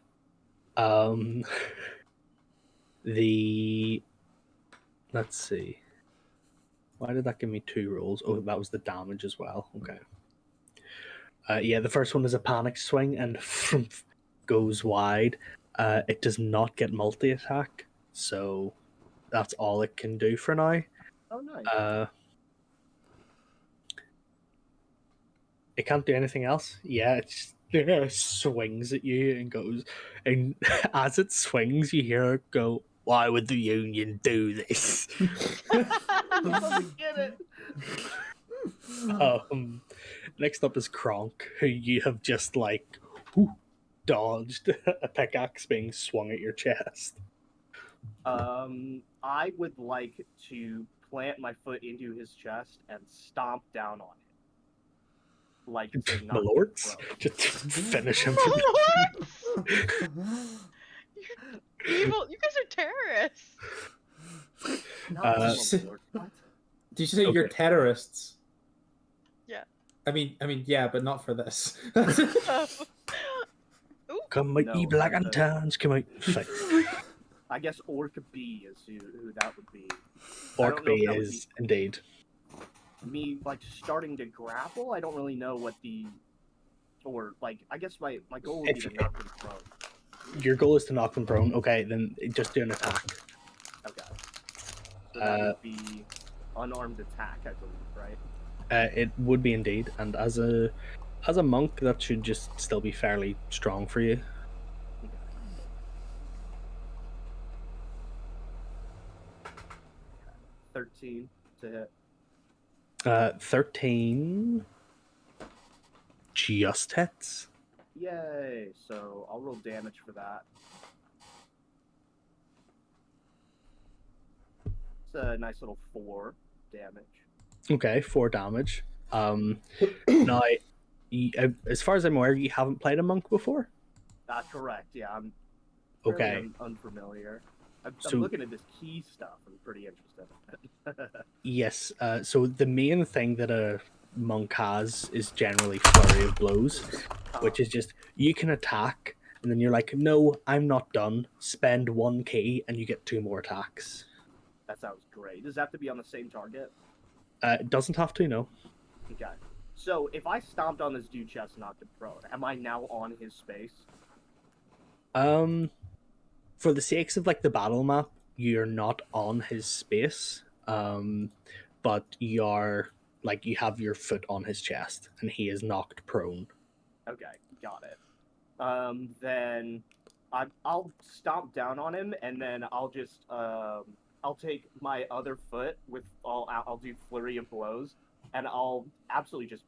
Let's see. Why did that give me 2 rolls? Oh, that was the damage as well. Okay. Yeah, the first one is a panic swing and goes wide. It does not get multi-attack, so that's all it can do for now. Oh, nice. It can't do anything else. Yeah, it just swings at you and goes. And as it swings, you hear it go, "Why would the Union do this?" Doesn't get it. Next up is Kronk, who you have just like dodged a pickaxe being swung at your chest. I would like to plant my foot into his chest and stomp down on it. Like, say, knock him Malorts? prone. Just finish him. What? You're evil. You guys are terrorists. Not Uh, Lord. What? Did you say you're Okay. terrorists? Yeah. I mean, yeah, but not for this. Ooh. Come out, No, ye black not and the- tans, come out. Fight. I guess Orc B is who that would be. Orc don't know if B that would is indeed. Me, like, starting to grapple, I don't really know what the... Or, like, I guess my goal would be to knock him prone. Your goal is to knock them prone. Okay, then just do an attack. Okay. So that would be unarmed attack, I believe, right? It would be indeed, and as a monk, that should just still be fairly strong for you. 13 to hit. 13 just hits. Yay! So I'll roll damage for that. It's a nice little 4 damage. Okay, 4 damage. Now, as far as I'm aware, you haven't played a monk before. Correct. Yeah, I'm Okay. fairly unfamiliar. I'm So- looking at this key stuff. I'm pretty interested. Yes. So the main thing that a monk has is generally flurry of blows, which is just you can attack, and then you're like, no, I'm not done. Spend 1 key, and you get 2 more attacks. That sounds great. Does that have to be on the same target? It doesn't have to, no. Okay. So if I stomped on this dude's chest and knocked him prone, am I now on his space? For the sakes of like the battle map, you're not on his space. But you are like you have your foot on his chest, and he is knocked prone. Okay, got it. Then I'll stomp down on him, and then I'll just I'll take my other foot with I'll do flurry of blows, and I'll absolutely just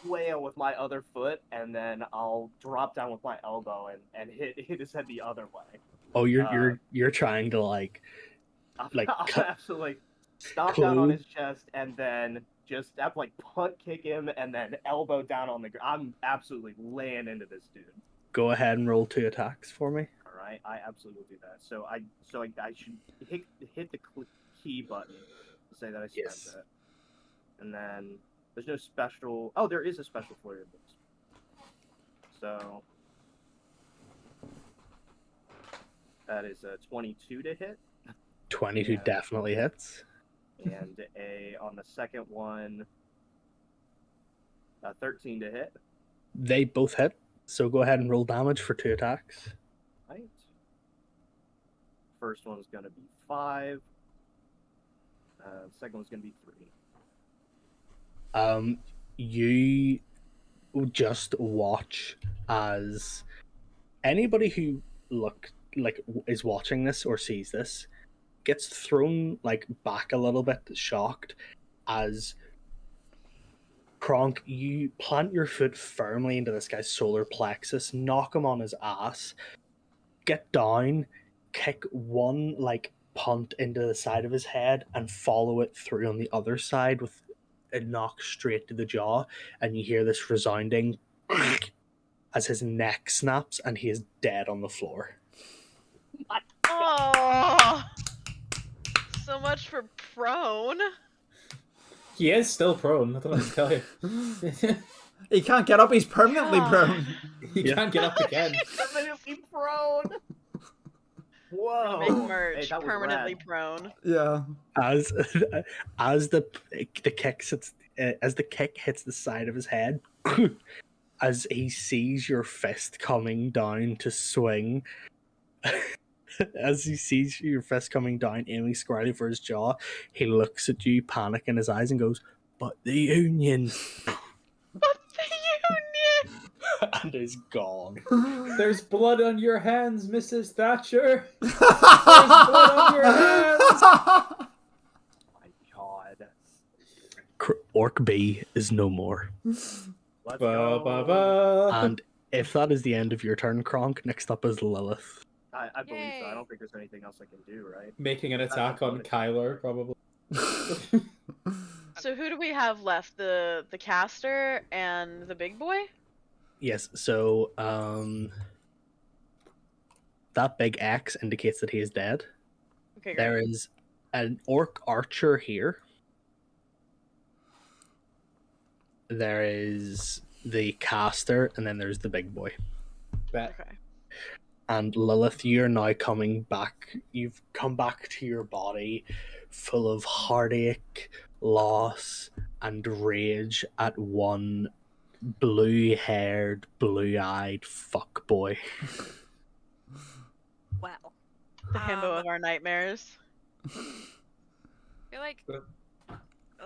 flail with my other foot, and then I'll drop down with my elbow and hit his head the other way. Oh, you're trying to like Like, I'll cut- absolutely stomp down on clue. his chest, and then just have like punt kick him, and then elbow down on the ground. I'm absolutely laying into this dude. go ahead and roll 2 attacks for me. All right, I absolutely will do that. So I should hit the key button to say that I spent Yes. it, and then there's no special. Oh, there is a special flurry of blows. So That is a 22 to hit, 22 Yeah. definitely hits. and on the second one, 13 to hit. They both hit, so go ahead and roll damage for 2 attacks. Right. First one's gonna be 5. Second one's gonna be 3. You just watch as anybody who is watching this or sees this gets thrown like back a little bit, shocked, as Kronk, you plant your foot firmly into this guy's solar plexus, knock him on his ass, get down, kick one like punt into the side of his head, and follow it through on the other side with a knock straight to the jaw, and you hear this resounding as his neck snaps and he is dead on the floor. Oh, so much for prone. He is still prone. I don't know what to tell you. He can't get up. He's permanently God. prone. He Yeah. can't get up again. Permanently prone. Whoa! Big merch, Hey, that was permanently rad. prone. Yeah. As the kick hits the side of his head, as he sees your fist coming down to swing, as he sees your fist coming down, aiming squarely for his jaw, he looks at you, panic in his eyes, and goes, "But the Union," But the Union! and is gone. There's blood on your hands, Mrs. Thatcher. There's blood on your hands. My God. Orc B is no more. Let's Ba, go. ba, ba. And if that is the end of your turn, Kronk, next up is Lilith. I believe so. I Yay. don't think there's anything else I can do, right? Making an attack on Kyler, probably. So who do we have left? The caster and the big boy? Yes, so that big X indicates that he is dead. Okay, great. There is an orc archer here. There is the caster, and then there's the big boy. Bet. Okay. And Lilith, you're now coming back. You've come back to your body full of heartache, loss, and rage at one blue-haired, blue-eyed fuckboy. Well, The himbo of our nightmares. I feel like Good.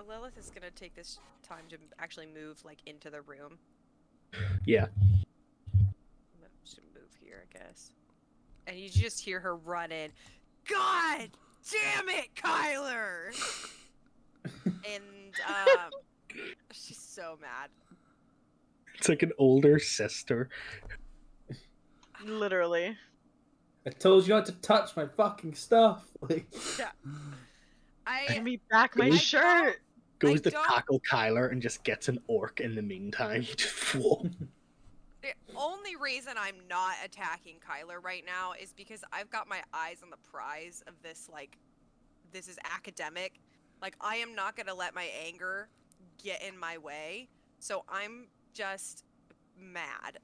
Lilith is gonna take this time to actually move like into the room. Yeah. I'm gonna just move here, I guess. And you just hear her run in. God damn it, Kyler! And she's so mad. It's like an older sister. Literally. I told you not to touch my fucking stuff. Like, Give I me back my I shirt. Goes to don't- tackle Kyler and just gets an orc in the meantime. Whoa. the only reason I'm not attacking Kyler right now is because I've got my eyes on the prize of this. Like, this is academic. Like, I am not gonna let my anger get in my way. So I'm just mad.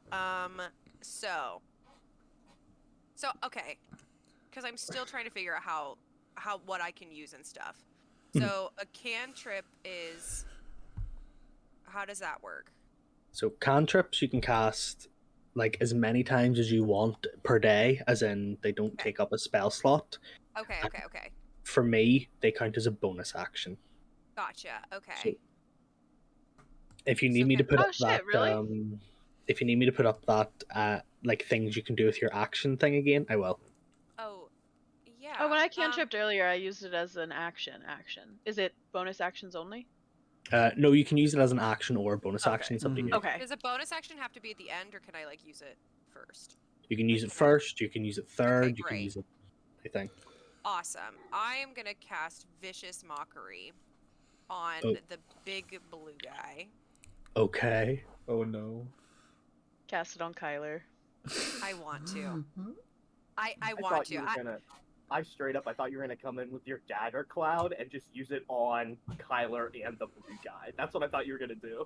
So okay, because I'm still trying to figure out how what I can use and stuff. So a cantrip is. How does that work? So cantrips you can cast like as many times as you want per day, as in they don't take up a spell slot. Okay, okay. For me, they count as a bonus action. Gotcha. Okay. So if you need So me to can- put Oh, up shit, that, really? if you need me to put up that like things you can do with your action thing again, I will. Oh, yeah. Oh, when I cantripped earlier, I used it as an action. Is it bonus actions only? No, you can use it as an action or a bonus Okay. action. It's up to Mhm. you. Okay. Does a bonus action have to be at the end, or can I like use it first? You can use it Like, first. You can use it third. You can great. use it. I think. Awesome. I am gonna cast Vicious Mockery on Oh. the big blue guy. Okay. oh no. Cast it on Kyler. I want to. I I want thought to. you were gonna. I thought you were gonna come in with your dagger cloud and just use it on Kyler and the blue guy. That's what I thought you were gonna do.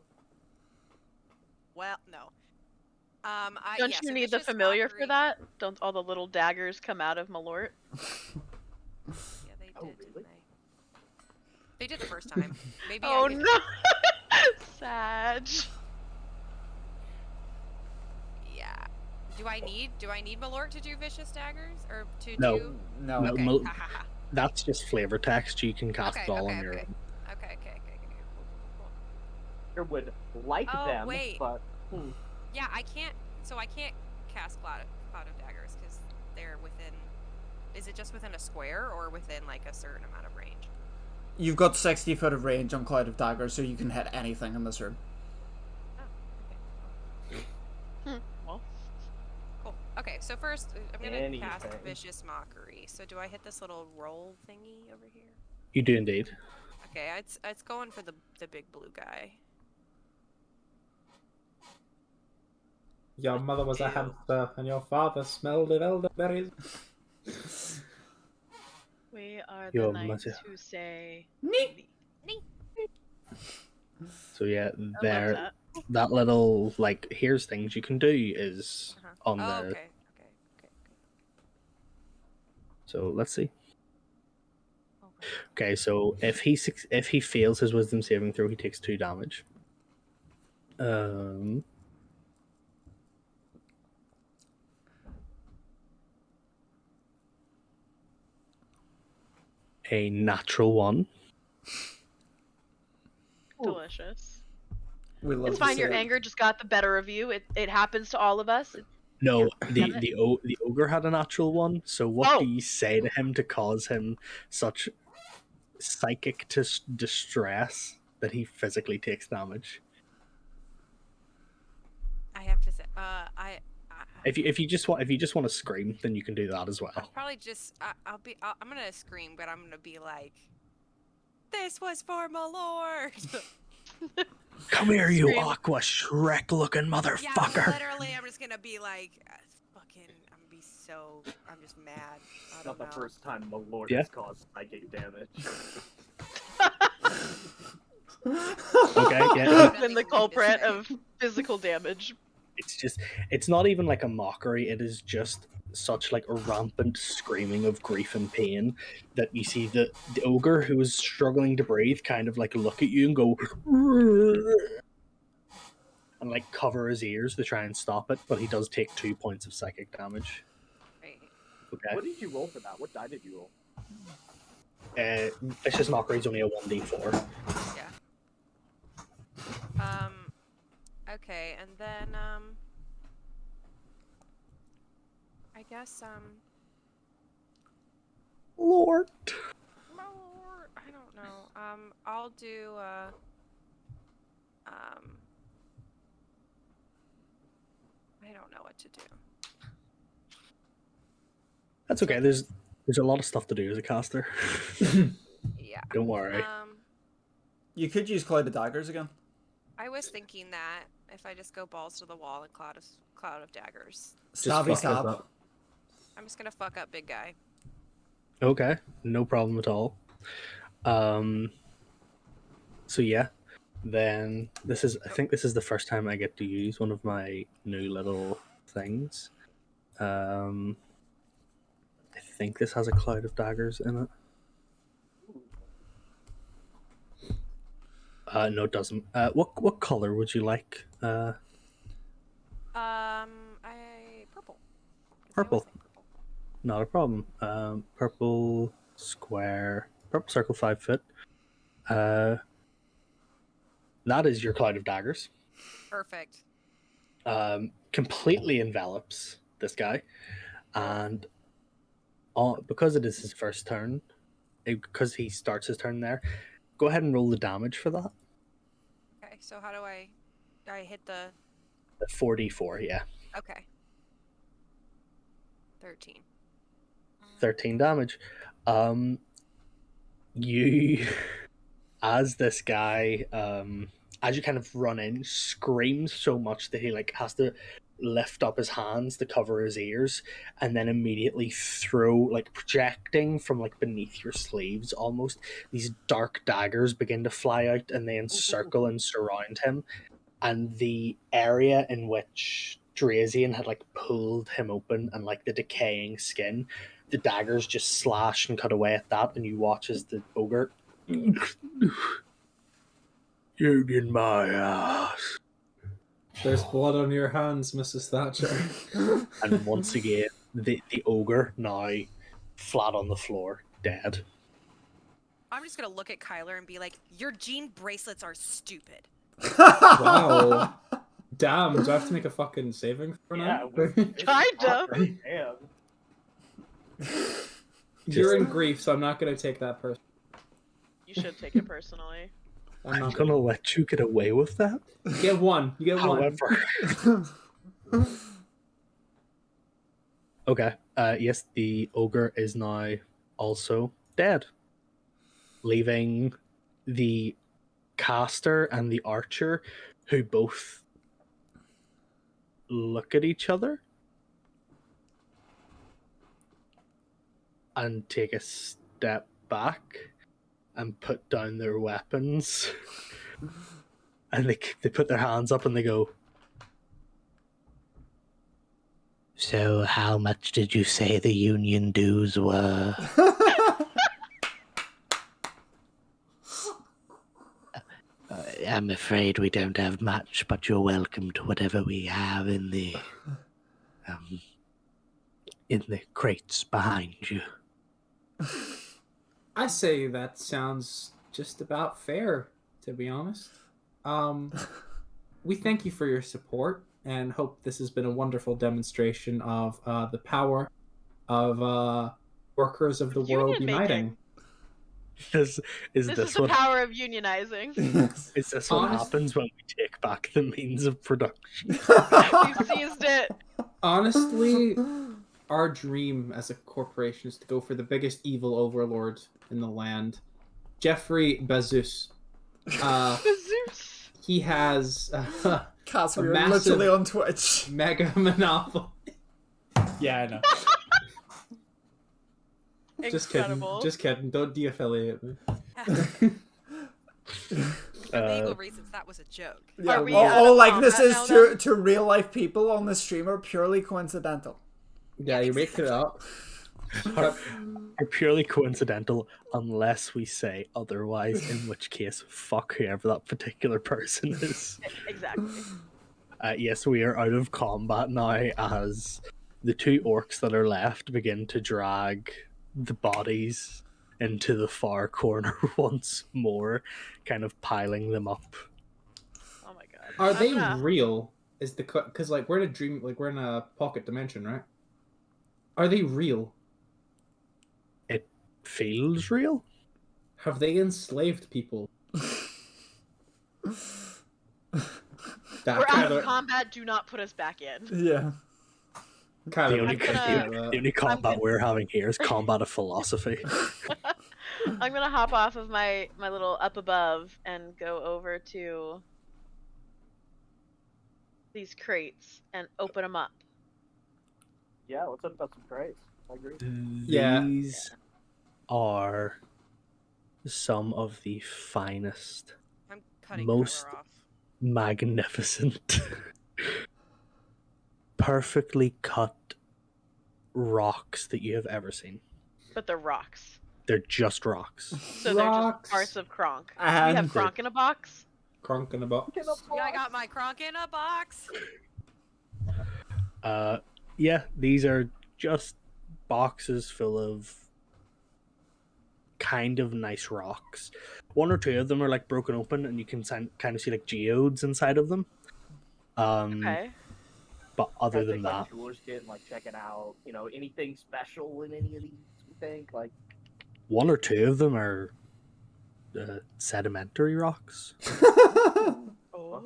Well, no. Don't yeah, you so need the Vicious familiar Mockery- for that? Don't all the little daggers come out of Malort? Yeah, they did, Oh, didn't really? they? They did the first time. Maybe Oh I did. no! Sag. Yeah. Do I need Malort to do vicious daggers or to No. do? No. No, Okay. Mal- Ha, ha, ha. That's just flavor text. You can cast Okay, it all okay, on your okay. own. Okay. Cool. I would like Oh, them, wait. but Yeah, I can't. So I can't cast Cloud of Daggers because they're within. Is it just within a square or within like a certain amount of range? You've got 60 foot of range on Cloud of Daggers, so you can hit anything in this room. Oh, okay. Well, Cool. Okay, so first I'm gonna cast Anything. Vicious Mockery. So do I hit this little roll thingy over here? You do indeed. Okay, it's going for the big blue guy. Your mother was a Ew. hamster, and your father smelled of elderberries. we are the Your knights mother- who say. So yeah, I love there. that. That little like here's things you can do is Uh-huh. on Oh, the. okay. So let's see. Okay. Okay, so if he fails his wisdom saving throw, he takes 2 damage. A natural 1. Delicious. We love It's to fine. see Your it. anger just got the better of you. It happens to all of us. No, damn it. the ogre had a natural 1. So what Oh. do you say to him to cause him such psychic distress that he physically takes damage? I have to say, If you just want to scream, then you can do that as well. I'll probably just I'm gonna scream, but I'm gonna be like, "This was for my lord." Come here, you Scream. Aqua Shrek looking Yeah, motherfucker! literally, I'm just gonna be like, fucking, I'm just mad. I it's don't not the know. first time Malort Yeah. has caused psychic damage. Okay, yeah. Nothing Been the needless culprit to of physical damage. It's not even like a mockery. It is just such like a rampant screaming of grief and pain that you see the ogre who is struggling to breathe kind of like look at you and go and like cover his ears to try and stop it, but he does take 2 points of psychic damage. Right. Okay. What did you roll for that? What die did you roll? Vicious Mockery is only a 1d4. Okay, and then I guess Lord. I don't know. I'll do I don't know what to do. That's okay. There's a lot of stuff to do as a caster. Yeah. Don't worry. You could use Cloud of Daggers again. I was thinking that if I just go balls to the wall and cloud of daggers, Stabby fuck stab. us up. I'm just gonna fuck up big guy. Okay, no problem at all. So yeah, then I think this is the first time I get to use one of my new little things. I think this has a Cloud of Daggers in it. No, it doesn't. What color would you like? Purple. 'Cause I always Purple. think purple. Not a problem. Purple square, purple circle 5 foot. That is your Cloud of Daggers. Perfect. Completely envelops this guy, and because it is his first turn, because he starts his turn there, go ahead and roll the damage for that. Okay, so how do I hit the? The 4d4, yeah, Okay. 13. 13 damage. You, as this guy, as you kind of run in, screams so much that he like has to lift up his hands to cover his ears, and then immediately throw, like projecting from like beneath your sleeves almost, these dark daggers begin to fly out and they encircle and surround him, and the area in which Drazian had like pulled him open, and like the decaying skin, the daggers just slash and cut away at that, and you watch as the ogre. You get my ass. There's blood on your hands, Mrs. Thatcher. And once again, the ogre now flat on the floor, dead. I'm just gonna look at Kyler and be like, "Your gene bracelets are stupid." Wow. Damn, do I have to make a fucking saving throw now? Kinda. Damn. You're in grief, so I'm not gonna take that person. You should take it personally. I'm I'm not gonna let you get away with that. You get one. You get one. However, okay. Yes, the ogre is now also dead, leaving the caster and the archer, who both look at each other and take a step back and put down their weapons. And they put their hands up and they go, "So how much did you say the union dues were?" "I'm afraid we don't have much, but you're welcome to whatever we have in the crates behind you." I say that sounds just about fair, to be honest. We thank you for your support and hope this has been a wonderful demonstration of the power of workers of the world Union uniting. making. Is This is the what power of unionizing. is this what Honest- happens when we take back the means of production? We've seized it. Honestly, our dream as a corporation is to go for the biggest evil overlord in the land, Jeffrey Bezos. Zeus. He has Cass, A we are massive- literally on Twitch. mega monopoly. Yeah, I know. Just kidding. Incredible. Just kidding. Don't de-affiliate me. For legal reasons, that was a joke. Yeah, Are we all, out all of likenesses combat now, then? to real life people on the stream are purely coincidental. Yeah, you make it up. are purely coincidental unless we say otherwise, in which case, fuck whoever that particular person is. Exactly. Yes, we are out of combat now as the two orcs that are left begin to drag the bodies into the far corner once more, kind of piling them up. Oh my god. Are I'm they gonna- real? Is the because like we're in a dream, like we're in a pocket dimension, right? Are they real? Feels real? Have they enslaved people? That We're out Kyler, of combat. Do not put us back in. Yeah. Kyler, The what only, do you think gonna- about that? the only combat we're having here is combat of philosophy. I'm gonna hop off of my little up above and go over to these crates and open them up. Yeah, let's open up some crates. I agree. Yeah. These are some of the finest, I'm cutting Most- Kyler off. magnificent, perfectly cut rocks that you have ever seen. But they're rocks. They're just rocks. So they're Rocks. just parts of Kronk. Do you And have Kronk in a box? Kronk in a box. Yeah, I got my Kronk in a box. Yeah, these are just boxes full of kind of nice rocks. One or two of them are like broken open, and you can kind of see like geodes inside of them. Okay. But other I than think, that, like, Jewelers kit and like checking out, anything special in any of these. You think like one or two of them are sedimentary rocks.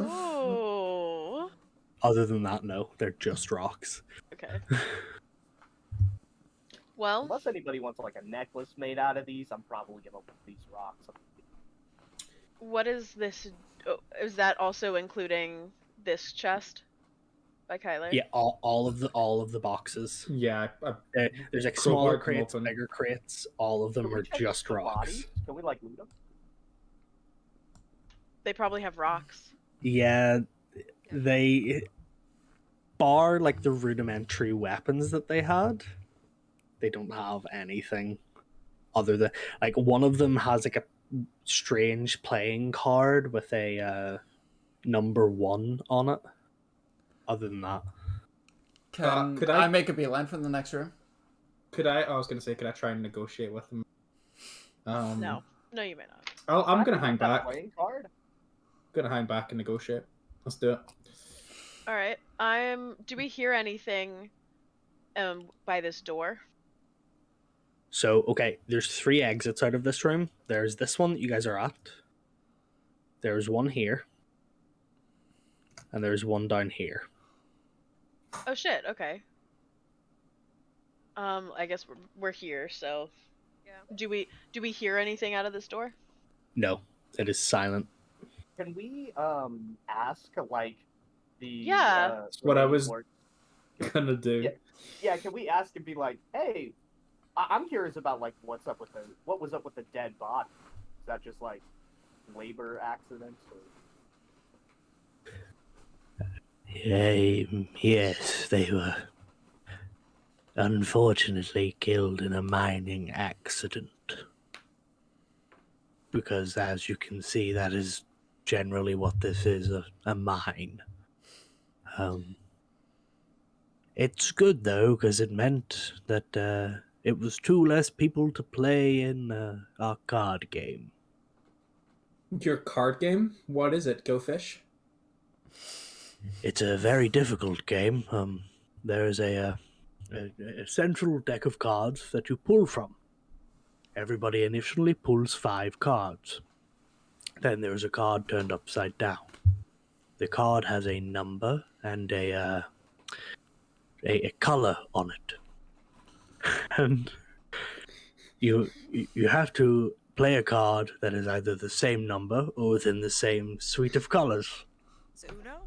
Oh. Other than that, no, they're just rocks. Okay. Well, unless anybody wants like a necklace made out of these, I'm probably gonna put these rocks. what is this? Oh, is that also including this chest by Kyler? Yeah, all of the boxes. Yeah, There's like Crowbar smaller can crates, open. bigger crates. All of them Can we are check just the rocks. bodies? Can we like loot them? They probably have rocks. Yeah, they bar like the rudimentary weapons that they had, they don't have anything other than like one of them has like a strange playing card with a number 1 on it. Other than that, Can could I I- make a beeline from the next room? Could I was gonna say, could I try and negotiate with them? No, you may not. I'm I gonna think hang that back. Playing card. Gonna hang back and negotiate. Let's do it. All right. Do we hear anything by this door? so okay, there's 3 exits out of this room. There's this one that you guys are at. There's one here. And there's one down here. Oh shit. Okay. I guess we're here. So, Yeah. do we hear anything out of this door? No, it is silent. Can we ask like the Yeah. What I remaining was- orc- Gonna do. Yeah. Yeah, can we ask and be like, hey, I'm curious about like what was up with the dead body? Is that just like labor accidents? Or... Yes, they were unfortunately killed in a mining accident. Because as you can see, that is generally what this is, a mine. It's good though, because it meant that it was 2 less people to play in our card game. Your card game? What is it? Go Fish? It's a very difficult game. There's a central deck of cards that you pull from. Everybody initially pulls 5 cards. Then there's a card turned upside down. The card has a number and a color on it. And you have to play a card that is either the same number or within the same suite of colors. Is it Uno?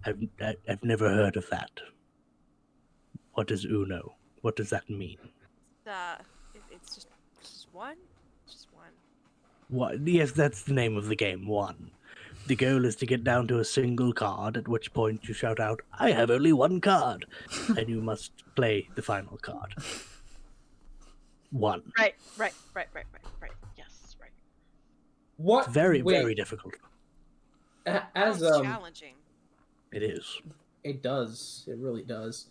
I've never heard of that. What is Uno? What does that mean? It's just one. Just one. What? Yes, that's the name of the game. 1. The goal is to get down to a single card, at which point you shout out, "I have only 1 card," and you must play the final card. 1. Right. Yes, right. What? It's very, Wait, very difficult. As Sounds challenging. It is. it does. It really does.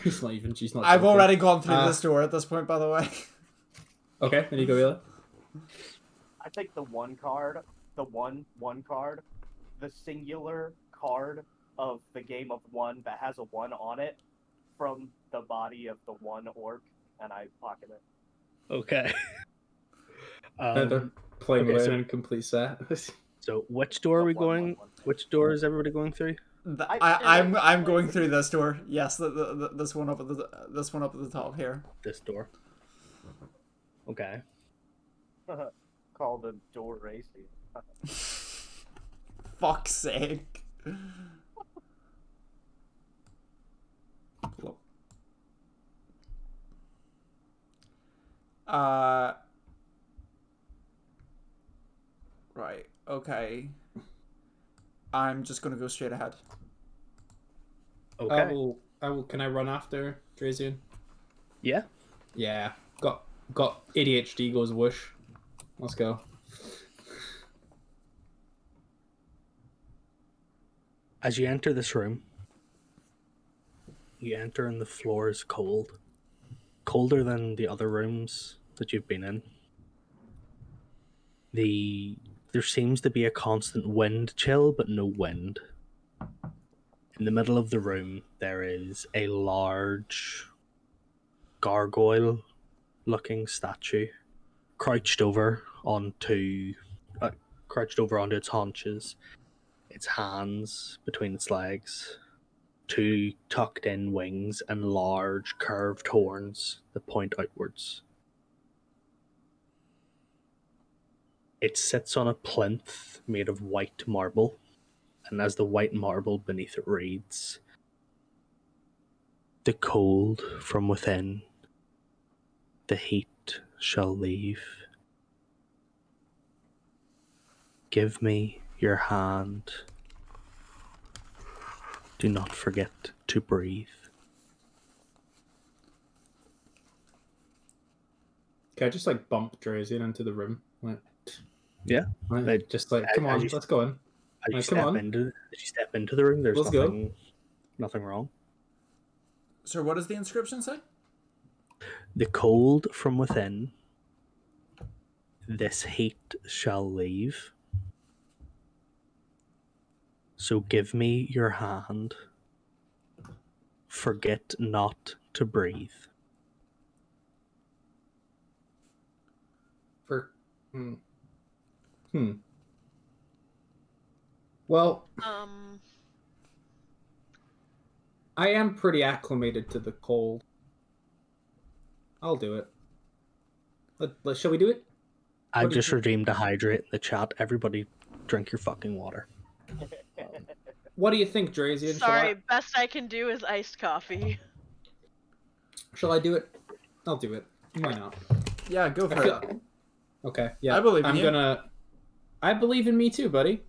She's not even. She's not. I've joking. already gone through this door at this point, by the way. Okay, there you go, Wheeler. I think the one card, the singular card of the game of 1 that has a 1 on it from the body of the 1 orc, and I pocket it. Okay. They're playing okay, with so- an incomplete set. So which door are we One, one, going? one. Which door is everybody going through? I'm going through this door. Yes, this one up at the top here. This door. Okay. Call the door racy. Fuck's sake. Right. Okay. I'm just gonna go straight ahead. Okay. I will. Can I run after Drazian? Yeah. Yeah. Got ADHD goes whoosh. Let's go. As you enter this room, you enter and the floor is cold. Colder than the other rooms that you've been in. There seems to be a constant wind chill, but no wind. In the middle of the room, there is a large gargoyle-looking statue crouched over onto its haunches, its hands between its legs, 2 tucked-in wings, and large curved horns that point outwards. It sits on a plinth made of white marble, and as the white marble beneath it reads, "The cold from within, the heat shall leave. Give me your hand, Do not forget to breathe. Can I just like bump Drazian into the room? Like, Yeah. like, just like, come on, let's go in. As you, Come on. as you step into the room, there's Let's go. nothing wrong. So what does the inscription say? The cold from within, this heat shall leave. So give me your hand. Forget not to breathe. Well, I am pretty acclimated to the cold. I'll do it. Shall we do it? I What do you just think? redeemed a hydrate in the chat. Everybody drink your fucking water. What do you think, Drazian? Sorry, best I can do is iced coffee. Shall I do it? I'll do it. Why not? Yeah, go I for feel- it. Okay, yeah. I believe in you. I believe in me too, buddy.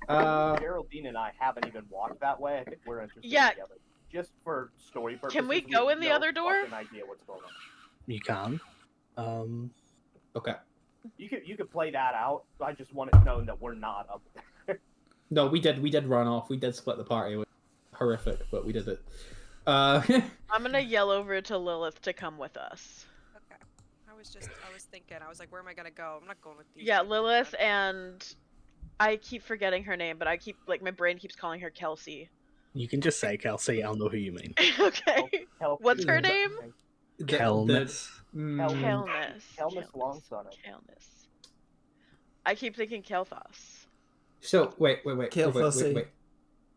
Geraldine and I haven't even walked that way. I think we're interested Yeah. together. Just for story purposes. Can we go in the have other no door? fucking idea what's going on. You can. Okay. You could play that out. I just want it known that we're not up there. No, we did run off. We did split the party. It was horrific, but we did it. I'm gonna yell over to Lilith to come with us. Okay. I was thinking, I was like, where am I gonna go? I'm not going with these. Yeah, people. Lilith and I keep forgetting her name, but my brain keeps calling her Kelsey. You can just say Kelsey. I'll know who you mean. Okay. What's her name? Kelness. Kelness. Kelness Longsonner. Kelness. I keep thinking Kelthos. So wait. Kelthosy. Wait.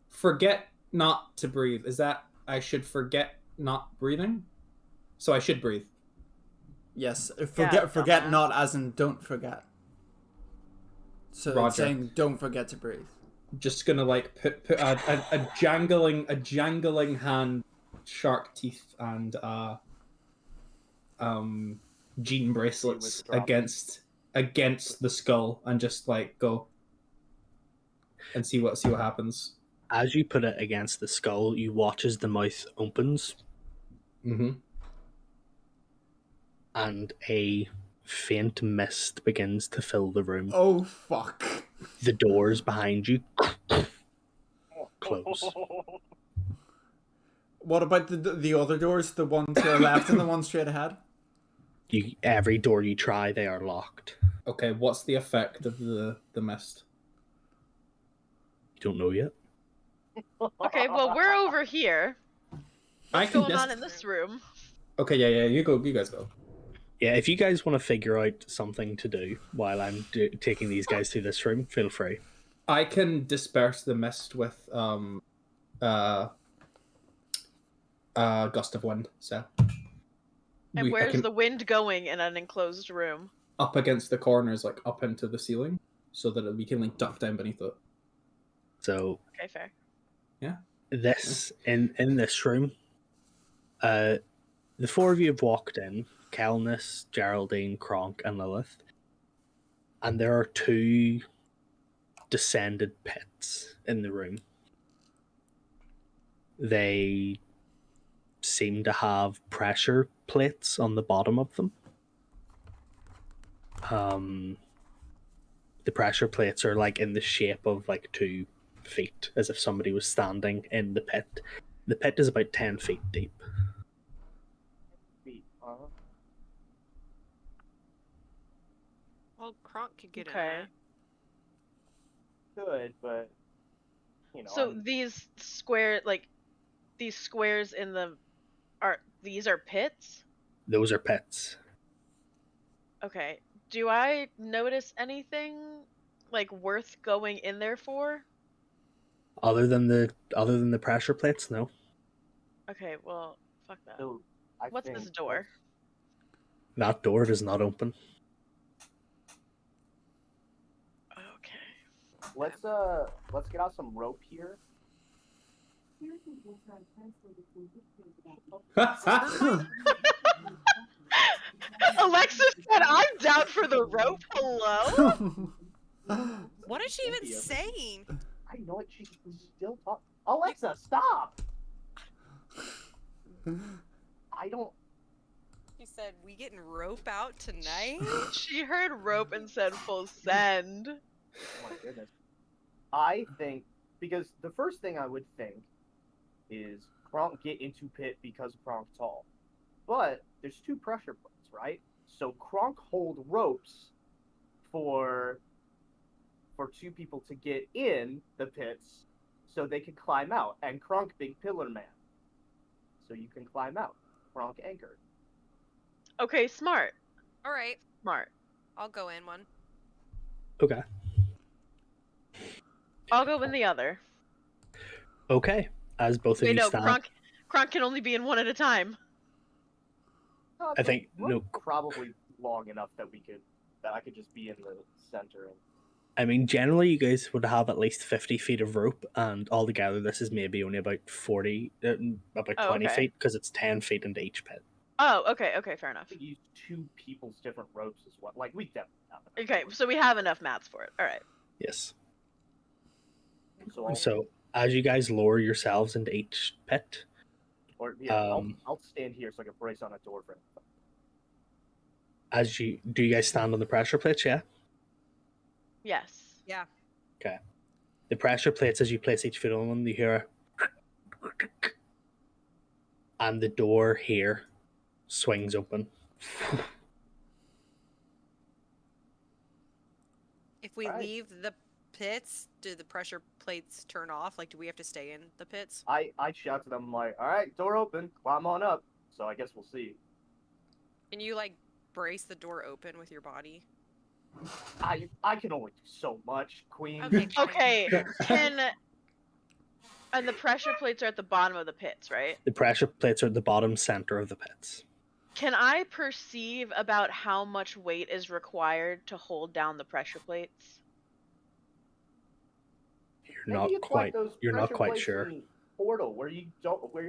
Forget not to breathe. Is that I should forget not breathing? So I should breathe. Yes. Yeah, Forget dumbass. not as in don't forget. So Roger. it's saying don't forget to breathe. Just gonna like put a jangling hand, shark teeth, and gene bracelets Withdraw. against the skull, and just like go and see what happens. As you put it against the skull, you watch as the mouth opens Mm-hmm. and a faint mist begins to fill the room. Oh fuck. The doors behind you close. What about the other doors? The one to the left and the one straight ahead? Every door you try, they are locked. Okay, what's the effect of the mist? You don't know yet. Okay, well we're over here. I What's can going on dis- in this room? Okay, yeah. You guys go. Yeah, if you guys want to figure out something to do while I'm taking these guys through this room, feel free. I can disperse the mist with gust of wind. So. And I where's can- the wind going in an enclosed room? up against the corners, like up into the ceiling, so that we can like duck down beneath it. So Okay, fair. this in this room, the four of you have walked in: Kelness, Geraldine, Kronk, and Lilith, and there are two descended pits in the room. They seem to have pressure plates on the bottom of them. The pressure plates are like in the shape of like 2 feet, as if somebody was standing in the pit. The pit is about 10 feet deep. Well, Kronk could get in Okay. there. Good, but So these squares in the these are pits? Those are pits. Okay. Do I notice anything like worth going in there for? Other than the pressure plates, no. Okay, well, fuck that. So What's this door? That door does not open. Okay. Let's get out some rope here. Alexis said I'm down for the rope. Hello? What is she even saying? I know it. She's still talking. Alexa, stop! I don't. He said, "We getting rope out tonight?" She heard rope and said full send. Oh my goodness. I think because the first thing I would think is Kronk get into pit because Kronk's tall, but there's 2 pressure plates, right? So Kronk hold ropes for 2 people to get in the pits, so they can climb out, and Kronk big pillar man, so you can climb out. Kronk anchored. Okay, smart. All right, Smart. I'll go in one. Okay. I'll go in the other. Okay. As both of Wait, you no, stand. Kronk can only be in one at a time. I think we're no. probably long enough that I could just be in the center. And I mean, generally, you guys would have at least 50 feet of rope, and altogether, this is maybe only about 40, about Oh, 20 okay. feet, because it's 10 feet into each pit. Oh, okay, fair enough. I could use 2 people's different ropes as well. Like we definitely have enough Okay, ropes. so we have enough mats for it. All right. Yes. So So, as you guys lower yourselves into each pit, I'll stand here so I can brace on a door frame. do you guys stand on the pressure plates? Yeah. Yes. Yeah. Okay. The pressure plates, as you place each foot on them, you hear, and the door here swings open. If we Right. leave the pits, do the pressure plates turn off? Like, do we have to stay in the pits? I shout to them like, "All right, door open, climb on up." So I guess we'll see. Can you like brace the door open with your body? I can only do so much, Queen. Okay. fine. Okay, and the pressure plates are at the bottom of the pits, right? The pressure plates are at the bottom center of the pits. Can I perceive about how much weight is required to hold down the pressure plates? You're not quite sure. in Portal where you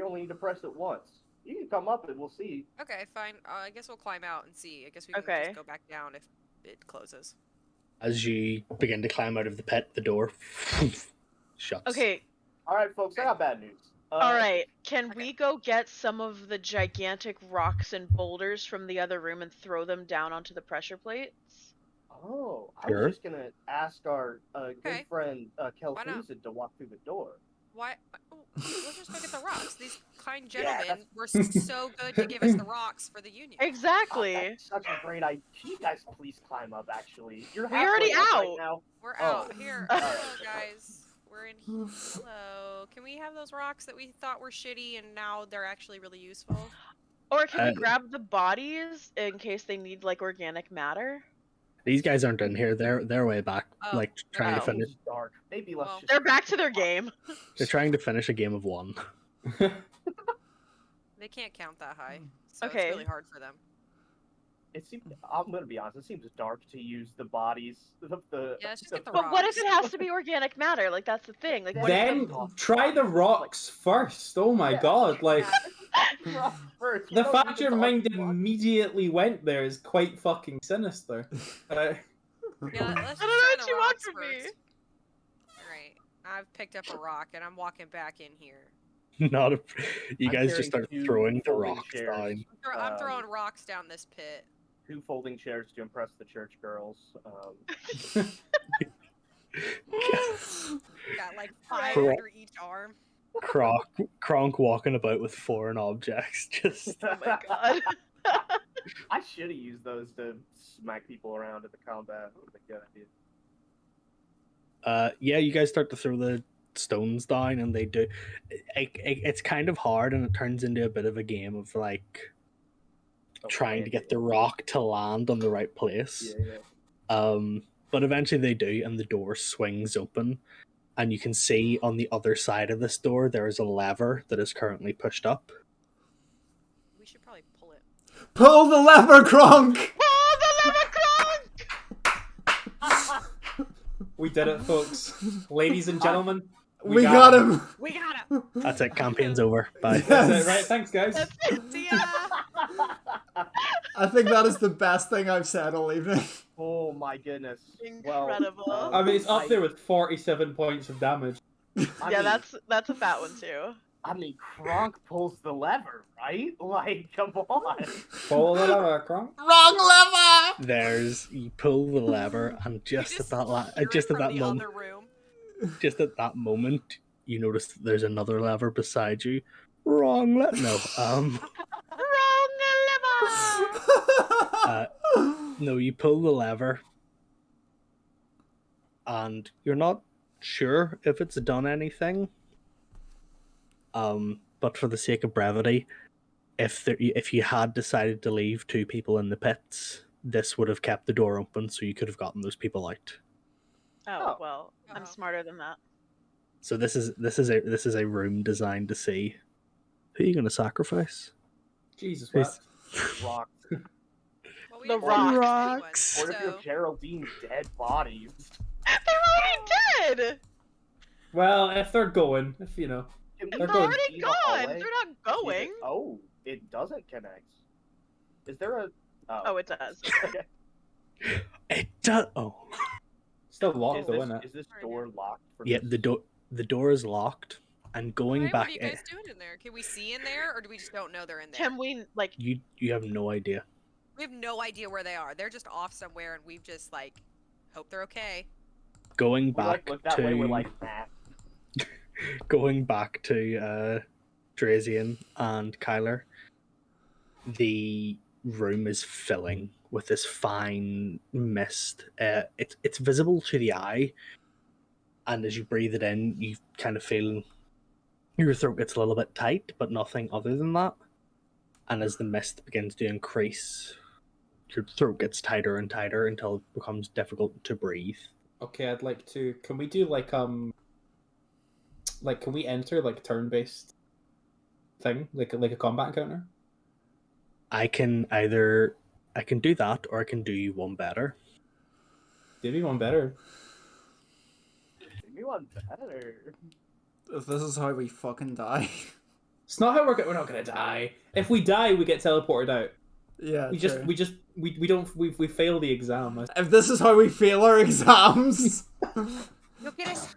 only need to press it once. You can come up and we'll see. Okay, fine. I guess we'll climb out and see. I guess we can Okay. just go back down if it closes. As you begin to climb out of the pit, the door shuts. Okay, All right, folks, I got bad news. all right. Can okay. we go get some of the gigantic rocks and boulders from the other room and throw them down onto the pressure plates? Oh, I Sure. was just gonna ask our Okay. good friend Kel Why not? Fusen to walk through the door. Why? Oh, let's just go get the rocks. These kind Yeah, gentlemen were so good to give us the rocks for the union. Exactly. That's such a great idea. Can you guys please climb up? Actually, you're We already halfway up out. right now. We're Oh. out here. Hello, guys. We're in here. Hello. Can we have those rocks that we thought were shitty and now they're actually really useful? Or can we Uh, grab the bodies in case they need like organic matter? These guys aren't in here. They're way back, Oh, like trying to oh. finish. It's dark. Maybe let's Well, just. They're back to their game. They're trying to finish a game of 1. They can't count that high, so Okay. it's really hard for them. It seems. I'm gonna be honest. It seems dark to use the bodies. The Yeah, let's just get the But what if rocks. it has to be organic matter? Like that's the thing. Like what if Then try the rocks first. Oh my Yeah. god! Like First, you the don't fact need to your talk mind to rock. immediately went there is quite fucking sinister. Yeah, let's I don't know just try what the you want rocks from me. first. Alright, I've picked up a rock and I'm walking back in here. Not a. You I'm guys carrying just start 2 throwing the folding rocks chairs. down. I'm throwing rocks down this pit. 2 folding chairs to impress the church girls. Got like 5 Right. under each arm. Kronk walking about with foreign objects. Just Oh my god. I should have used those to smack people around in the combat. That would have been a good idea. yeah, you guys start to throw the stones down, and they do. It's kind of hard, and it turns into a bit of a game of like trying to get the rock to land on the right place. Yeah. But eventually they do, and the door swings open, and you can see on the other side of this door there is a lever that is currently pushed up. We should probably pull it. Pull the lever, Kronk! Oh, the leprechaun! We did it, folks. Ladies and gentlemen, We got him! We got it! That's it. Campaign's over. Bye. That's it, right? Thanks, guys. That's it. See ya! I think that is the best thing I've said all evening. Oh my goodness. Incredible. Well, I mean, it's up there with 47 points of damage. I Yeah, mean, that's a fat one too. I mean, Kronk pulls the lever, right? Like, come on. Follow the lever, Kronk. Wrong lever. You pull the lever, and You just at that hear it just at from that the moment, other room. just at that moment, you notice that there's another lever beside you. Wrong lever. No, Wrong lever. no. You pull the lever, and you're not sure if it's done anything. But for the sake of brevity, if you had decided to leave 2 people in the pits, this would have kept the door open, so you could have gotten those people out. Oh well, I'm Uh-oh. smarter than that. So this is a room designed to see who are you going to sacrifice. Jesus, Who's- what? Rock. Well, we The didn't find rocks. anyone, What if you so- have Geraldine's dead bodies? They're already dead. Well, if they're going, if you know. Can we They're They're going already see the gone. hallway? They're not going. Oh, it doesn't connect. Is there a? Oh, it does. Okay. It does. Oh, Still locked Is though, this, isn't it? is this door locked? For yeah. this? The door is locked, and going Alright, back. what are you guys doing in there? Can we see in there, or do we just don't know they're in there? Can we like? You have no idea. We have no idea where they are. They're just off somewhere, and we've just like hope they're okay. Going We, back look that to way. We're like, nah. going back to Drazian and Kyler, the room is filling with this fine mist. It's visible to the eye, and as you breathe it in, you kind of feel your throat gets a little bit tight, but nothing other than that. And as the mist begins to increase, your throat gets tighter and tighter until it becomes difficult to breathe. Okay, I'd like to. Can we do like can we enter like turn-based thing, like a combat encounter? I can do that, or I can do you one better. Do me one better. You want better? If this is how we fucking die. It's not how we're not gonna die. If we die, we get teleported out. Yeah. We true. we fail the exam. If this is how we fail our exams. You'll get us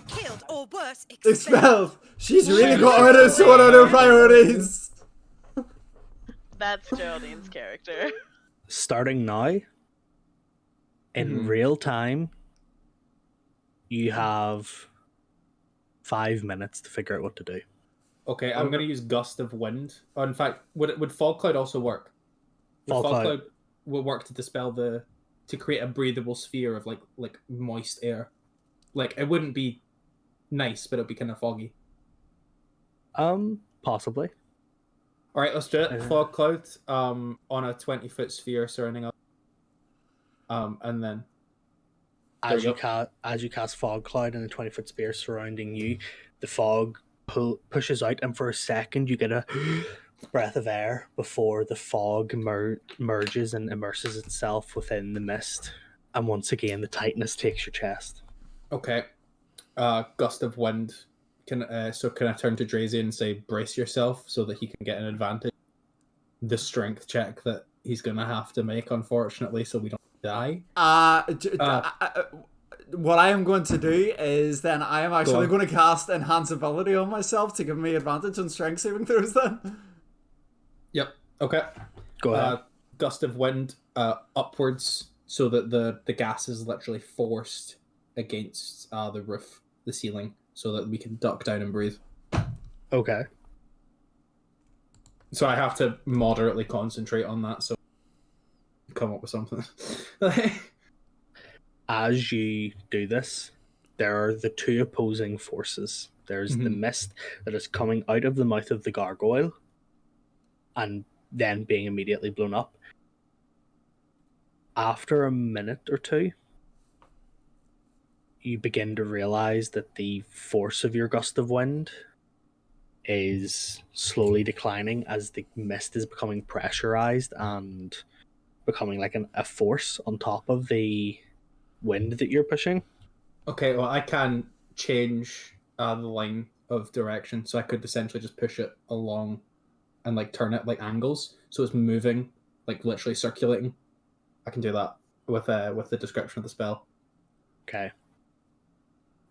killed or worse, Expelled. She's really got to sort out her priorities. That's Geraldine's character. Starting now, in Mhm. real time, you have 5 minutes to figure out what to do. Okay, I'm gonna use gust of wind. Oh, in fact, would fog cloud also work? Would Fog fog cloud. cloud will work to dispel to create a breathable sphere of like moist air. Like it wouldn't be nice, but it'd be kind of foggy. Possibly. All right, let's do it. Uh-huh. Fog cloud on a 20-foot sphere surrounding us. And then As you you cast fog cloud in a 20-foot sphere surrounding you, the fog pushes out, and for a second you get a breath of air before the fog merges and immerses itself within the mist. And once again, the tightness takes your chest. okay, gust of wind. Can I turn to Drazy and say brace yourself so that he can get an advantage? The strength check that he's gonna have to make, unfortunately, so we don't die. What I am going to do is then I am actually on. going to cast Enhanceability on myself to give me advantage on strength saving throws then. Yep. Okay. Go ahead. Gust of wind upwards so that the gas is literally forced against the roof, the ceiling, so that we can duck down and breathe. Okay. So I have to moderately concentrate on that, so come up with something. As you do this, there are the 2 opposing forces. There's the Mhm. mist that is coming out of the mouth of the gargoyle and then being immediately blown up. After a minute or 2, you begin to realize that the force of your gust of wind is slowly declining as the mist is becoming pressurized and becoming like a force on top of the wind that you're pushing. Okay, well, I can change the line of direction, so I could essentially just push it along and like turn it like angles, so it's moving, like literally circulating. I can do that with the description of the spell. Okay.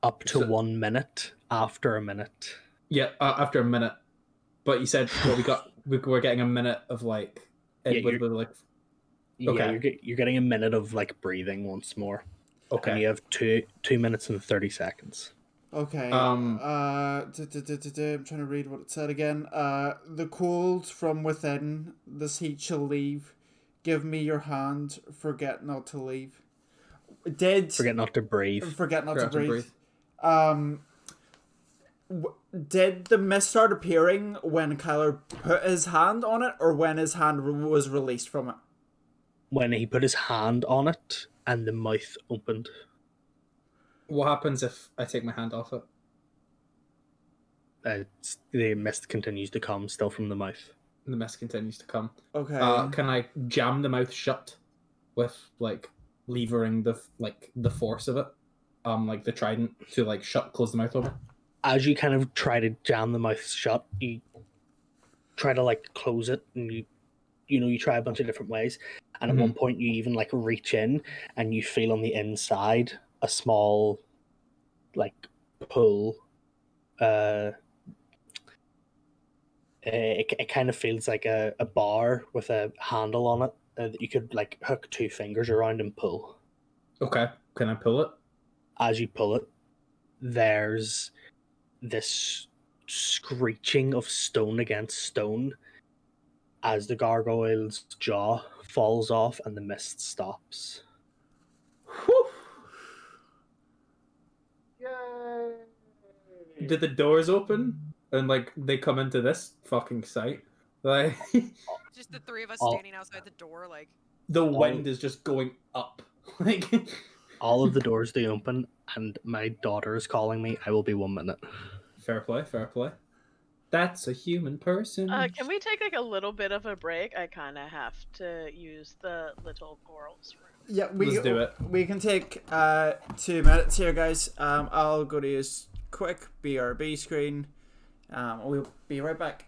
Up to So- 1 minute after a minute. Yeah, after a minute. But you said we're getting a minute of like Yeah, with like Yeah, Okay. you're getting a minute of like breathing once more, and okay. you have 2 minutes and 30 seconds. Okay. Um, I'm trying to read what it said again. The cold from within, this heat shall leave. Give me your hand. Forget not to leave. Forget not to breathe. Forget not to Forgot to breathe. breathe. Did the mist start appearing when Kyler put his hand on it, or when his hand was released from it? When he put his hand on it and the mouth opened. What happens if I take my hand off it? The mist continues to come still from the mouth. The mist continues to come. Okay. Can I jam the mouth shut with like levering the force of it? Like the trident to like close the mouth over. As you kind of try to jam the mouth shut, you try to like close it, and you try a bunch of different ways. And at one point, you even like reach in, and you feel on the inside a small like pull. It kind of feels like a bar with a handle on it that you could like hook 2 fingers around and pull. Okay. Can I pull it? As you pull it, there's this screeching of stone against stone as the gargoyle's jaw falls off and the mist stops. Whew. Yay! Did the doors open and like they come into this fucking site? Like Just the three of us All- standing outside the door, like. the wind is just going up. Like All of the doors do open, and my daughter is calling me. I will be 1 minute. fair play, fair play. That's a human person. Can we take like a little bit of a break? I kind of have to use the little girl's room. Yeah, Let's do it. We can take 2 minutes here, guys. I'll go to use quick BRB screen. We'll be right back.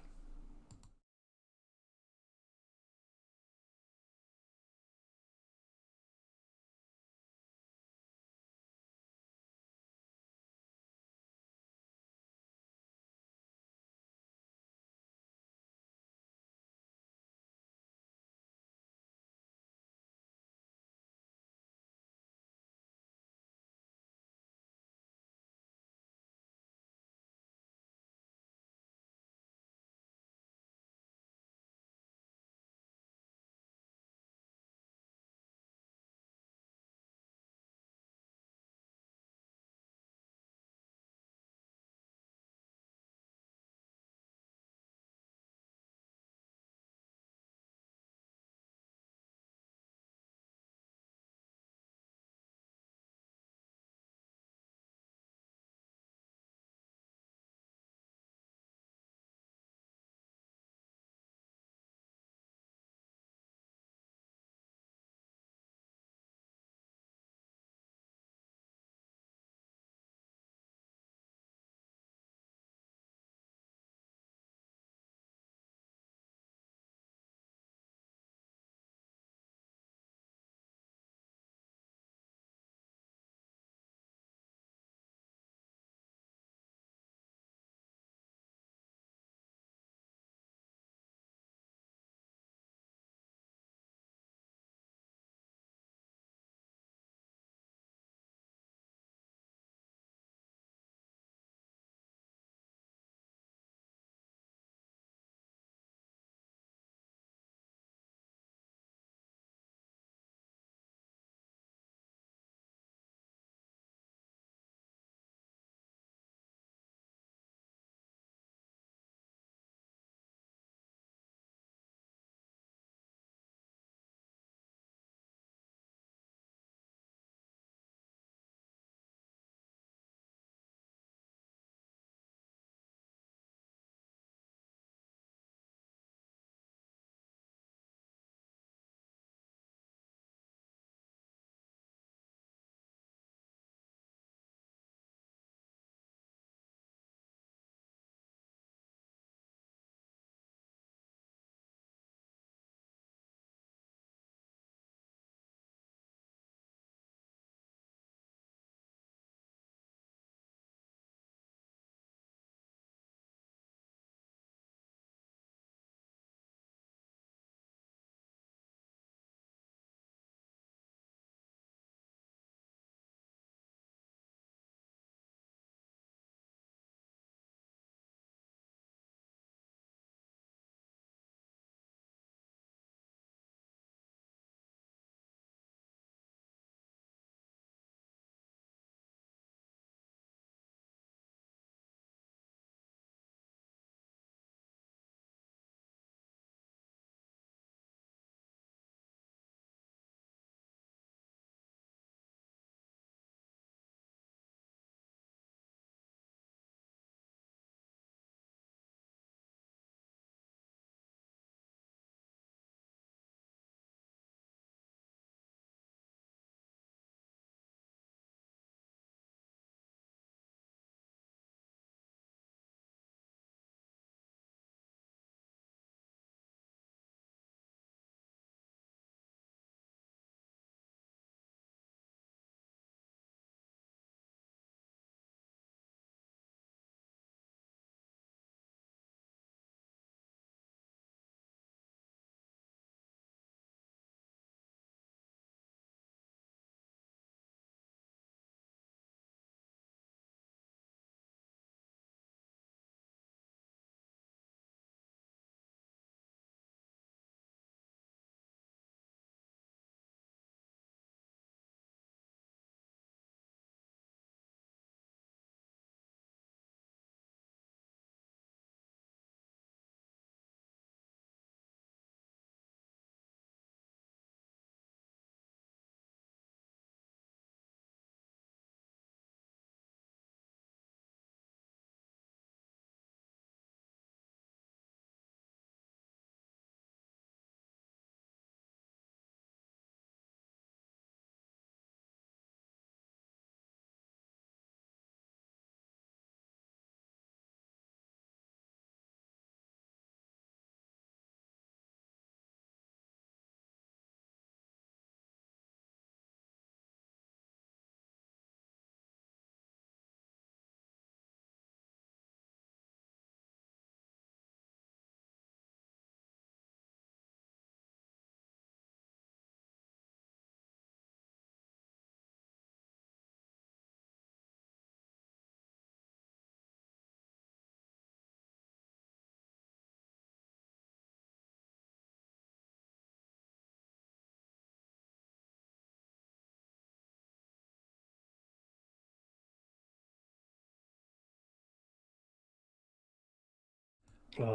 Oh,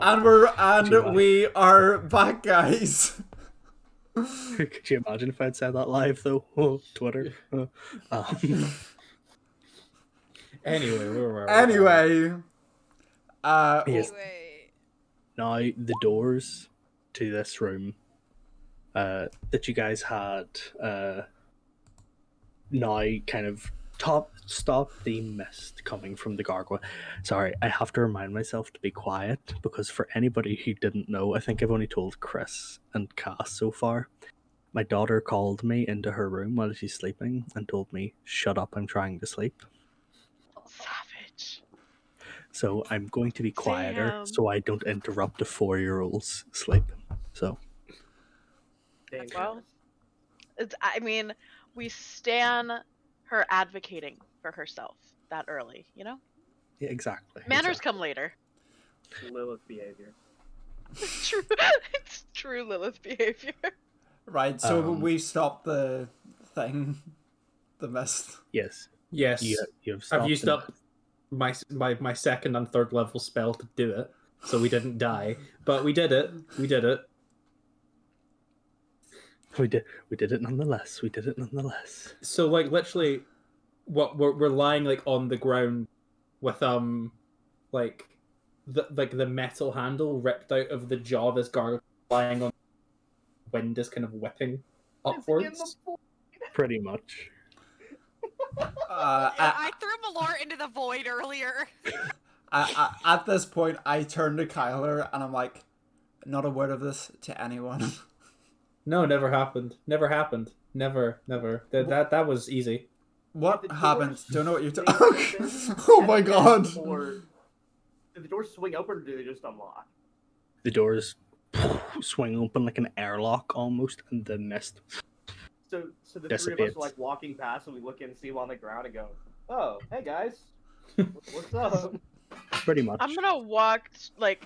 And we are back, guys. could you imagine if I'd said that live though? Oh, Twitter. Anyway, where were we? Anyway, Yes. Anyway, Now the doors to this room that you guys had now kind of stop the mist coming from the gargoyle. Sorry, I have to remind myself to be quiet because for anybody who didn't know, I think I've only told Chris and Cass so far. My daughter called me into her room while she's sleeping and told me, "Shut up, I'm trying to sleep." Savage. So I'm going to be quieter Damn. so I don't interrupt a 4-year-old's sleep. So Dangerous. Well, I mean, we stan her advocating for herself that early, you know? yeah, exactly. Manners exactly. come later. Lilith behavior. True. It's true Lilith behavior. right, so Um, we stopped the thing, the mist. Yes. Yes, You've I've used the up my second and third level spell to do it, so we didn't die. But we did it. We did it. We did it nonetheless. We did it nonetheless. So like literally, what we're lying like on the ground with like the metal handle ripped out of the jaw of this gargoyle, lying on. Wind is kind of whipping upwards. Pretty much. I threw Malort into the void earlier. At this point, I turn to Kyler and I'm like, not a word of this to anyone. No, never happened. Never happened. Never. That was easy. What Did the happened? doors Don't know what you're stay talking. open Oh at my the god! end, Or did the doors swing open, or do they just unlock? The doors swing open like an airlock almost, and the mist. So the three of Dissipates. us are like walking past, and we look in and see him on the ground and go, "Oh, hey guys, what's up?" Pretty much. I'm gonna walk, like,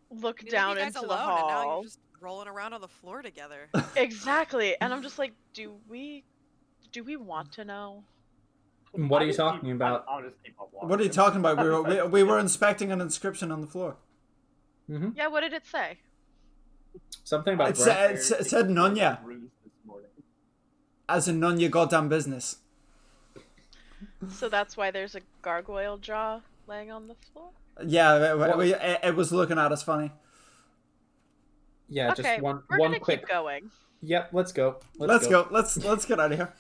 look You leave down you guys into alone, the and now hall. you're just rolling around on the floor together. Exactly, and I'm just like, do we want to know? What are you I just talking about? I'll just keep on walking. What are you talking about? We were inspecting an inscription on the floor. Mm-hmm. Yeah, what did it say? Something about It's, breath. it said Nunya, Runes this morning. as in none your goddamn business. So that's why there's a gargoyle jaw laying on the floor? Yeah, it was looking at us funny. Yeah, Okay, just one we're gonna quick. keep going. Yep, let's go. Let's go. Let's get out of here.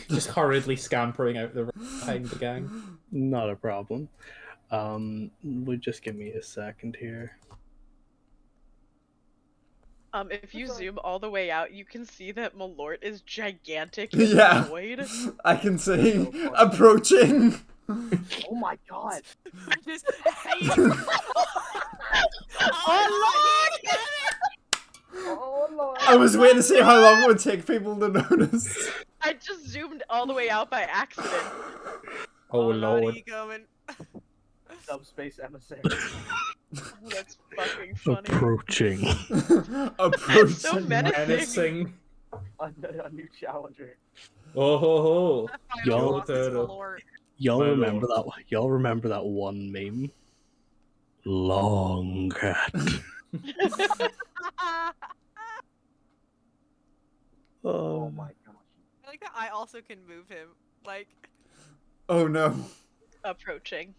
Just hurriedly scampering out the behind the gang. Not a problem. Would just give me a second here. If you zoom all the way out, you can see that Malort is gigantic in Yeah. the void. I can see approaching. Oh my god! I just, oh, look! Oh lord! I was waiting to see how long it would take people to notice. I just zoomed all the way out by accident. Oh Lordy, lord. you going? Subspace emissary. Oh, that's fucking funny. Approaching. Approaching. So menacing. Menacing. A new challenger. Oh ho ho. Y'all- Lost his Malort. Y'all My remember lord. that? Y'all remember that one meme? Long cat. I Oh my gosh. like that I also can move him. Like, Oh no. Approaching.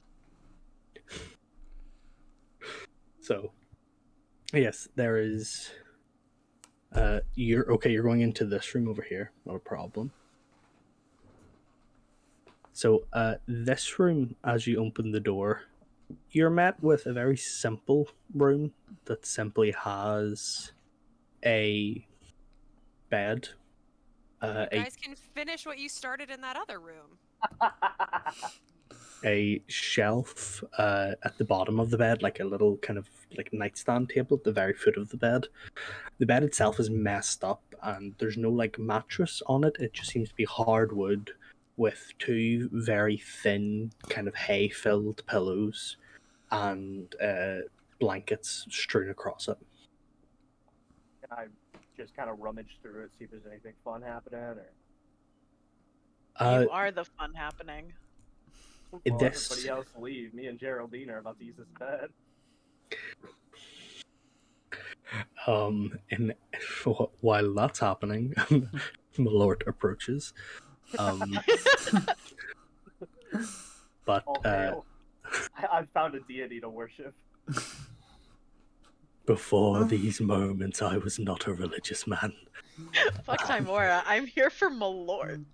So, yes, there is. You're okay. You're going into this room over here. Not a problem. So, this room, as you open the door, you're met with a very simple room that simply has a bed, you a guys can finish what you started in that other room. a shelf at the bottom of the bed, like a little kind of like nightstand table at the very foot of the bed. The bed itself is messed up, and there's no like mattress on it. It just seems to be hardwood with two very thin, kind of hay-filled pillows and blankets strewn across it. Can I just kind of rummage through it, see if there's anything fun happening, or You are the fun happening. well, This- everybody else leave? Me and Geraldine are about to use this bed. And while that's happening, Malort approaches. But All hail. I've found a deity to worship. before these moments, I was not a religious man. Fuck Timora, I'm here for Malort.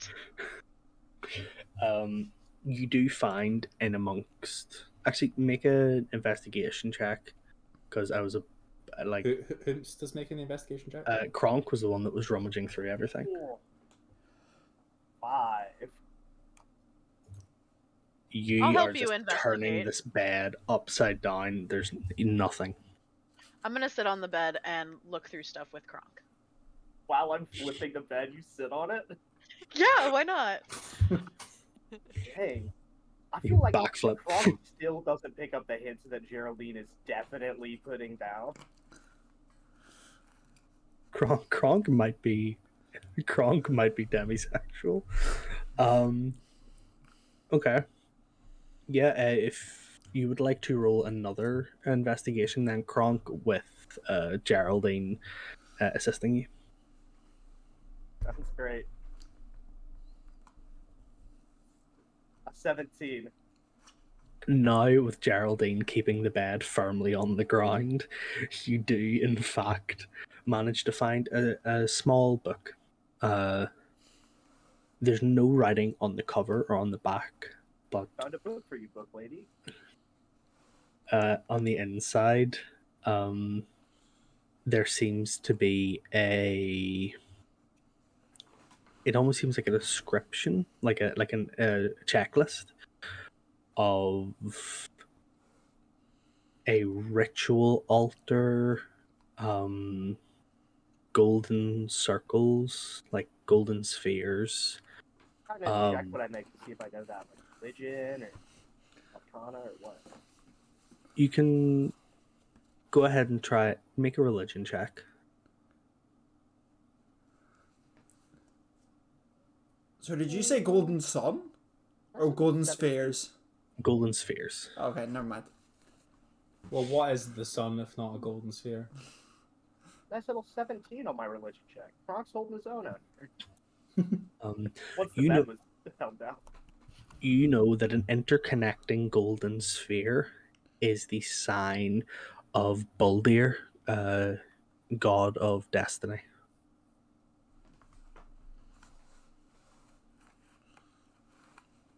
You do find in amongst. Actually, make an investigation check, because I was like. Who's does making the investigation check? Kronk was the one that was rummaging through everything. Cool. 5. You I'll help are you just turning investigate. this bed upside down. There's nothing. I'm gonna sit on the bed and look through stuff with Kronk. While I'm flipping the bed, you sit on it? Yeah, why not? Dang. I You feel like backflip. Kronk still doesn't pick up the hints that Geraldine is definitely putting down. Kronk might be demisexual. Okay. Yeah, if you would like to roll another investigation, then Kronk with Geraldine assisting you. That's great. A 17. Now, with Geraldine keeping the bed firmly on the ground, you do, in fact, manage to find a small book. There's no writing on the cover or on the back, but Found a book for you, book lady. on the inside, there seems to be it almost seems like a description, like a checklist of a ritual altar, golden circles, like golden spheres. Trying to check what I make to see if I know that, like religion or arcana or what. You can go ahead and try it. Make a religion check. So did you say golden sun? Or golden spheres? Golden spheres. Okay, never mind. Well, what is the sun if not a golden sphere? Nice little 17 on my religion check. Kronk's holding his own out here. Once the You know- bed was held down. You know that an interconnecting golden sphere is the sign of Baldir, god of destiny.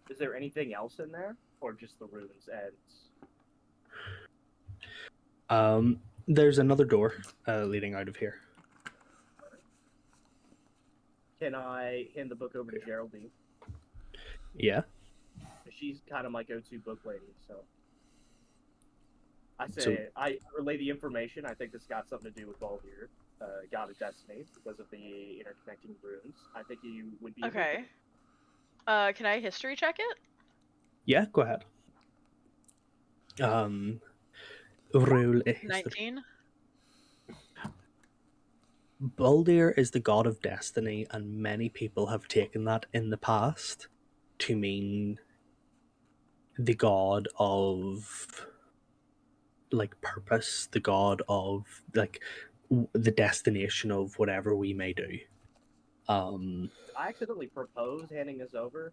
Is there anything else in there? Or just the runes ends? There's another door leading out of here. Can I hand the book over to Geraldine? Yeah. She's kind of my go-to book lady, so I say So- I relay the information. I think this got something to do with Baldur, god of destiny, because of the interconnecting runes. I think you would be Okay. Can I history check it? Yeah, go ahead. Roll a history. 19. Baldir is the god of destiny, and many people have taken that in the past to mean the god of like purpose, the god of like the destination of whatever we may do. I accidentally proposed handing this over.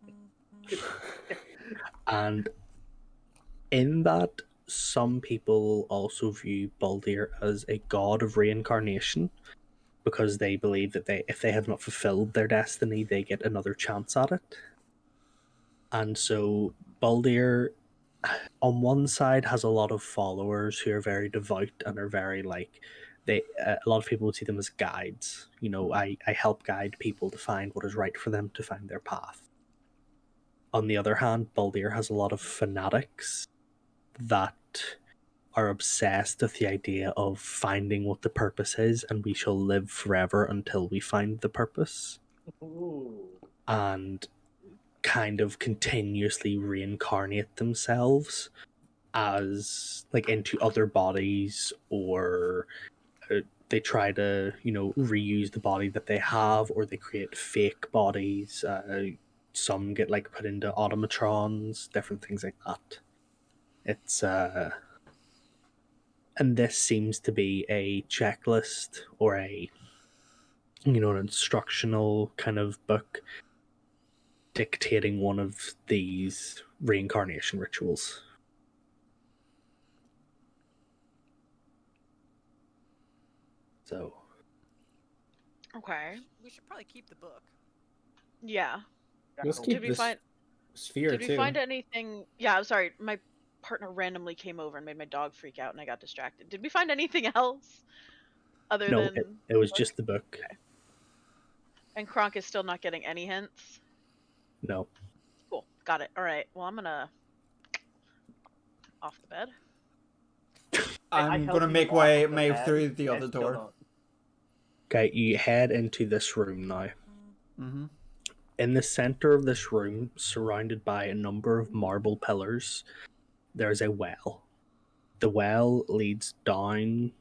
And in that, some people also view Baldir as a god of reincarnation, because they believe that if they have not fulfilled their destiny, they get another chance at it. And so Baldir, on one side, has a lot of followers who are very devout and are very like a lot of people would see them as guides. You know, I help guide people to find what is right for them, to find their path. On the other hand, Baldir has a lot of fanatics that are obsessed with the idea of finding what the purpose is, and we shall live forever until we find the purpose, Ooh. and kind of continuously reincarnate themselves as like into other bodies, or they try to reuse the body that they have, or they create fake bodies. Some get like put into automatrons, different things like that. It's And this seems to be a checklist or a, an instructional kind of book dictating one of these reincarnation rituals. So, Okay. We should probably keep the book. Yeah. Let's Jackal. keep Did we this find sphere Did we too. find anything? Yeah, I'm sorry. My partner randomly came over and made my dog freak out, and I got distracted. Did we find anything else other no, than? it was just the book. And Kronk is still not getting any hints. No. Cool. Got it. All right. Well, I'm gonna off the bed. I I'm help gonna you make off way of the move bed through the and other still door. don't. Okay, you head into this room now. Mm-hmm. In the center of this room, surrounded by a number of marble pillars, there's a well. The well leads down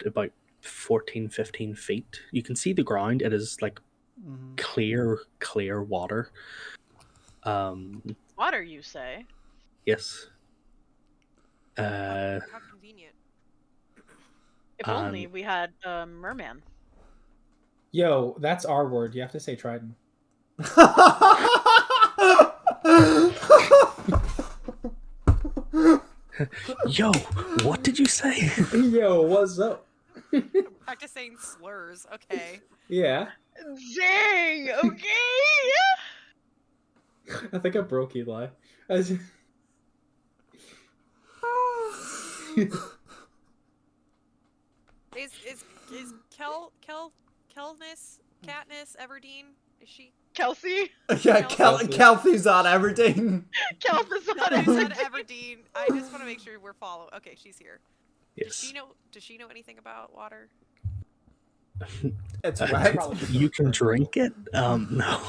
about 14, 15 feet. You can see the ground. It is like Mm-hmm. clear water. Water, you say? Yes. How convenient. If only we had a merman. Yo, that's our word. You have to say Trident. Yo, what did you say? Yo, what's up? Practicing slurs. Okay. Yeah, Dang. Okay. I think I broke Eli. As- Is Katniss Everdeen? Is she? Kelsey. Yeah, Kelsey. Kelsey's on Aberdeen. Kelsey's on Is it. that Everdeen? I just want to make sure we're following. Okay, she's here. Yes. Does she know anything about water? It's Uh, wet. You can drink it? No.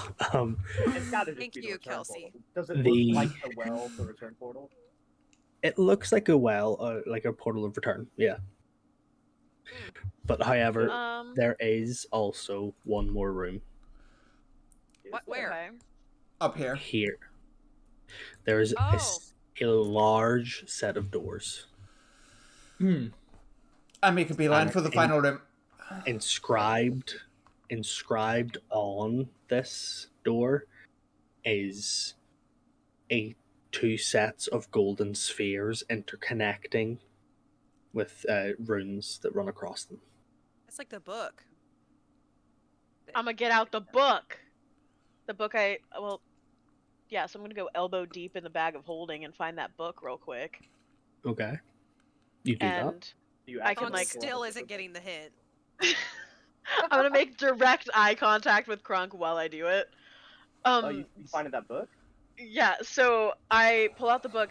It's gotta just Thank be the you, return Kelsey. portal. Does it The- look like the well, the return portal? It looks like a well, like a portal of return. Yeah. But however, there is also one more room Where? Okay. Up here. here. There is Oh. a large set of doors. Hmm. I make a beeline And for the in- final room. Inscribed on this door is two sets of golden spheres interconnecting with runes that run across them. That's like the book. I'm gonna get out the book. The book yeah, so I'm gonna go elbow deep in the bag of holding and find that book real quick. Okay. You do that? And You I can, actually like- still Still have isn't the- getting the hint. I'm gonna make direct eye contact with Kronk while I do it. Oh, you finding that book? Yeah, so I pull out the book.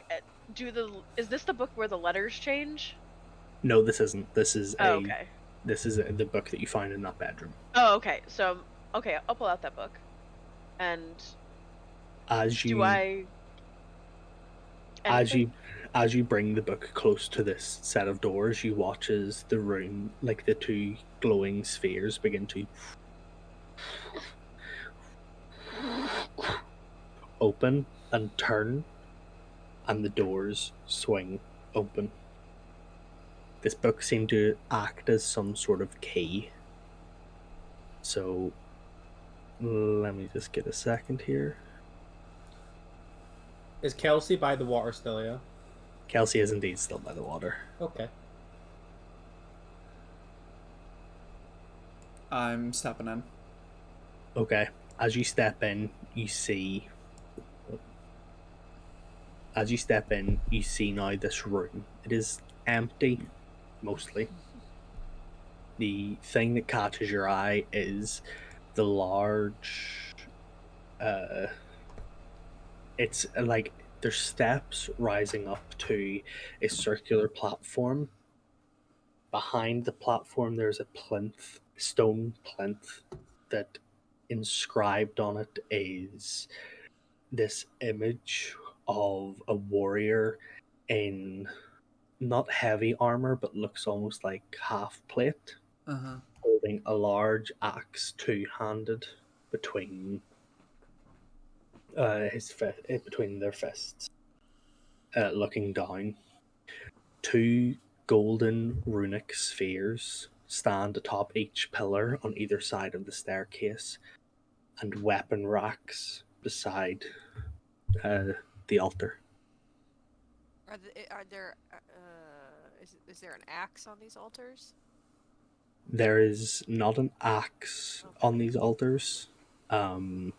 Is this the book where the letters change? No, this isn't. This is Oh, okay. the book that you find in that bedroom. Oh, okay. So, okay, I'll pull out that book. And As you do I? as anything? as you bring the book close to this set of doors, you watch as the room, like the two glowing spheres, begin to open and turn, and the doors swing open. This book seemed to act as some sort of key. So, let me just get a second here. Is Kelsey by the water still? Yeah. Kelsey is indeed still by the water. Okay. I'm stepping in. Okay. As you step in, you see. As you step in, you see now this room. It is empty, mostly. The thing that catches your eye is the large. It's like there's steps rising up to a circular platform. Behind the platform, there's a plinth, stone plinth, that inscribed on it is this image of a warrior in not heavy armor, but looks almost like half plate, Uh-huh. holding a large axe two-handed between between their fists, looking down. Two golden runic spheres stand atop each pillar on either side of the staircase, and weapon racks beside the altar. Are there is there an axe on these altars? There is not an axe on these altars. However,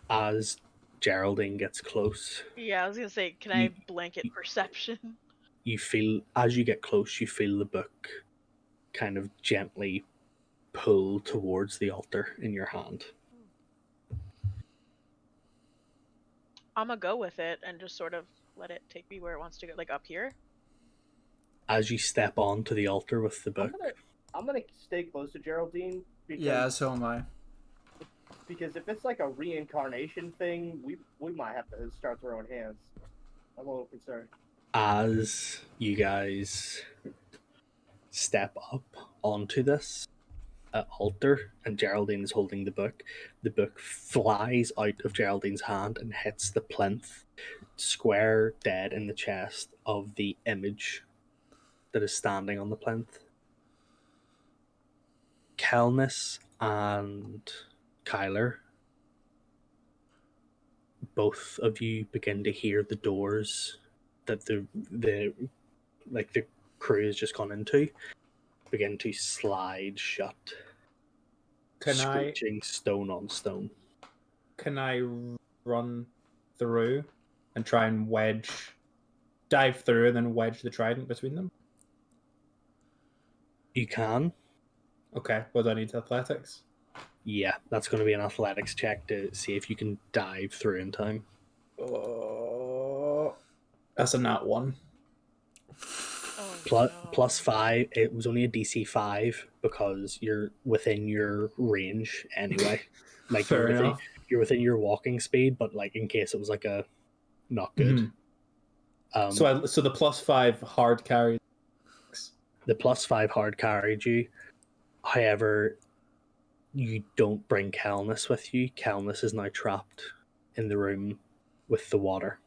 as Geraldine gets close, Yeah, I was gonna say, can I blanket perception? you feel, as you get close, you feel the book kind of gently pull towards the altar in your hand. I'm gonna go with it and just sort of let it take me where it wants to go, like up here. As you step onto the altar with the book, I'm gonna stay close to Geraldine. Because, Yeah, so am I. Because if it's like a reincarnation thing, we might have to start throwing hands. I'm a little concerned. as you guys step up onto this altar and Geraldine is holding the book flies out of Geraldine's hand and hits the plinth square dead in the chest of the image that is standing on the plinth. Kelnis and Kyler, both of you begin to hear the doors that the crew has just gone into begin to slide shut. Screeching stone on stone. Can I run through and try and dive through and then wedge the trident between them? You can. Okay, what do I need? Athletics? Yeah, that's going to be an athletics check to see if you can dive through in time. Oh, that's a nat 1. Plus 5, it was only a DC 5 because you're within your range anyway. Like Fair you're within your walking speed, but like in case it was like a not good. Mm-hmm. So the plus 5 hard carry. The plus 5 hard carried you. However, you don't bring Kelnis with you. Kelnis is now trapped in the room with the water.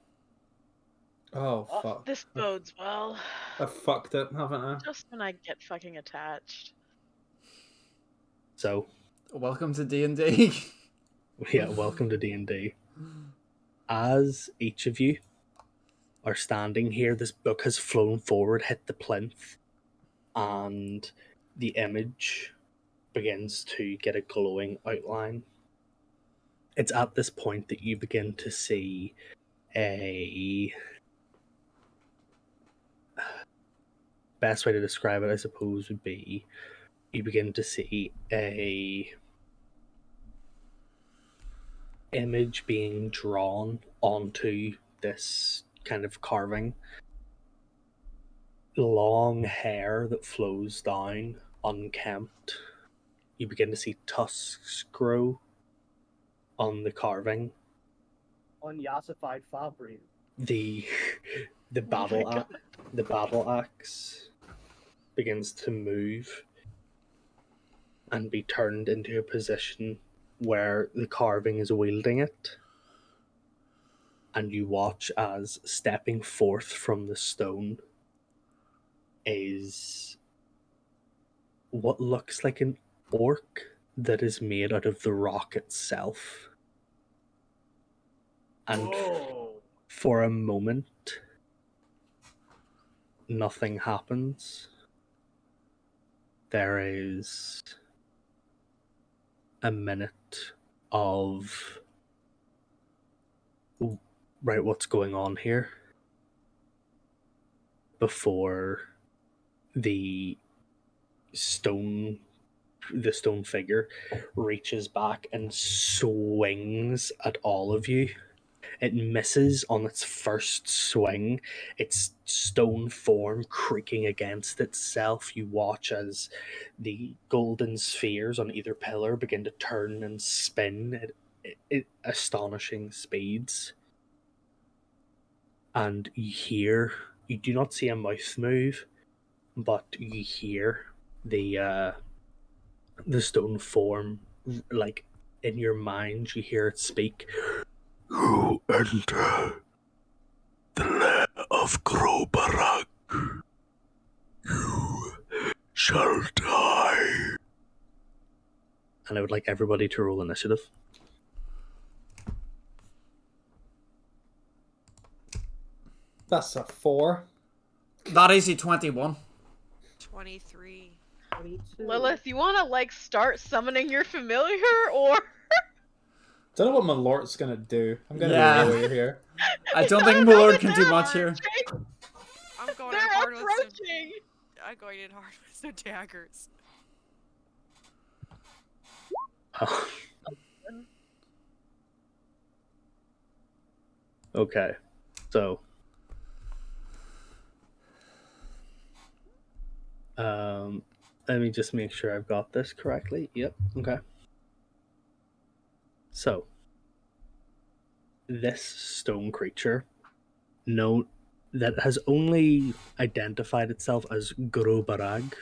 Oh, fuck. This bodes well. I fucked it, haven't I? Just when I get fucking attached. So, welcome to D&D. Yeah, welcome to D&D. As each of you are standing here, this book has flown forward, hit the plinth, and the image begins to get a glowing outline. It's at this point that you begin to see a... Best way to describe it, I suppose, would be you begin to see a image being drawn onto this kind of carving. Long hair that flows down, unkempt. You begin to see tusks grow on the carving. Unyassified Fabry. The battle axe begins to move and be turned into a position where the carving is wielding it, and you watch as stepping forth from the stone is what looks like an orc that is made out of the rock itself. And for a moment, nothing happens. There is a minute of, right, what's going on here? Before the stone figure reaches back and swings at all of you. It misses on its first swing, its stone form creaking against itself. You watch as the golden spheres on either pillar begin to turn and spin at astonishing speeds. And you do not see a mouth move, but you hear the stone form, like in your mind, you hear it speak. Who enter the lair of Grobarag, you shall die. And I would like everybody to roll initiative. That's a 4. That is a 21. 23. 22. Lilith, you want to like start summoning your familiar, or Don't know what my lord's gonna do. I'm gonna Yeah. be a lawyer here. I don't think know Mullard what can they're do much here. approaching. I'm going They're in hard with some. approaching. I'm going in hard with some daggers. Okay, so let me just make sure I've got this correctly. Yep. Okay. So this stone creature, that has only identified itself as Grobarag,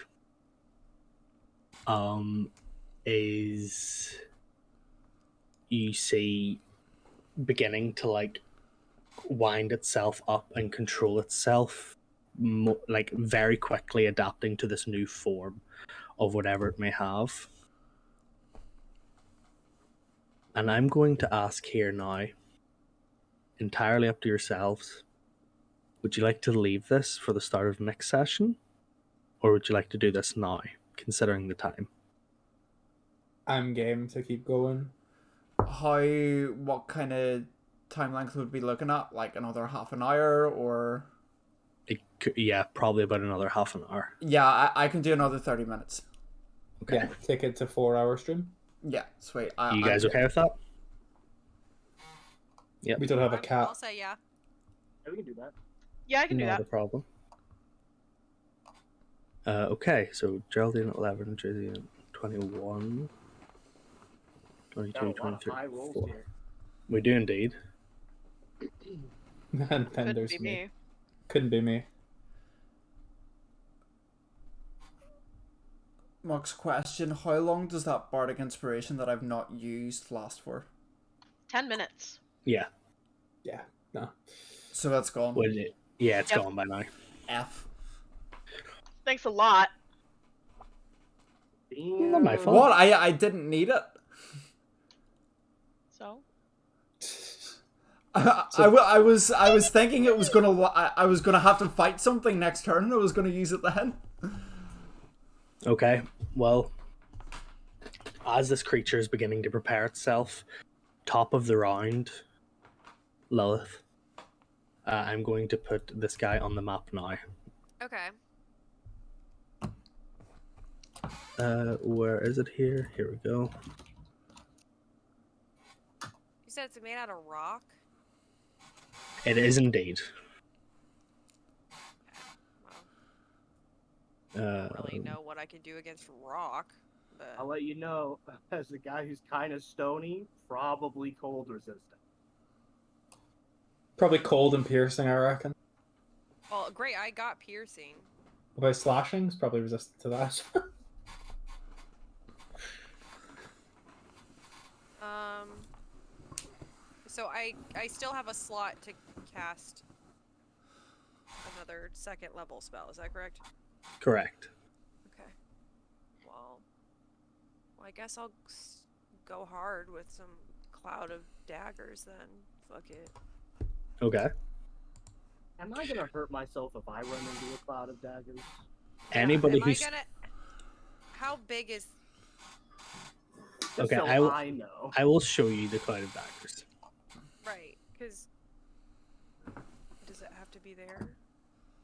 is, you see, beginning to like wind itself up and control itself, like very quickly adapting to this new form of whatever it may have. And I'm going to ask here now, entirely up to yourselves, would you like to leave this for the start of next session, or would you like to do this now, considering the time? I'm game to keep going. What kind of time length would we be looking at? Like another half an hour, or? Yeah, probably about another half an hour. Yeah, I can do another 30 minutes. Okay. Yeah, take it to 4-hour stream. Yeah, sweet. You guys okay with that? Yep. We don't have a I'll cat. say yeah. Yeah, we can do that. Yeah, I can do Not that. a problem. Okay, so Geraldine at 11, Jizzy at 21, 22, Got a lot of 23, high rolls 24. here. We do indeed. And then Couldn't there's be me. me. Couldn't be me. Mark's question: how long does that bardic inspiration that I've not used last for? 10 minutes. Yeah. Yeah, no. So that's gone. Would it? Yeah, it's Yep. gone by now. F. Thanks a lot. Not my fault. What? I didn't need it. So I was thinking it was gonna I was gonna have to fight something next turn, and I was gonna use it then. Okay, well, as this creature is beginning to prepare itself, top of the round, Lilith, I'm going to put this guy on the map now. Okay. Where is it here? Here we go. You said it's made out of rock? It is indeed. Well, I don't really know what I can do against rock, but I'll let you know, as a guy who's kind of stony, probably cold resistant. Probably cold and piercing, I reckon. well, great. I got piercing. What about slashing? It's probably resistant to that. So I still have a slot to cast another second level spell. Is that correct? Correct. Okay. Well, I guess I'll go hard with some cloud of daggers then. Fuck it. Okay. Am I gonna hurt myself if I run into a cloud of daggers? Anybody Am I who's gonna? How big is? Just Okay, so I know. I will show you the cloud of daggers. Right, because does it have to be there?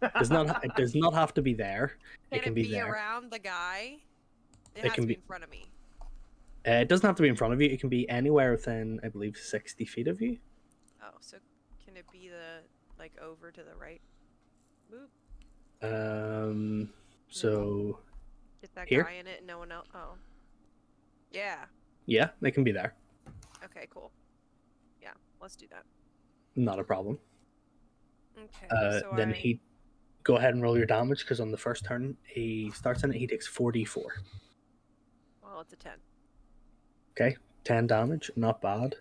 It does not have to be there. Can It can be there. around the guy? It It has can to be be- in front of me. It doesn't have to be in front of you. It can be anywhere within, I believe, 60 feet of you. Oh, so can it be the like over to the right? Boop. So Get that Here? guy in it and no one else. Oh. Yeah. yeah, they can be there. Okay, cool. Yeah, let's do that. Not a problem. Okay. So Then I... he go ahead and roll your damage, because on the first turn he starts in it. He takes 4d4. Well, it's a 10. Okay, 10 damage, not bad.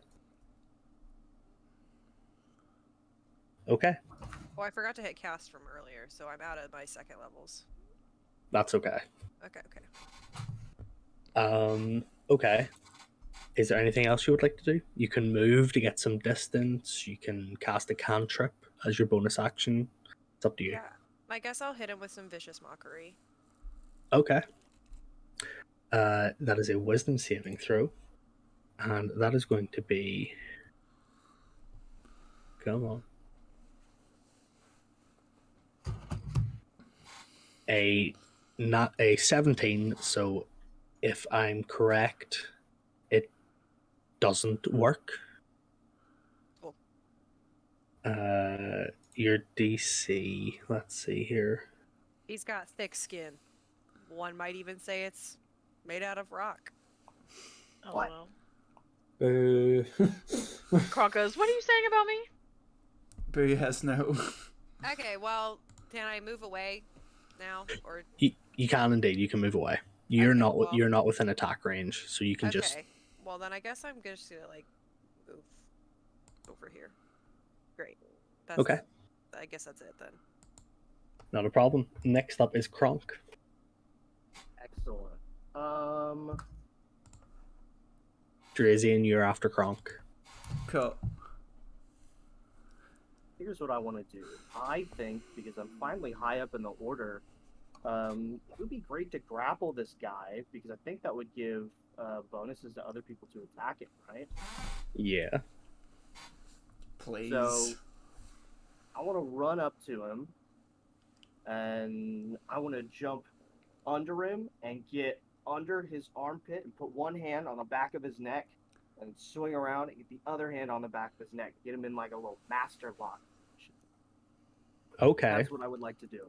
Okay, Oh, I forgot to hit cast from earlier, so I'm out of my second levels. That's okay. Okay, okay. Okay. Is there anything else you would like to do? You can move to get some distance. You can cast a cantrip as your bonus action. It's up to you. Yeah, I guess I'll hit him with some vicious mockery. Okay. That is a wisdom saving throw. And that is going to be... Come on. Not a 17, so if I'm correct, it doesn't work. Cool. Your DC, let's see here. He's got thick skin. One might even say it's made out of rock. Oh What? no. Boo. Kronkos, what are you saying about me? Boo has no. Okay, well, can I move away now, or You can indeed. You can move away. You're Okay, not. well- You're not within attack range, so you can okay? just. Well, then I guess I'm just gonna like move over here. Great. That's Okay. I guess that's it then. Not a problem. Next up is Kronk. Excellent. Drazian, you're after Kronk. Cool. Here's what I want to do. I think, because I'm finally high up in the order, it would be great to grapple this guy, because I think that would give bonuses to other people to attack him, right? Yeah. Please. So, I want to run up to him, and I want to jump under him and get under his armpit and put one hand on the back of his neck and swing around and get the other hand on the back of his neck. Get him in like a little master lock. Okay. That's what I would like to do,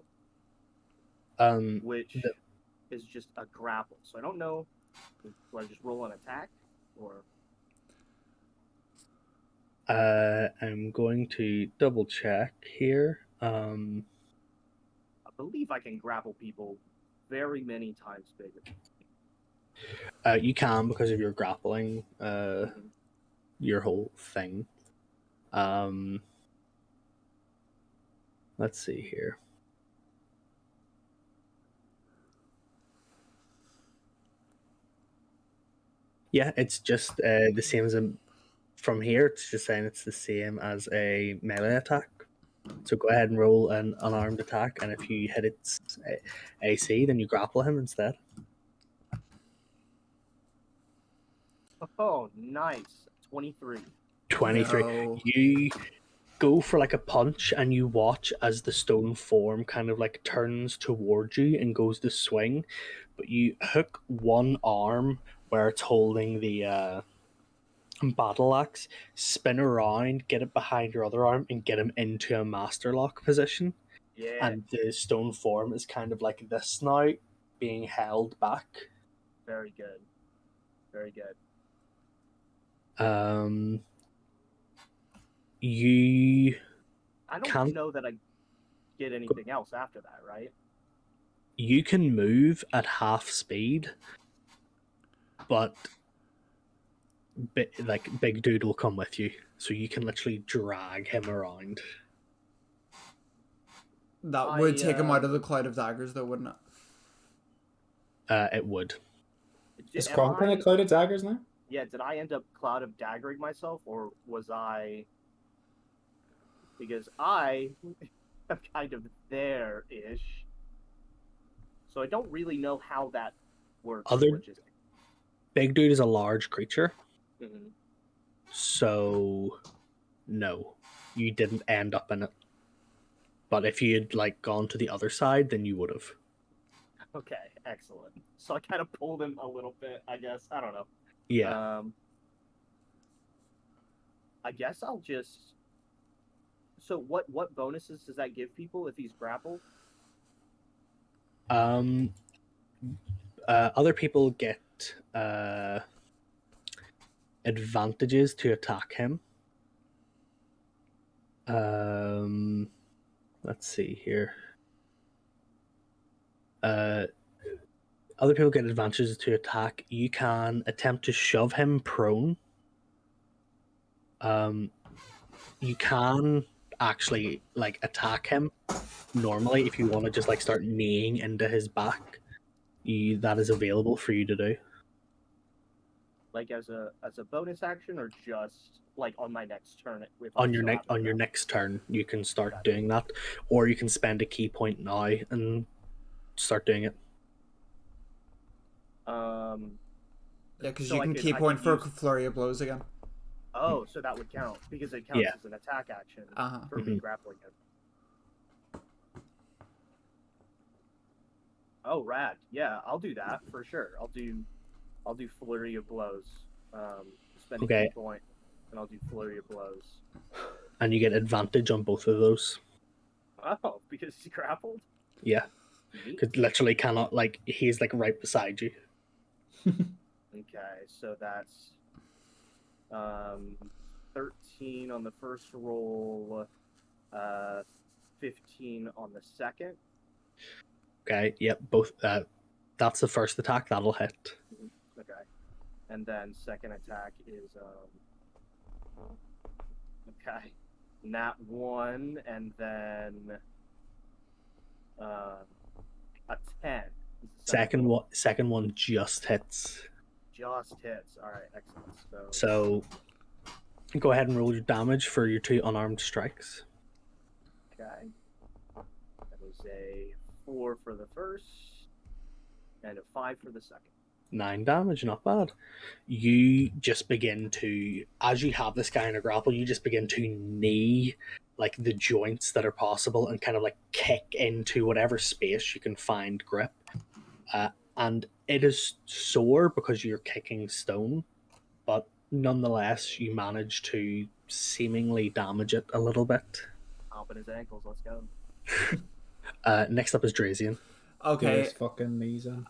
which is just a grapple. So I don't know, do I just roll an attack, or... I'm going to double check here. I believe I can grapple people very many times bigger. You can because of your grappling, your whole thing. Let's see here. Yeah, it's just the same as from here. It's just saying it's the same as a melee attack. So go ahead and roll an unarmed attack, and if you hit its AC, then you grapple him instead. Oh, nice. 23. 23. No. You go for like a punch, and you watch as the stone form kind of like turns towards you and goes to swing, but you hook one arm where it's holding the battle axe, spin around, get it behind your other arm, and get him into a master lock position. Yeah, And the stone form is kind of like this now, being held back. very good. Very good. You I don't Can't- know that I get anything else after that, right? can move at half speed, but big dude will come with you, so you can literally drag him around. That would take him I, out of the cloud of daggers, though, wouldn't it? It would. Is Am Kronk in I- a cloud of daggers now? Yeah, did I end up cloud of daggering myself, or was I... Because I am kind of there-ish. So I don't really know how that works. Other- Big dude is a large creature, Mhm. so no, you didn't end up in it. But if you had like gone to the other side, then you would have. Okay, excellent. So I kind of pulled him a little bit, I guess. I don't know. Yeah. I guess I'll just... So what bonuses does that give people if he's grappled? Other people get advantages to attack him. Let's see here. Other people get advantages to attack. You can attempt to shove him prone. You can actually like attack him. Normally, if you want to just like start kneeing into his back, that is available for you to do. Like as a bonus action, or just like on my next turn? On your next turn, you can start doing that, or you can spend a key point now and start doing it. Yeah, because So you can key point for flurry of blows again. Oh, so that would count because it counts as an attack action for me grappling him. Oh, rad! Yeah, I'll do that for sure. I'll do flurry of blows. Spend a key point, and I'll do flurry of blows. And you get advantage on both of those. Oh, because he's grappled? Yeah. Because literally cannot, like, he's like right beside you. Okay, so that's 13 on the first roll, 15 on the second. Okay, yep, both. That's the first attack, that'll hit. Okay. And then second attack is okay. Nat 1, and then a 10. Second one just hits. Just hits. All right, excellent. So go ahead and roll your damage for your 2 unarmed strikes. Okay. That was a 4 for the first, and a 5 for the second. 9 damage, not bad. You just begin to, as you have this guy in a grapple, you just begin to knee like the joints that are possible and kind of like kick into whatever space you can find grip. And it is sore because you're kicking stone, but nonetheless you manage to seemingly damage it a little bit. Open his ankles, let's go. Next up is Drazian. Okay. Fucking knees in.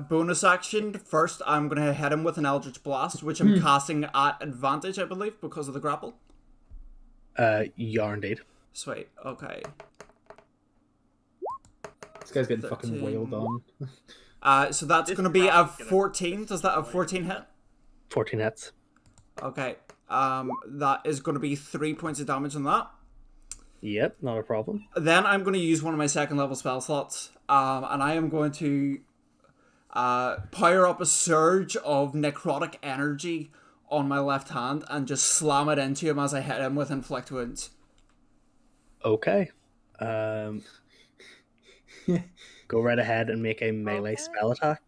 Bonus action. First, I'm going to hit him with an Eldritch Blast, which I'm casting at advantage, I believe, because of the grapple. You are indeed. Sweet. Okay. This guy's getting fucking wailed on. So that's going to be a 14. Does that have 14 hit? 14 hits. Okay. That is going to be 3 points of damage on that. Yep, not a problem. Then I'm going to use one of my second level spell slots, and I am going to power up a surge of necrotic energy on my left hand and just slam it into him as I hit him with Inflict Wounds. Okay. Go right ahead and make a melee spell attack.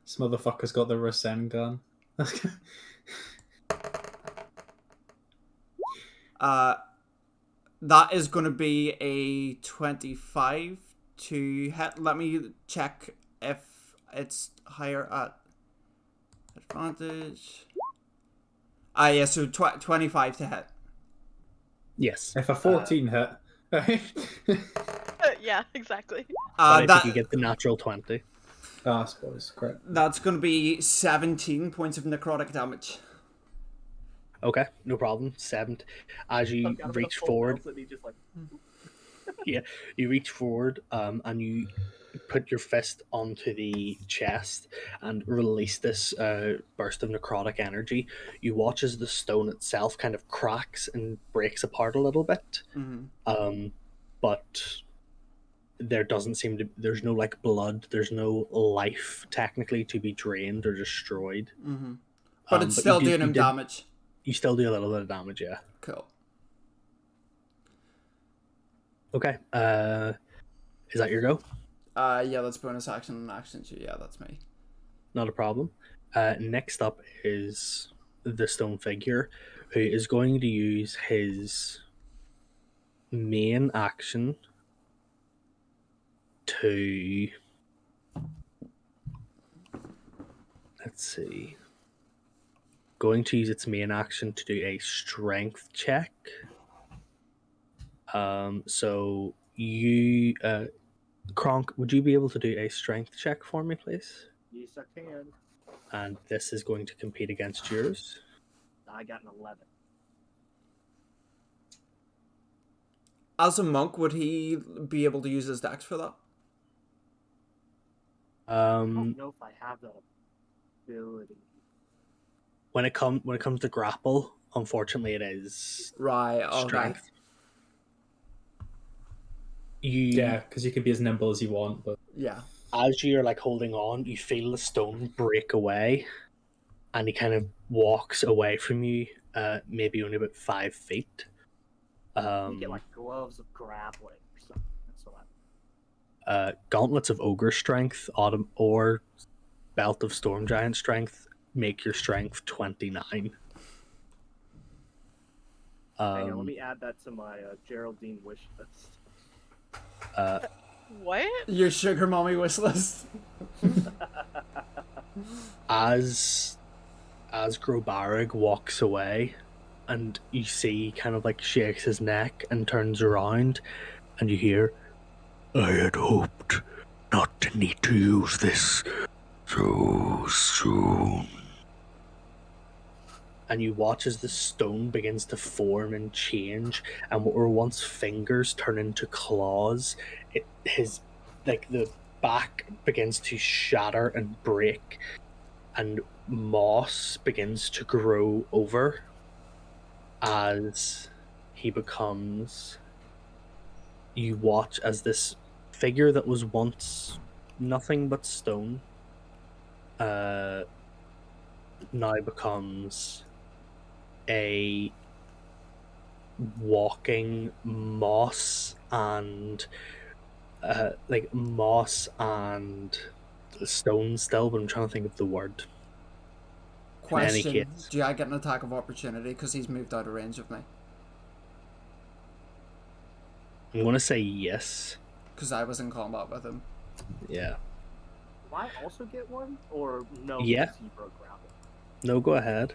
This motherfucker's got the Rasengan. That is going to be a 25 to hit. Let me check if it's higher at advantage. Yeah, so 25 to hit. Yes. If a 14 hit. Yeah, exactly. But if you get the natural 20. I suppose, correct. That's going to be 17 points of necrotic damage. Okay, no problem. 7. As you reach forward, yeah, you reach forward, and you put your fist onto the chest and release this burst of necrotic energy. You watch as the stone itself kind of cracks and breaks apart a little bit. But there doesn't seem to. There's no like blood. There's no life technically to be drained or destroyed. But it's still doing him damage. You still do a little bit of damage, yeah. Cool. Okay. Is that your go? Yeah, that's bonus action and action. Yeah, that's me. Not a problem. Next up is the stone figure, who is going to use his main action to... Let's see. Going to use its main action to do a strength check. So you, Kronk, would you be able to do a strength check for me, please? Yes, I can. And this is going to compete against yours. I got an 11. As a monk, would he be able to use his dex for that? I don't know if I have that ability. When it comes to grapple, unfortunately, it is right. Okay. Strength. Yeah, because you can be as nimble as you want, but Yeah. as you're like holding on, you feel the stone break away, and he kind of walks away from you, maybe only about 5 feet. You get like gloves of grappling or something. That's what Gauntlets of ogre strength, autumn or belt of storm giant strength make your strength 29. hang on, let me add that to my Geraldine wish list. What? Your sugar mommy wish list. As Grobarag walks away, and you see kind of like shakes his neck and turns around, and you hear, "I had hoped not to need to use this so soon." And you watch as the stone begins to form and change, and what were once fingers turn into claws. The back begins to shatter and break, and moss begins to grow over as he becomes. You watch as this figure that was once nothing but stone now becomes a walking moss and stone still, but I'm trying to think of the word. In any Question: case, do I get an attack of opportunity because he's moved out of range of me? I'm going to say yes. Because I was in combat with him. Yeah. Do I also get one? Or no? Yeah. because he broke grapple? No, go ahead.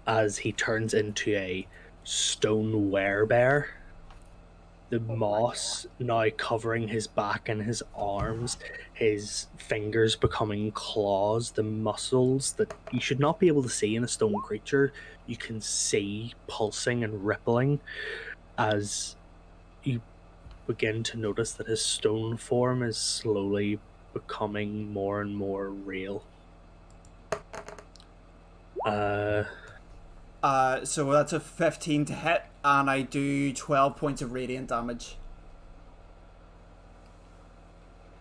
As he turns into a stone werebear, the moss now covering his back and his arms, his fingers becoming claws, the muscles that you should not be able to see in a stone creature, you can see pulsing and rippling as you begin to notice that his stone form is slowly becoming more and more real. So that's a 15 to hit, and I do 12 points of radiant damage.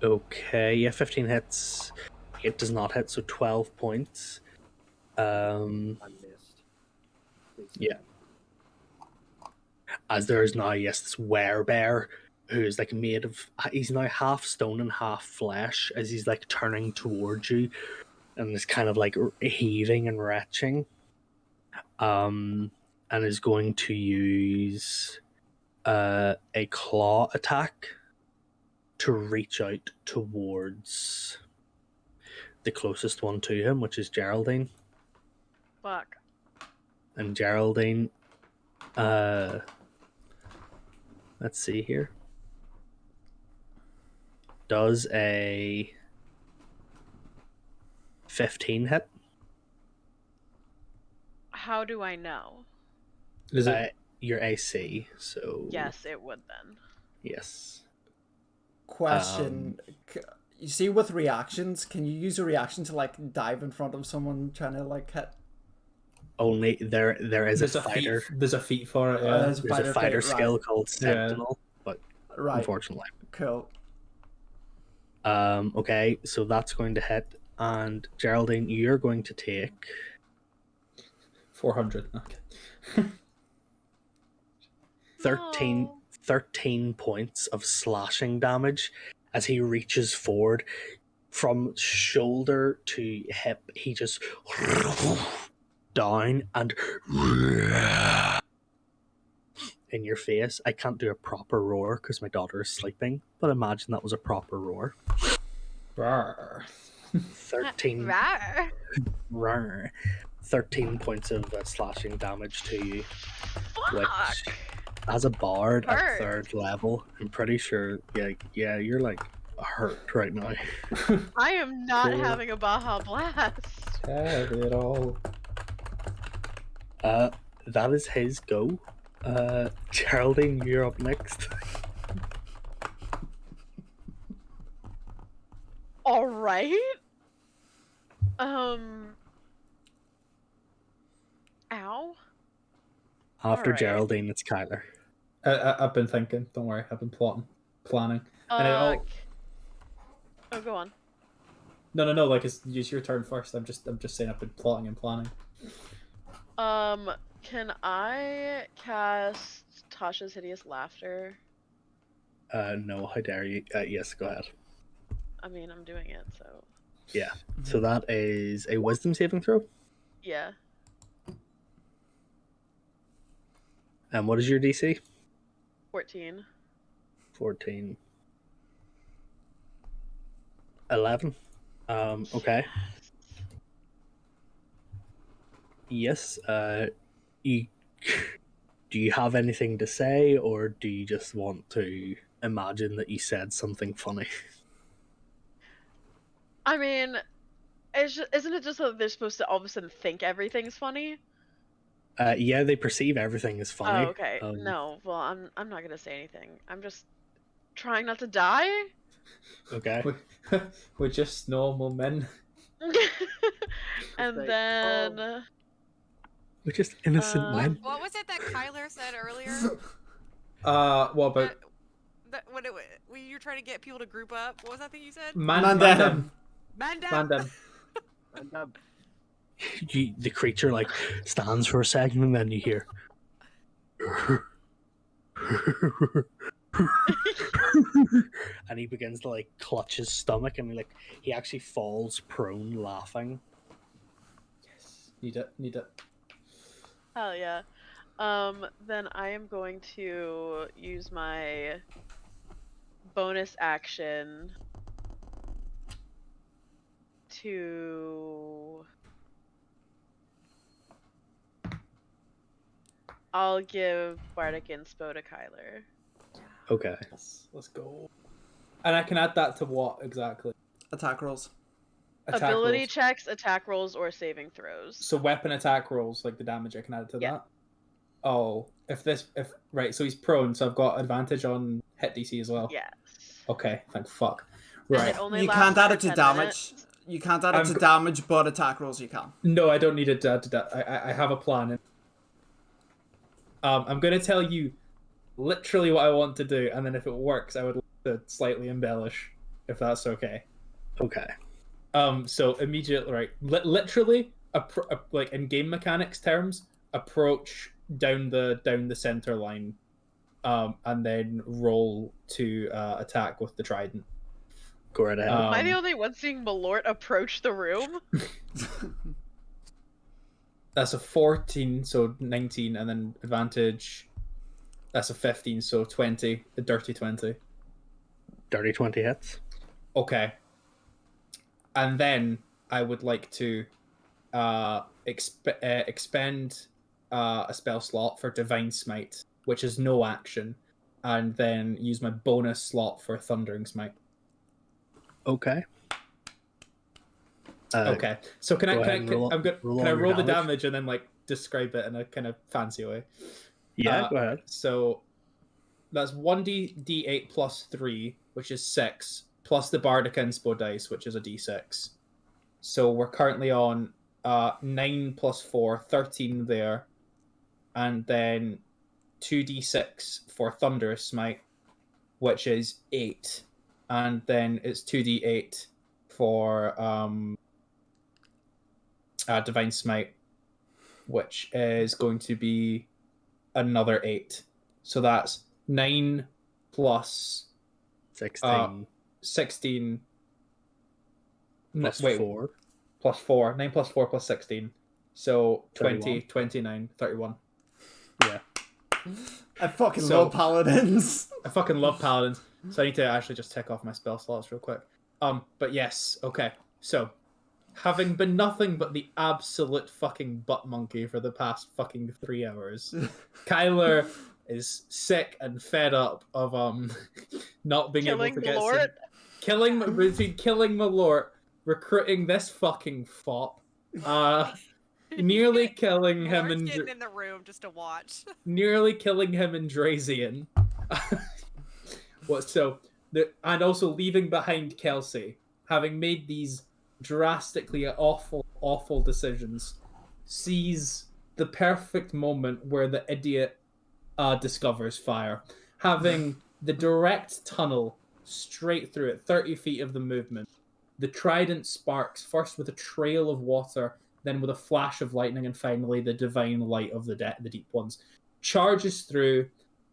Okay, yeah, 15 hits. It does not hit, so 12 points. I missed. Please. Yeah. As there is now, yes, this werebear who's like made of. He's now half stone and half flesh as he's like turning towards you and is kind of like heaving and retching. And is going to use a claw attack to reach out towards the closest one to him, which is Geraldine. Fuck. And Geraldine, let's see here, does a 15 hit. How do I know? is it? Your AC, so Yes, it would then. yes. Question: you see, with reactions, can you use a reaction to like dive in front of someone trying to like hit? Only there is There's a fighter. There's a feat for it. Yeah. There's There's a fighter feat, skill right. called Sentinel, but Right. unfortunately. Cool. Okay, so that's going to hit, and Geraldine, you're going to take 400. Okay. 13, No. 13 points of slashing damage as he reaches forward from shoulder to hip. He just down and in your face. I can't do a proper roar because my daughter is sleeping, but imagine that was a proper roar. Rawr. 13 Rawr. roar. 13 points of slashing damage to you, which Fuck. as a bard at Hurt. 3rd level, I'm pretty sure yeah you're like hurt right now. I am not Cool. having a Baja Blast. Have it all. That is his go. Geraldine, you're up next. All right. Ow. After Alright. Geraldine, it's Kyler. I've been thinking. Don't worry. I've been plotting. planning. And I Oh, go on. No, like it's your turn first. I'm just saying I've been plotting and planning. Can I cast Tasha's Hideous Laughter? No, how dare you? Yes, go ahead. I mean, I'm doing it, so. Yeah. So that is a wisdom saving throw. Yeah. And what is your DC? 14. 14. 11. Okay. Yes. You do you have anything to say, or do you just want to imagine that you said something funny? I mean, isn't it just that they're supposed to all of a sudden think everything's funny? Yeah, they perceive everything as funny. Oh, okay. No, well, I'm not gonna say anything. I'm just trying not to die. Okay. We're just normal men. And like, then We're just innocent men. What was it that Kyler said earlier? What about When you were trying to get people to group up, what was that thing you said? Mandem. Mandem. Mandem. The creature like stands for a second, and then you hear. And he begins to like clutch his stomach, and he actually falls prone, laughing. Yes. Need it. hell yeah. Then I am going to use my bonus action to. I'll give Bardic Inspo to Kyler. Okay. Let's go. And I can add that to what exactly? Attack rolls. Attack Ability rolls. checks, attack rolls, or saving throws. So weapon attack rolls, like the damage I can add to Yeah. that. Oh, right, so he's prone, so I've got advantage on hit DC as well. Yes. Okay, thank fuck. And Right. it only You lasts can't add for it to 10 damage. minutes. You can't add it I'm to go- damage, but attack rolls you can. No, I don't need it to add to that. I have a plan. I'm gonna tell you literally what I want to do, and then if it works, I would like to slightly embellish, if that's okay. Okay. So immediately, right, literally, like in game mechanics terms, approach down the center line, and then roll to attack with the trident. Go right ahead. Am I the Um, only one seeing Malort approach the room? That's a 14, so 19, and then advantage. That's a 15, so 20. The dirty 20. Dirty 20 hits. Okay. And then I would like to expend a spell slot for Divine Smite, which is no action, and then use my bonus slot for Thundering Smite. Okay. Okay. So can I roll the damage. damage and then like describe it in a kind of fancy way? Yeah, go ahead. So that's 1d8 plus 3, which is 6, plus the Bardic Inspo dice, which is a d6. So we're currently on 9 plus 4, 13 there. And then 2d6 for Thunderous Smite, which is 8. And then it's 2d8 for Divine Smite, which is going to be another 8. So that's 9 plus 16 16. plus Wait, 4. plus 4. 9 plus 4 plus 16. So 20, 31. 29, 31. Yeah. I fucking So- love paladins. I fucking love paladins, so I need to actually just tick off my spell slots real quick. But yes, okay. So, having been nothing but the absolute fucking butt monkey for the past fucking 3 hours, Kyler is sick and fed up of not being Killing able to get Malort? killing Malort, recruiting this fucking fop, nearly killing him Malort's and getting in the room just to watch. nearly killing him and Drazian. And also leaving behind Kelsey, having made these drastically awful decisions, sees the perfect moment where the idiot discovers fire. Having the direct tunnel straight through it, 30 feet of the movement. The trident sparks, first with a trail of water, then with a flash of lightning, and finally the divine light of the deep ones. Charges through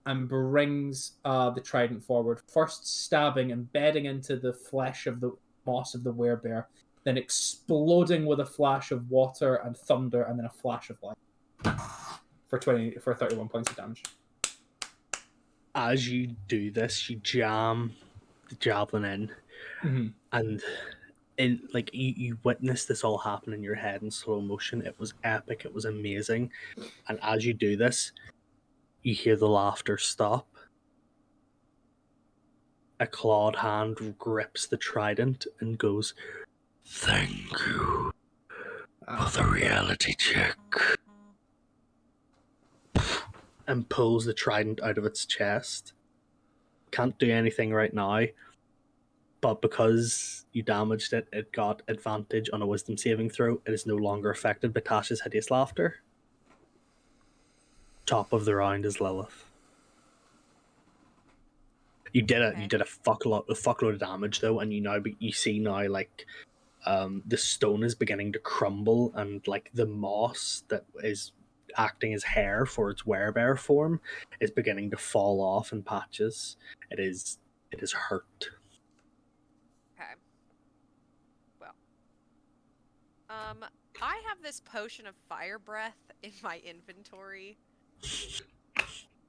and brings the trident forward, first stabbing, embedding into the flesh of the moss of the werebear, then exploding with a flash of water and thunder, and then a flash of light for 31 points of damage. As you do this, you jam the javelin in, and you witness this all happen in your head in slow motion. It was epic. It was amazing. And as you do this, you hear the laughter stop. A clawed hand grips the trident and goes, "Thank you for the reality check," and pulls the trident out of its chest. Can't do anything right now, but because you damaged it, it got advantage on a wisdom saving throw. It is no longer affected by Tasha's hideous laughter. Top of the round is Lilith. You did it. Okay. You did a fuckload of damage though, and you see now like the stone is beginning to crumble, and like the moss that is acting as hair for its werebear form is beginning to fall off in patches. It is hurt. Okay. Well. I have this potion of fire breath in my inventory.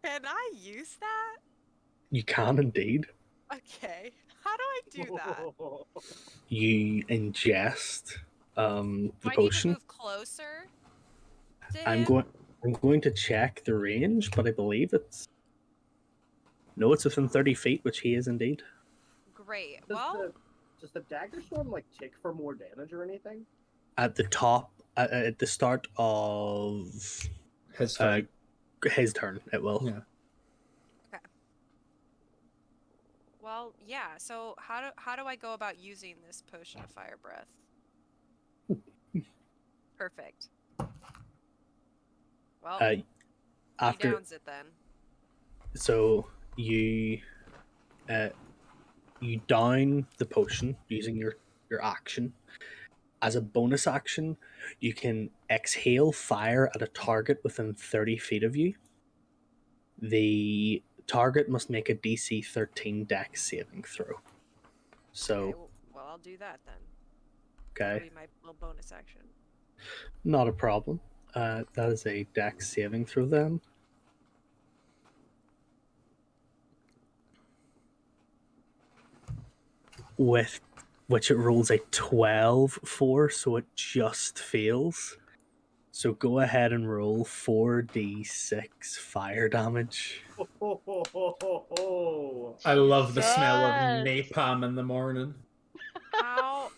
Can I use that? You can indeed. Okay. How do I do that? You ingest the Do I need to potion. move closer to I'm him? going to check the range, but I believe it's within 30 feet, which he is indeed. Great. Does Well, does the dagger storm like tick for more damage or anything? At the top, at the start of His turn. his turn, it will. Yeah. well, yeah. So how do I go about using this potion of fire breath? Perfect. Well, he After downs it then. so you down the potion using your action. As a bonus action, you can exhale fire at a target within 30 feet of you. The target must make a DC 13 Dex saving throw. So, Okay, well, I'll do that then. okay, That'll be my little bonus action. not a problem. That is a Dex saving throw then. With which it rolls a 12 for, so it just fails. So go ahead and roll 4d6 fire damage. I love the smell of Good. napalm in the morning. How?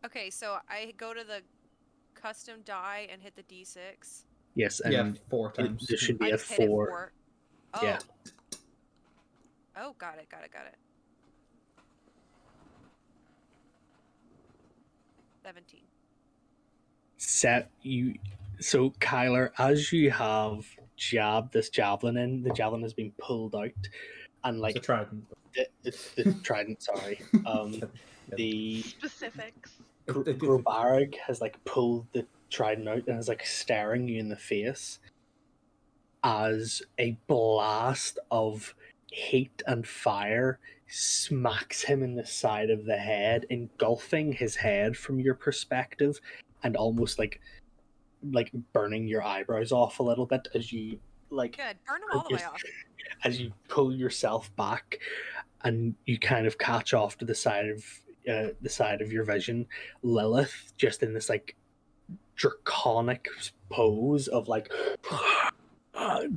Okay, so I go to the custom die and hit the d6. Yes, and Yeah, 4 times. this should be I a just hit it 4. 4. Oh. Yeah. Oh, got it. 17. So Kyler, as you have jabbed this javelin in, the javelin has been pulled out, and like It's a trident. the trident, sorry, the Specifics. Grobarg has like pulled the trident out and is like staring you in the face as a blast of heat and fire smacks him in the side of the head, engulfing his head from your perspective, and almost like burning your eyebrows off a little bit as you like Good. Burn them all the way off. as you pull yourself back, and you kind of catch off to the side of your vision, Lilith just in this like draconic pose of like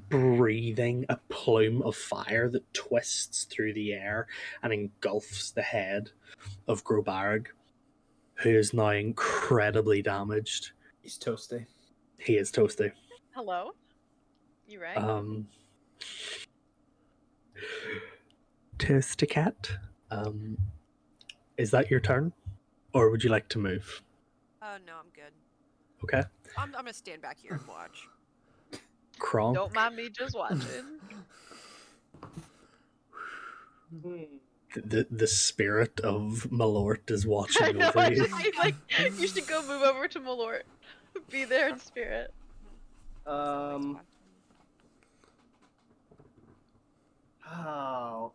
breathing a plume of fire that twists through the air and engulfs the head of Grobarg, who is now incredibly damaged. He's toasty. He is toasty. Hello? You right? Toasty cat. Is that your turn, or would you like to move? Oh no, I'm good. Okay. I'm gonna stand back here and watch. Kronk. Don't mind me just watching. Hmm. The spirit of Malort is I watching know. over I you. just like you should go move over to Malort. Be there in spirit.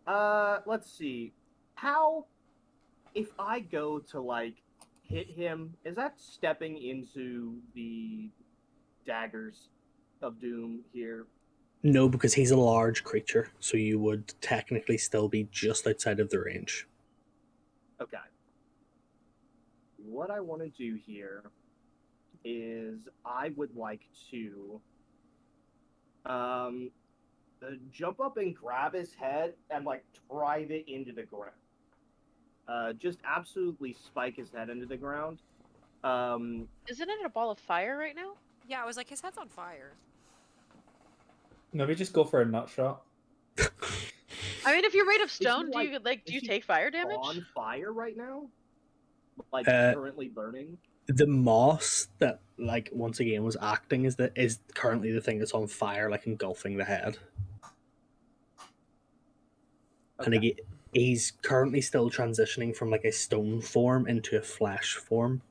Oh, let's see. How, if I go to like hit him, is that stepping into the daggers of doom here? No, because he's a large creature, so you would technically still be just outside of the range. Okay. What I want to do here is I would like to jump up and grab his head and like drive it into the ground. Just absolutely spike his head into the ground. Isn't it a ball of fire right now? Yeah, I was like, his head's on fire. Maybe just go for a nut shot. I mean, if you're made of he, stone, like- do you is he take fire damage? on fire right now? Like Uh, currently burning? The moss that, like, once again was acting is currently the thing that's on fire, like engulfing the head. And Okay. again, he's currently still transitioning from like a stone form into a flesh form.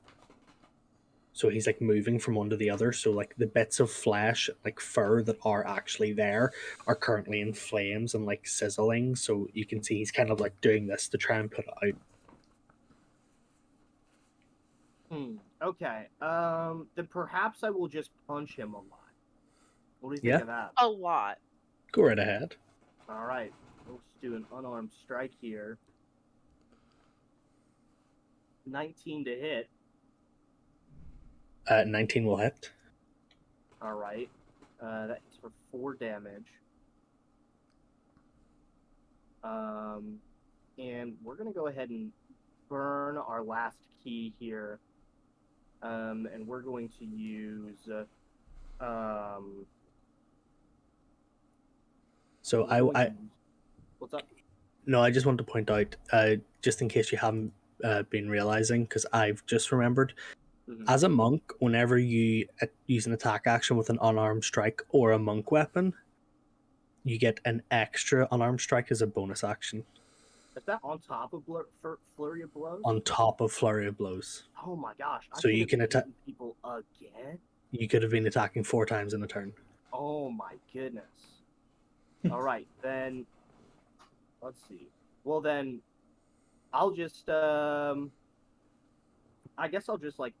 So he's like moving from one to the other. So like the bits of flesh, like fur that are actually there, are currently in flames and like sizzling. So you can see he's kind of like doing this to try and put it out. Okay. Then perhaps I will just punch him a lot. What do you think Yeah. of that? A lot. Go right ahead. All right. Let's do an unarmed strike here. 19 to hit. 19 will hit. All right. That's for 4 damage. And we're gonna go ahead and burn our last key here. And we're going to use. So we're going I to use- What's up? no, I just want to point out, just in case you haven't been realizing, because I've just remembered, Mhm. as a monk, whenever you use an attack action with an unarmed strike or a monk weapon, you get an extra unarmed strike as a bonus action Is that on top of Flurry of Blows? on top of Flurry of Blows. Oh my gosh! I So you could can have attack- beaten people again. You could have been attacking 4 times in a turn. Oh my goodness! All right, then. Let's see. Well then, I'll just I guess I'll just like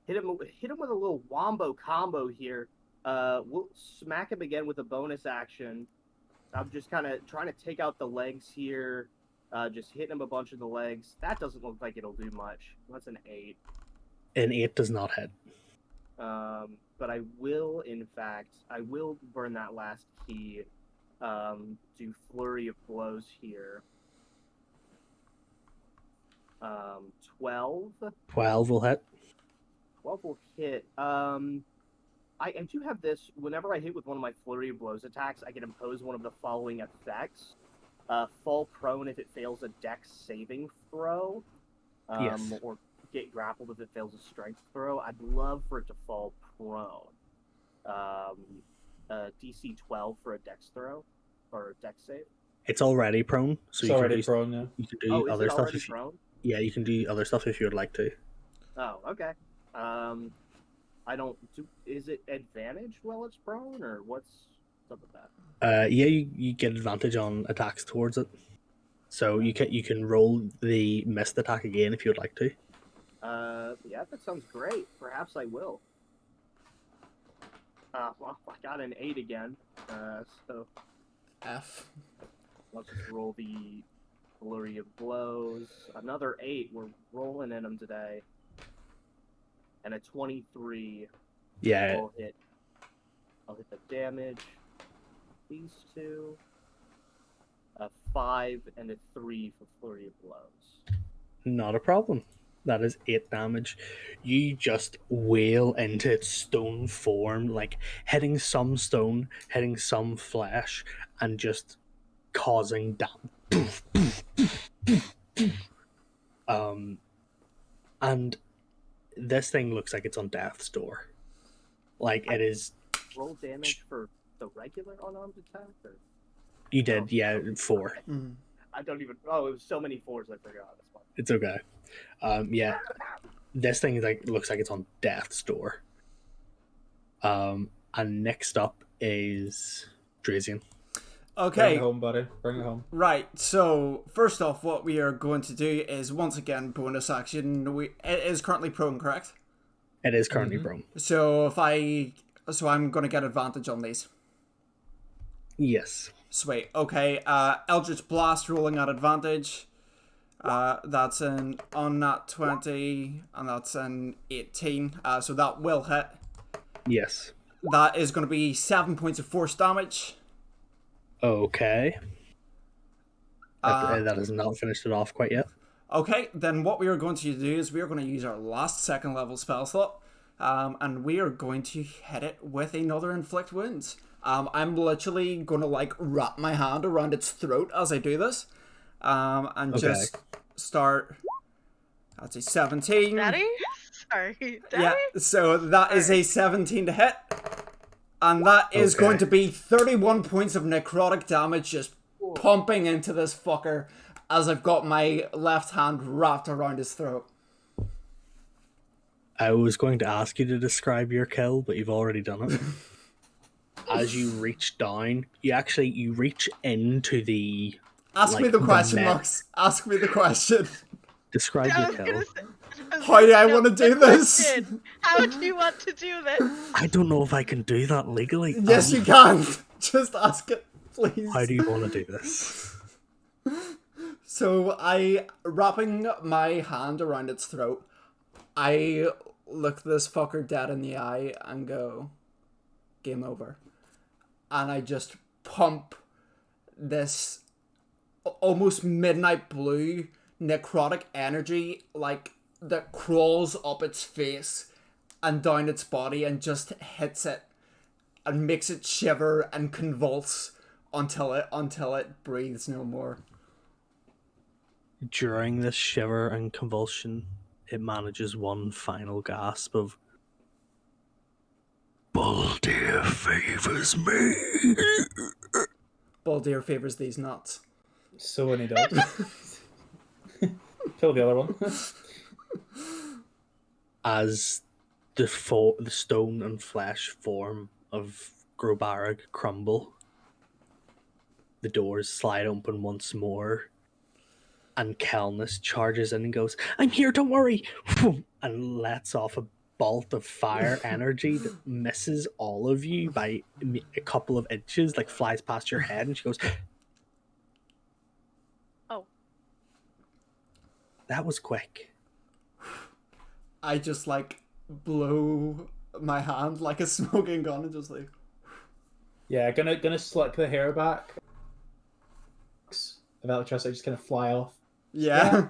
hit him with a little wombo combo here. We'll smack him again with a bonus action. I'm just kind of trying to take out the legs here. Just hitting him a bunch of the legs. That doesn't look like it'll do much. That's an 8. An 8 does not hit. But I will, in fact, I will burn that last key. Do Flurry of Blows here. 12. 12 will hit. 12 will hit. I do have this. Whenever I hit with one of my Flurry of Blows attacks, I can impose one of the following effects. Fall prone if it fails a dex saving throw. Yes. Or get grappled if it fails a strength throw. I'd love for it to fall prone. DC 12 for a dex throw or a dex save. It's already prone, so It's you already can do, prone, yeah. you can do Oh, is other it stuff already if you, prone? yeah, you can do other stuff if you would like to. Oh, okay. I don't do. Is it advantage while it's prone, or what's up with that? Yeah, you get advantage on attacks towards it. So you can roll the missed attack again if you would like to. Yeah, that sounds great. Perhaps I will. Well, I got an 8 again. So F. let's just roll the Flurry of Blows. Another 8. We're rolling in them today. And a 23. Yeah, I'll hit the damage. These two. A 5 and a 3 for Flurry of Blows. not a problem. That is 8 damage. You just wail into its stone form, like hitting some stone, hitting some flesh, and just causing damage. And this thing looks like it's on death's door. Like it is. Roll damage for the regular unarmed attack? Or... You did, yeah, 4. Okay. Mm. I don't even. Oh, it was so many fours. I forgot. That's fine. It's okay. Yeah, this thing is like looks like it's on death's door. And next up is Drazian. Bring Okay, it home, buddy. Bring it home. right. So first off, what we are going to do is once again bonus action. It is currently prone, correct? It is currently prone. So I'm going to get advantage on these. Yes. Sweet. Okay. Eldritch Blast rolling at advantage. That's an unnat 20, and that's an 18. So that will hit. Yes. That is going to be 7 points of force damage. Okay. That has not finished it off quite yet. Okay, then what we are going to do is we are going to use our last second level spell slot, and we are going to hit it with another inflict wounds. I'm literally going to like wrap my hand around its throat as I do this, and just start. That's a 17. Daddy? Sorry. Daddy? Yeah, so that is a 17 to hit. And that is going to be 31 points of necrotic damage just pumping into this fucker as I've got my left hand wrapped around his throat. I was going to ask you to describe your kill, but you've already done it. As you reach down, you reach into the... Ask me the question, Max. Ask me the question. Describe I your was kill. gonna say- How do I want to do this? Question. How do you want to do this? I don't know if I can do that legally. Yes, you can. Just ask it, please. How do you want to do this? So wrapping my hand around its throat, I look this fucker dead in the eye and go, game over. And I just pump this almost midnight blue necrotic energy like that crawls up its face and down its body and just hits it and makes it shiver and convulse until it breathes no more. During this shiver and convulsion, it manages one final gasp of Baldir favors me. Baldir favors these nuts. So when he does. Kill the other one. As the stone and flesh form of Grobarag crumble, the doors slide open once more, and Kelnus charges in and goes, "I'm here, don't worry!" and lets off a bolt of fire energy that misses all of you by a couple of inches, like flies past your head, and she goes, Oh. That was quick. I just like blow my hand like a smoking gun and just like. Yeah, gonna slick the hair back. Of electricity just kind of fly off. Yeah.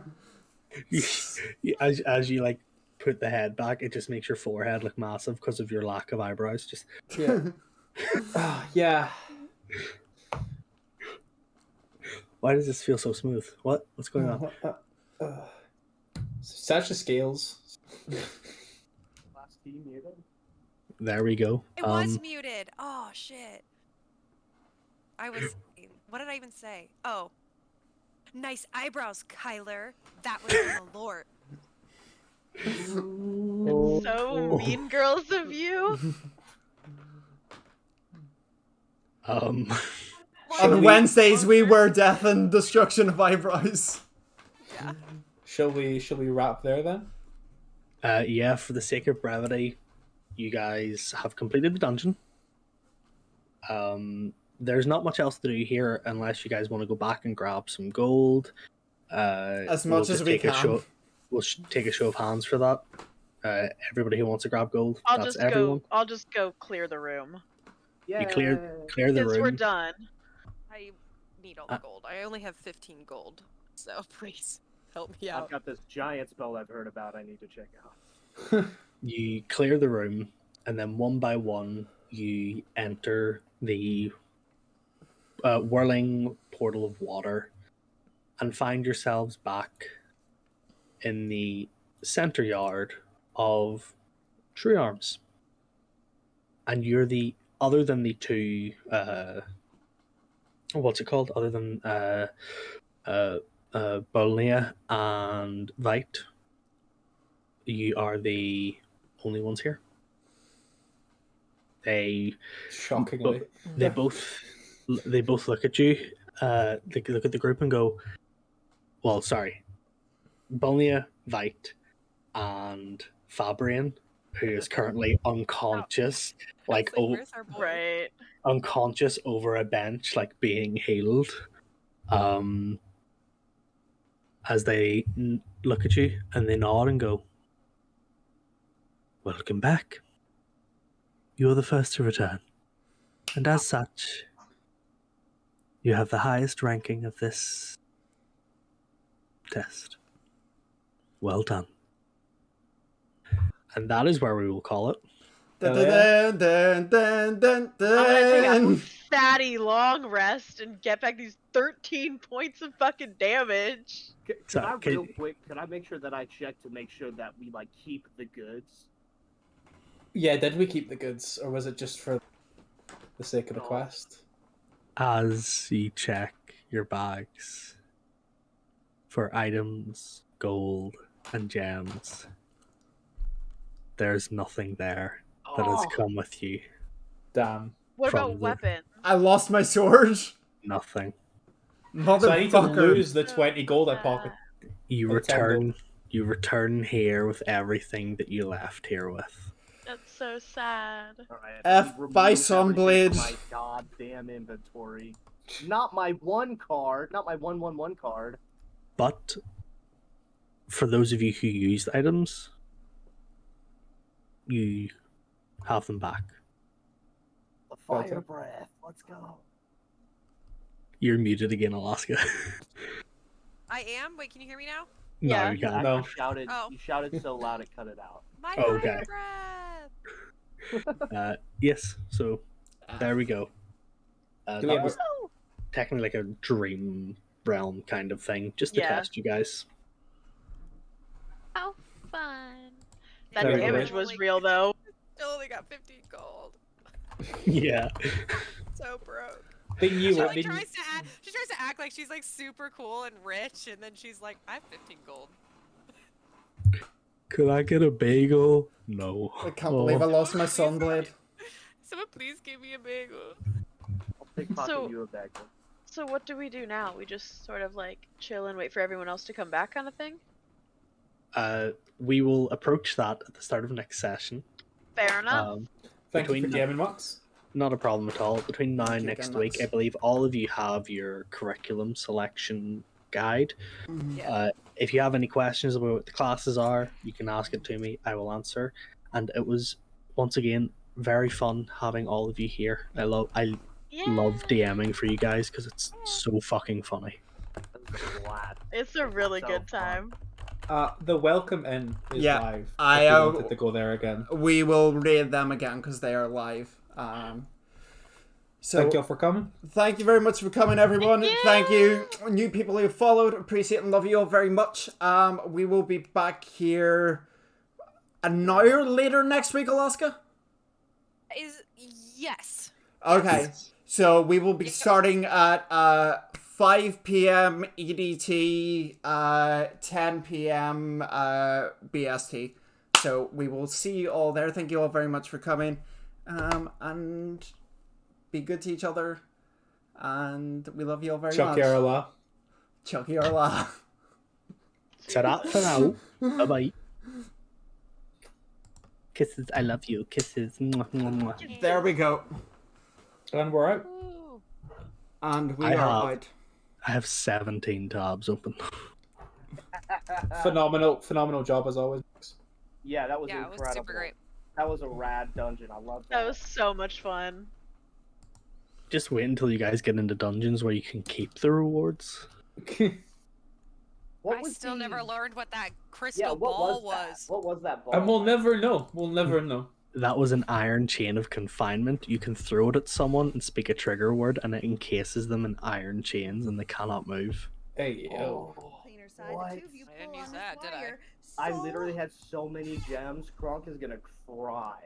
as you like put the head back, it just makes your forehead look massive because of your lack of eyebrows. Just Yeah. why does this feel so smooth? What's going on? Such a scales. Last team muted. There we go. It was muted. Oh shit. What did I even say? Oh. Nice eyebrows, Kyler. That was from the Lord. So mean girls of you. On we- Wednesdays we wear death and destruction of eyebrows. Yeah. Shall we wrap there then? Yeah, for the sake of brevity, you guys have completed the dungeon. There's not much else to do here unless you guys want to go back and grab some gold. As much as we can. We'll take a show of hands for that. Everybody who wants to grab gold, I'll that's just everyone. go. I'll just go clear the room. Yeah. You clear the Since we're room. done. I need all the gold. I only have 15 gold. So please help me I've out. got this giant spell I've heard about. I need to check out. You clear the room, and then one by one, you enter the whirling portal of water and find yourselves back in the center yard of True Arms. And you're other than the two, what's it called? Other than Bolnia and Vite, you are the only ones here. They Shockingly. they both look at you. They look at the group and go, "Well, sorry, Bolnia, Vite, and Fabrian, who is currently unconscious, like Where's our boy? Right. unconscious over a bench, like being healed. As they look at you and they nod and go, "Welcome back. You are the first to return, and as such, you have the highest ranking of this test. Well done." And that is where we will call it. Dun, Hell yeah. dun, dun, dun, dun, I'm gonna take a dun. fatty long rest and get back these 13 points of fucking damage. Can Sorry, I can- real quick? Can I make sure that I check to make sure that we like keep the goods? Yeah, did we keep the goods, or was it just for the sake of the No. quest? As you check your bags for items, gold, and gems, there's nothing there that has Oh, come with you. Damn. What From about the- weapons? I lost my sword. Nothing. So I need to Motherfucker. lose the 20 gold I Uh, pocketed. You Or 10 return. You return here with everything that you left here with. That's so sad. alright, F let me remove by everything Sunblade. from My goddamn inventory. Not my one card. Not my 1/1/1 card. But for those of you who used items, you have them back. The fire Okay. breath. Let's go. You're muted again, Alaska. I am. Wait, can you hear me now? No, Yeah. you can't. No. You shouted. Oh. You shouted so loud it cut it out. My Oh, fire okay. breath. Yes, so there we go. Do we That have was technically like a dream realm kind of thing, just to Yeah. test you guys. How fun. That Very damage good. was real though. Still only got 15 gold. Yeah. So broke. They knew She it. like They tries to act. She tries to act like she's like super cool and rich, and then she's like, "I have 15 gold." Could I get a bagel? No. I can't believe I lost my Someone please sunblade. give me- Someone please give me a bagel. I'll pickpocket So- you a bag. So what do we do now? We just sort of like chill and wait for everyone else to come back kind of thing? We will approach that at the start of next session. Fair enough. Thank you for between- DMing Mux. Not a problem at all. Between now and Thank you next very week, much. I believe all of you have your curriculum selection guide. If you have any questions about what the classes are, you can ask it to me. I will answer. And it was once again very fun having all of you here. I love DMing for you guys because it's so fucking funny. Glad. It's a really So good fun. time. The welcome in is Yeah, live. I, if you uh, wanted to go there again. We will raid them again because they are live. So Thank you all for coming. thank you very much for coming, everyone. Thank you, new people who followed. Appreciate and love you all very much. We will be back here an hour later next week, Alaska. Yes. Okay, so we will be starting at 5 p.m. EDT, 10 p.m. BST. So we will see you all there. Thank you all very much for coming, and be good to each other. And we love you all very Chuck much. Yarla. Chucky Orla. Ta-da for now. Bye-bye. Kisses, I love you. Kisses. Mwah, mwah, mwah. There we go. And we're out. Ooh. And we I are have- out. I have 17 tabs open. Phenomenal job as always. Yeah, that was Yeah, it incredible. was super great. That was a rad dungeon. I love that. That was so much fun. Just wait until you guys get into dungeons where you can keep the rewards. What I was still the- never learned what that crystal Yeah, what ball was that? What was that ball? And we'll never know. We'll never know. That was an iron chain of confinement. You can throw it at someone and speak a trigger word, and it encases them in iron chains, and they cannot move. Hey, yo. Cleaner side, What? the two of you I didn't pull use on that, this did I? wire I so literally had so many gems. Kronk is gonna cry.